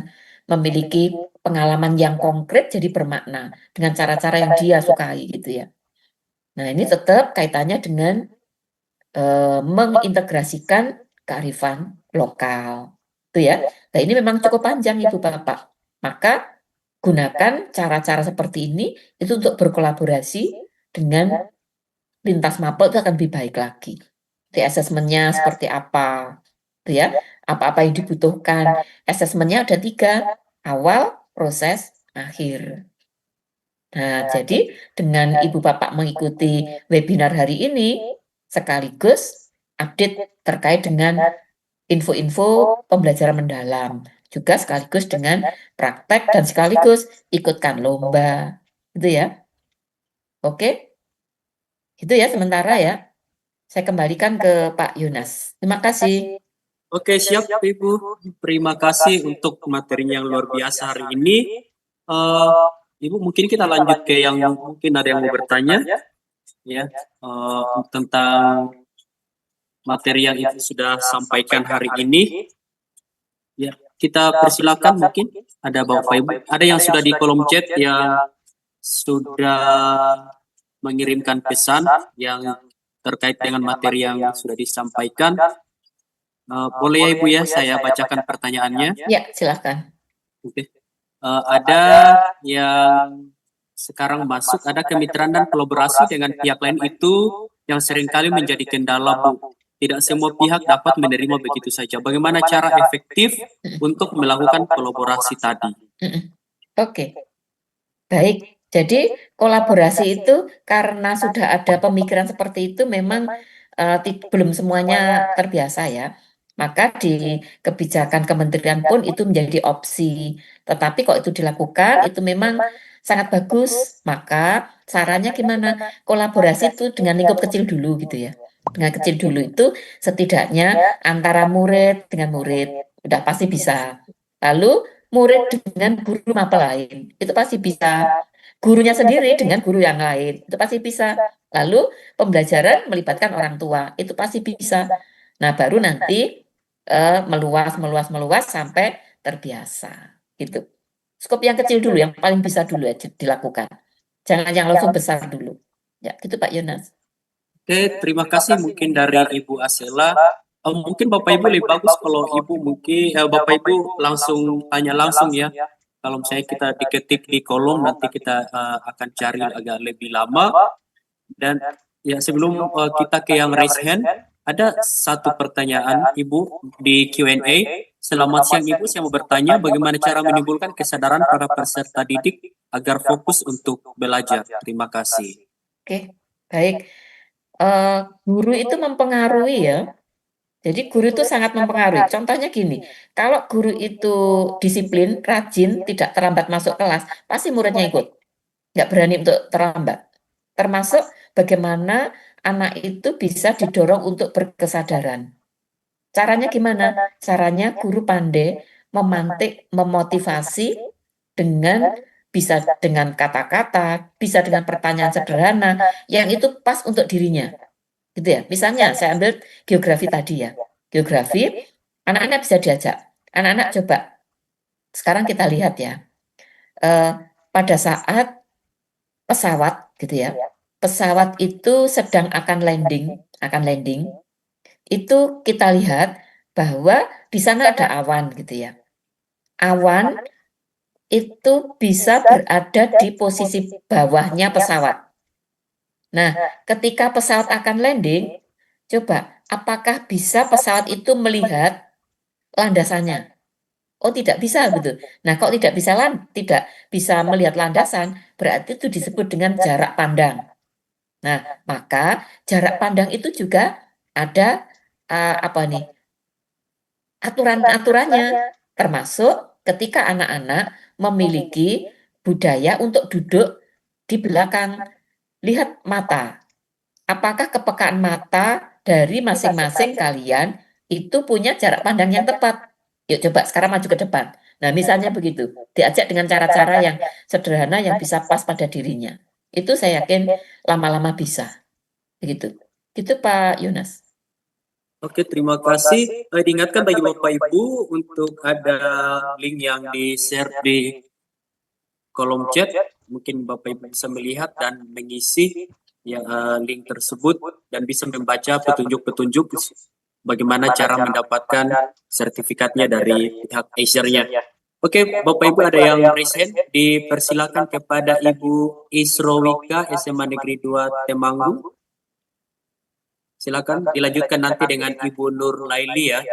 memiliki pengalaman yang konkret jadi bermakna dengan cara-cara yang dia sukai gitu ya. Nah, ini tetap kaitannya dengan mengintegrasikan kearifan lokal. Itu ya. Nah, ini memang cukup panjang Ibu Bapak. Maka gunakan cara-cara seperti ini itu untuk berkolaborasi dengan lintas mapel itu akan lebih baik lagi. Di asesmennya seperti apa, gitu ya? Apa-apa yang dibutuhkan. Asesmennya ada 3, awal, proses, akhir. Nah, jadi dengan Ibu Bapak mengikuti webinar hari ini, sekaligus update terkait dengan info-info pembelajaran mendalam. Juga sekaligus dengan praktek dan sekaligus ikutkan lomba. Gitu ya. Oke? Itu ya sementara ya. Saya kembalikan ke Pak Yunas. Terima kasih. Oke, siap Ibu. Terima kasih untuk materinya yang luar biasa hari ini. Ibu, mungkin kita lanjut ke yang mungkin ada yang mau bertanya ya tentang materi yang Ibu sudah sampaikan hari ini. Ya, kita persilakan mungkin ada Bapak Ibu, ada yang sudah di kolom chat yang sudah mengirimkan pesan yang terkait dengan materi yang sudah disampaikan. Boleh ya Ibu ya, saya bacakan pertanyaannya. Ya, silakan. Oke. Ada yang sekarang masuk, ada kemitraan dan kolaborasi dengan pihak lain itu yang seringkali menjadi kendala, Bu. Tidak semua pihak dapat menerima begitu saja. Bagaimana cara efektif untuk melakukan kolaborasi tadi? Oke. Baik. Jadi kolaborasi itu karena sudah ada pemikiran seperti itu memang belum semuanya terbiasa ya. Maka di kebijakan kementerian pun itu menjadi opsi. Tetapi kok itu dilakukan itu memang sangat bagus. Maka caranya gimana? Kolaborasi itu dengan lingkup kecil dulu gitu ya. Dengan kecil dulu itu setidaknya antara murid dengan murid udah pasti bisa. Lalu murid dengan guru mapel lain itu pasti bisa. Gurunya sendiri dengan guru yang lain itu pasti bisa. Lalu pembelajaran melibatkan orang tua itu pasti bisa. Nah, baru nanti meluas sampai terbiasa gitu. Skop yang kecil dulu, yang paling bisa dulu aja dilakukan. Jangan yang langsung besar dulu. Ya, gitu Pak Yunas. Oke, terima kasih mungkin dari Ibu Asela. Mungkin Bapak Ibu lebih bagus kalau Ibu mungkin Bapak Ibu langsung tanya langsung ya. Kalau misalnya kita diketik di kolom nanti kita akan cari agak lebih lama. Dan ya sebelum kita ke yang raise hand, ada satu pertanyaan Ibu di Q&A. Selamat siang Ibu, saya mau bertanya bagaimana cara menimbulkan kesadaran para peserta didik agar fokus untuk belajar. Terima kasih. Oke, baik. Guru itu mempengaruhi ya. Jadi guru itu sangat mempengaruhi. Contohnya gini, kalau guru itu disiplin, rajin, tidak terlambat masuk kelas, pasti muridnya ikut. Nggak berani untuk terlambat. Termasuk bagaimana anak itu bisa didorong untuk berkesadaran. Caranya gimana? Caranya guru pandai memantik, memotivasi dengan bisa dengan kata-kata, bisa dengan pertanyaan sederhana, yang itu pas untuk dirinya. Gitu ya. Misalnya saya ambil geografi tadi ya. Geografi, anak-anak bisa diajak. Anak-anak coba, sekarang kita lihat ya. Pada saat pesawat gitu ya. Pesawat itu sedang akan landing, itu kita lihat bahwa di sana ada awan gitu ya. Awan itu bisa berada di posisi bawahnya pesawat. Nah, ketika pesawat akan landing, coba apakah bisa pesawat itu melihat landasannya? Oh, tidak bisa gitu. Nah, kalau tidak bisa melihat landasan, berarti itu disebut dengan jarak pandang. Nah, maka jarak pandang itu juga ada aturan-aturannya, termasuk ketika anak-anak memiliki budaya untuk duduk di belakang. Lihat mata. Apakah kepekaan mata dari masing-masing kalian itu punya jarak pandang yang tepat. Yuk coba sekarang maju ke depan. Nah, misalnya begitu, diajak dengan cara-cara yang sederhana yang bisa pas pada dirinya. Itu saya yakin lama-lama bisa. Begitu. Gitu Pak Yunus. Oke, terima kasih. Diingatkan bagi Bapak Ibu untuk ada link yang di-share di kolom chat. Mungkin Bapak Ibu bisa melihat dan mengisi ya, link tersebut dan bisa membaca petunjuk-petunjuk bagaimana cara mendapatkan sertifikatnya dari pihak Acer-nya. Oke, Bapak Ibu ada yang raise hand, dipersilakan kepada Ibu Isrowika SMA Negeri 2 Temanggung. Silakan dilanjutkan nanti dengan Ibu Nur Laili ya.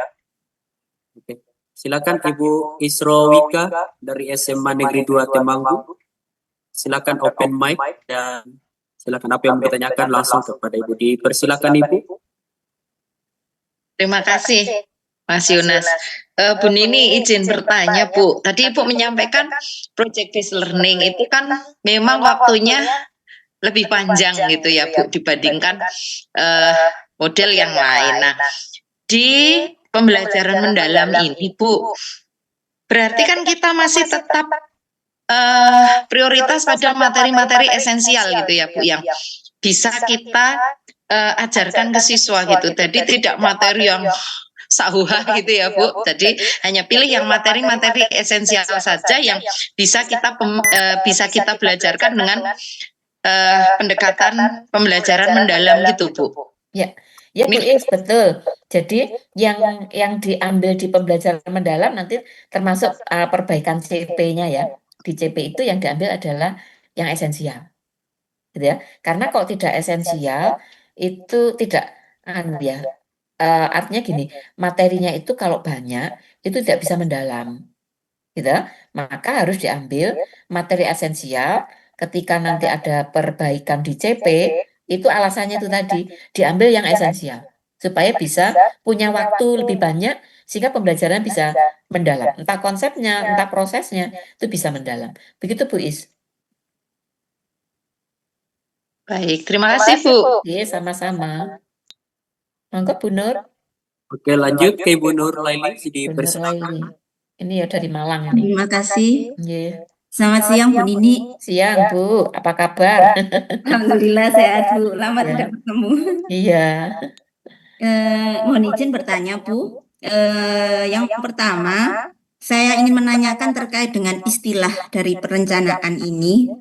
Oke. Silakan Ibu Isrowika dari SMA Negeri 2 Temanggung. Silakan open mic dan silakan apa yang mau ditanyakan langsung kepada Ibu. Dipersilakan Ibu. Terima kasih Mas Yunus. Bu Nini izin bertanya Bu, tadi Ibu menyampaikan project based learning itu kan memang waktunya lebih panjang gitu ya Bu dibandingkan model yang lain. Nah, di pembelajaran mendalam ini Bu, berarti kan kita masih tetap prioritas pada materi-materi esensial gitu ya Bu, yang bisa kita ajarkan ke siswa gitu. Jadi tidak materi yang sahuha gitu ya Bu. Jadi hanya pilih yang materi-materi esensial saja yang bisa kita belajarkan dengan pendekatan pembelajaran mendalam gitu Bu. Ya, ya Bu Is, betul. Jadi yang diambil di pembelajaran mendalam nanti termasuk perbaikan CP-nya ya. Di CP itu yang diambil adalah yang esensial, gitu ya. Karena kalau tidak esensial itu tidak ya. Artinya gini, materinya itu kalau banyak itu tidak bisa mendalam, gitu. Maka harus diambil materi esensial. Ketika nanti ada perbaikan di CP, itu alasannya itu tadi diambil yang esensial supaya bisa punya waktu lebih banyak sehingga pembelajaran bisa mendalam. Entah konsepnya, entah prosesnya itu bisa mendalam. Begitu Bu Is. Baik, terima kasih Bu. Iya, sama-sama. Monggo Bu Nur. Oke, lanjut ke Ibu Nur Laili. Bu Nur Laili. Ini ya dari Malang ini. Terima kasih. Iya. Selamat siang Bu Nini. Siang Bu, apa kabar? Alhamdulillah sehat Bu, lama tidak bertemu. Iya. Mohon izin bertanya Bu. Yang pertama, saya ingin menanyakan terkait dengan istilah dari perencanaan ini.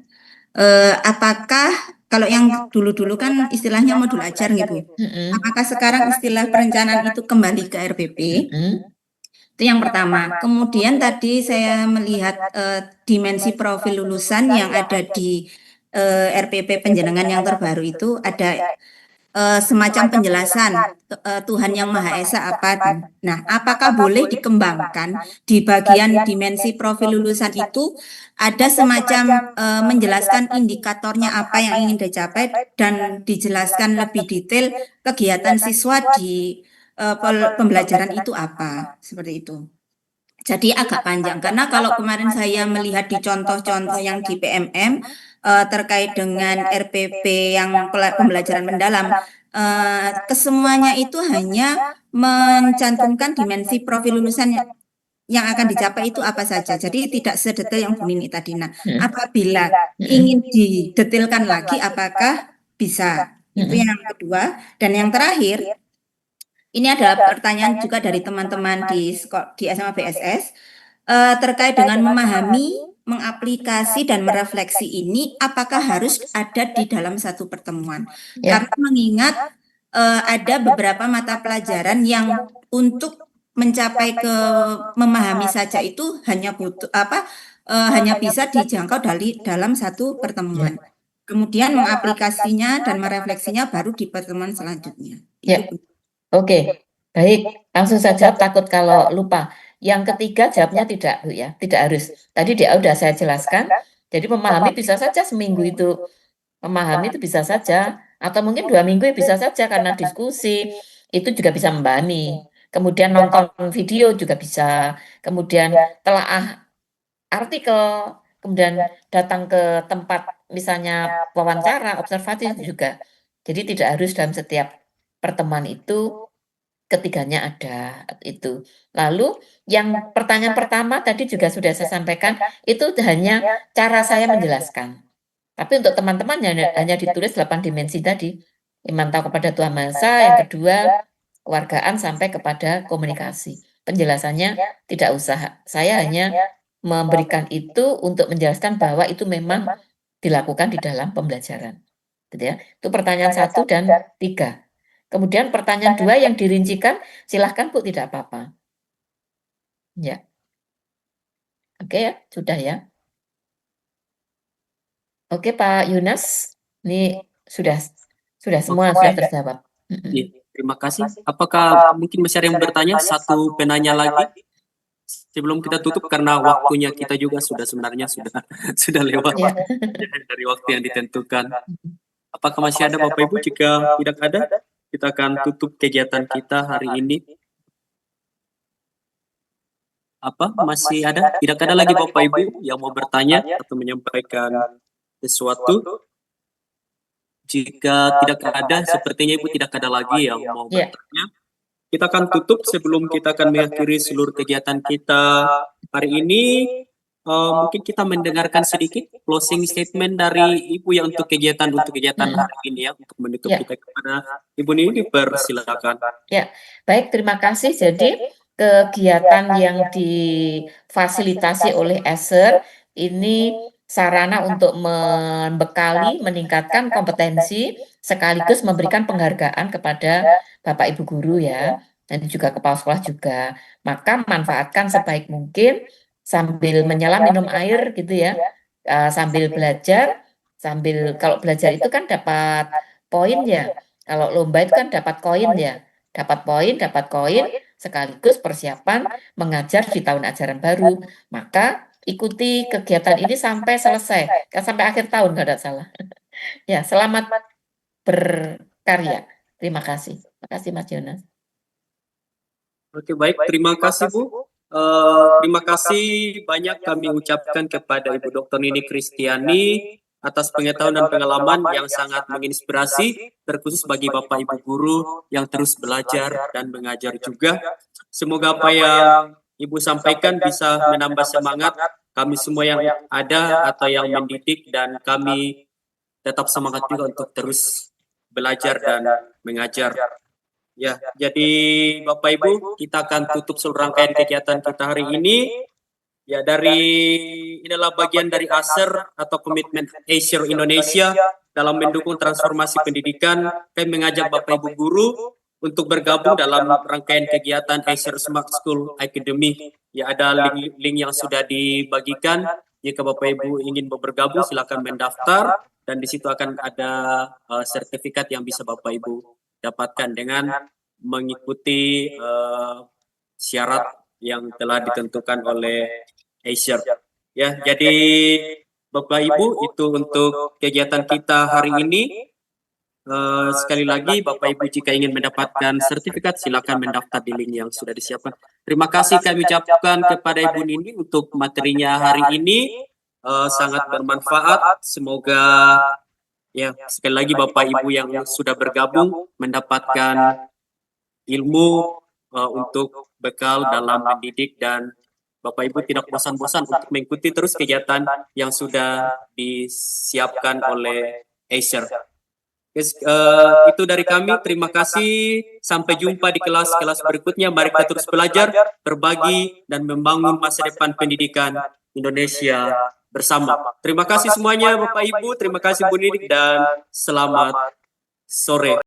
Apakah kalau yang dulu-dulu kan istilahnya modul ajar nih Bu. Apakah sekarang istilah perencanaan itu kembali ke RPP? Itu yang pertama. Kemudian tadi saya melihat dimensi profil lulusan yang ada di RPP Penjenengan yang terbaru itu ada semacam penjelasan Tuhan Yang Maha Esa apa. Nah, apakah boleh dikembangkan di bagian dimensi profil lulusan itu ada semacam menjelaskan indikatornya apa yang ingin dicapai dan dijelaskan lebih detail kegiatan siswa di pembelajaran itu apa, seperti itu. Jadi agak panjang karena kalau kemarin saya melihat di contoh-contoh yang di PMM terkait dengan RPP yang pembelajaran mendalam, kesemuanya itu hanya mencantumkan dimensi profil lulusan yang akan dicapai itu apa saja. Jadi tidak sedetail yang Bu Nini tadi. Nah, apabila ingin didetailkan lagi, apakah bisa? Itu yang kedua. Dan yang terakhir, ini adalah pertanyaan juga dari teman-teman di SMA BSS terkait dengan memahami, mengaplikasi dan merefleksi ini apakah harus ada di dalam satu pertemuan. Karena mengingat ada beberapa mata pelajaran yang untuk mencapai ke memahami saja itu hanya butuh hanya bisa dijangkau dari dalam satu pertemuan. Kemudian mengaplikasinya dan merefleksinya baru di pertemuan selanjutnya. Ya. Oke, baik. Langsung saja, takut kalau lupa. Yang ketiga jawabnya tidak, Bu ya, tidak harus. Tadi udah saya jelaskan. Jadi memahami bisa saja seminggu itu, memahami itu bisa saja, atau mungkin 2 minggu bisa saja karena diskusi itu juga bisa membahami. Kemudian nonton video juga bisa. Kemudian telaah artikel, kemudian datang ke tempat misalnya wawancara, observasi juga. Jadi tidak harus dalam setiap pertemuan itu ketiganya ada itu. Lalu yang pertanyaan pertama tadi juga sudah saya sampaikan, itu hanya cara saya menjelaskan. Tapi untuk teman-teman hanya ditulis 8 dimensi tadi. Iman tahu kepada Tuhan Maha Esa, yang kedua kewargaan sampai kepada komunikasi. Penjelasannya tidak usah. Saya hanya memberikan itu untuk menjelaskan bahwa itu memang dilakukan di dalam pembelajaran. Gitu ya. Itu pertanyaan 1 dan 3. Kemudian pertanyaan 2 yang dirincikan, silahkan Bu, tidak apa-apa. Ya. Oke ya, sudah ya. Oke Pak Yunas, ini sudah semua sudah terjawab. Ya, terima kasih. Apakah mungkin masih ada yang bertanya? Satu penanya lagi sebelum kita tutup, karena waktunya kita juga sebenarnya sudah lewat dari waktu yang ditentukan. Apakah masih ada Bapak Ibu? Jika tidak ada, kita akan tutup kegiatan kita hari ini. Apa? Masih ada? Tidak ada lagi Bapak Ibu yang mau bertanya atau menyampaikan sesuatu? Jika tidak ada, sepertinya Ibu tidak ada lagi yang mau bertanya. Kita akan tutup sebelum kita akan mengakhiri seluruh kegiatan kita hari ini. Mungkin kita mendengarkan sedikit closing statement dari Ibu yang untuk kegiatan hari ini ya, untuk menutup kita kepada Ibu Nini, persilakan. Ya, baik, terima kasih. Jadi kegiatan yang difasilitasi oleh ESER ini sarana untuk membekali, meningkatkan kompetensi, sekaligus memberikan penghargaan kepada Bapak Ibu guru ya, dan juga kepala sekolah juga. Maka manfaatkan sebaik mungkin sambil menyelam minum air gitu ya, sambil belajar, kalau belajar itu kan dapat poin ya, kalau lomba itu kan dapat koin ya, dapat koin, sekaligus persiapan mengajar di tahun ajaran baru. Maka ikuti kegiatan ini sampai selesai, sampai akhir tahun kalau tidak salah. Ya, selamat berkarya. Terima kasih. Terima kasih Mas Jonas. Oke, baik, terima kasih Bu. Terima kasih banyak kami ucapkan kepada Ibu Dr. Nini Kristiani atas pengetahuan dan pengalaman yang sangat menginspirasi, terkhusus bagi Bapak Ibu guru yang terus belajar dan mengajar juga. Semoga apa yang Ibu sampaikan bisa menambah semangat kami semua yang ada atau yang mendidik, dan kami tetap semangat juga untuk terus belajar dan mengajar. Ya, jadi Bapak Ibu, kita akan tutup seluruh rangkaian kegiatan kita hari ini. Ya, inilah bagian dari ASER atau Komitmen ASER Indonesia dalam mendukung transformasi pendidikan. Kami mengajak Bapak Ibu guru untuk bergabung dalam rangkaian kegiatan ASER Smart School Academy. Ya, ada link yang sudah dibagikan. Jika Bapak Ibu ingin bergabung, silakan mendaftar, dan di situ akan ada sertifikat yang bisa Bapak Ibu dapatkan dengan mengikuti syarat yang telah ditentukan oleh ASER. Ya, jadi Bapak Ibu, itu untuk kegiatan kita hari ini. Sekali lagi, Bapak Ibu jika ingin mendapatkan sertifikat, silakan mendaftar di link yang sudah disiapkan. Terima kasih kami ucapkan kepada Ibu Nini untuk materinya hari ini, sangat bermanfaat. Semoga ya, sekali lagi Bapak Ibu yang sudah bergabung mendapatkan ilmu untuk bekal dalam mendidik, dan Bapak Ibu tidak bosan-bosan untuk mengikuti terus kegiatan yang sudah disiapkan oleh ASER. Itu dari kami, terima kasih. Sampai jumpa di kelas-kelas berikutnya. Mari kita terus belajar, berbagi, dan membangun masa depan pendidikan Indonesia bersama. Terima kasih semuanya Bapak Ibu, terima kasih Bu Nini, dan selamat sore.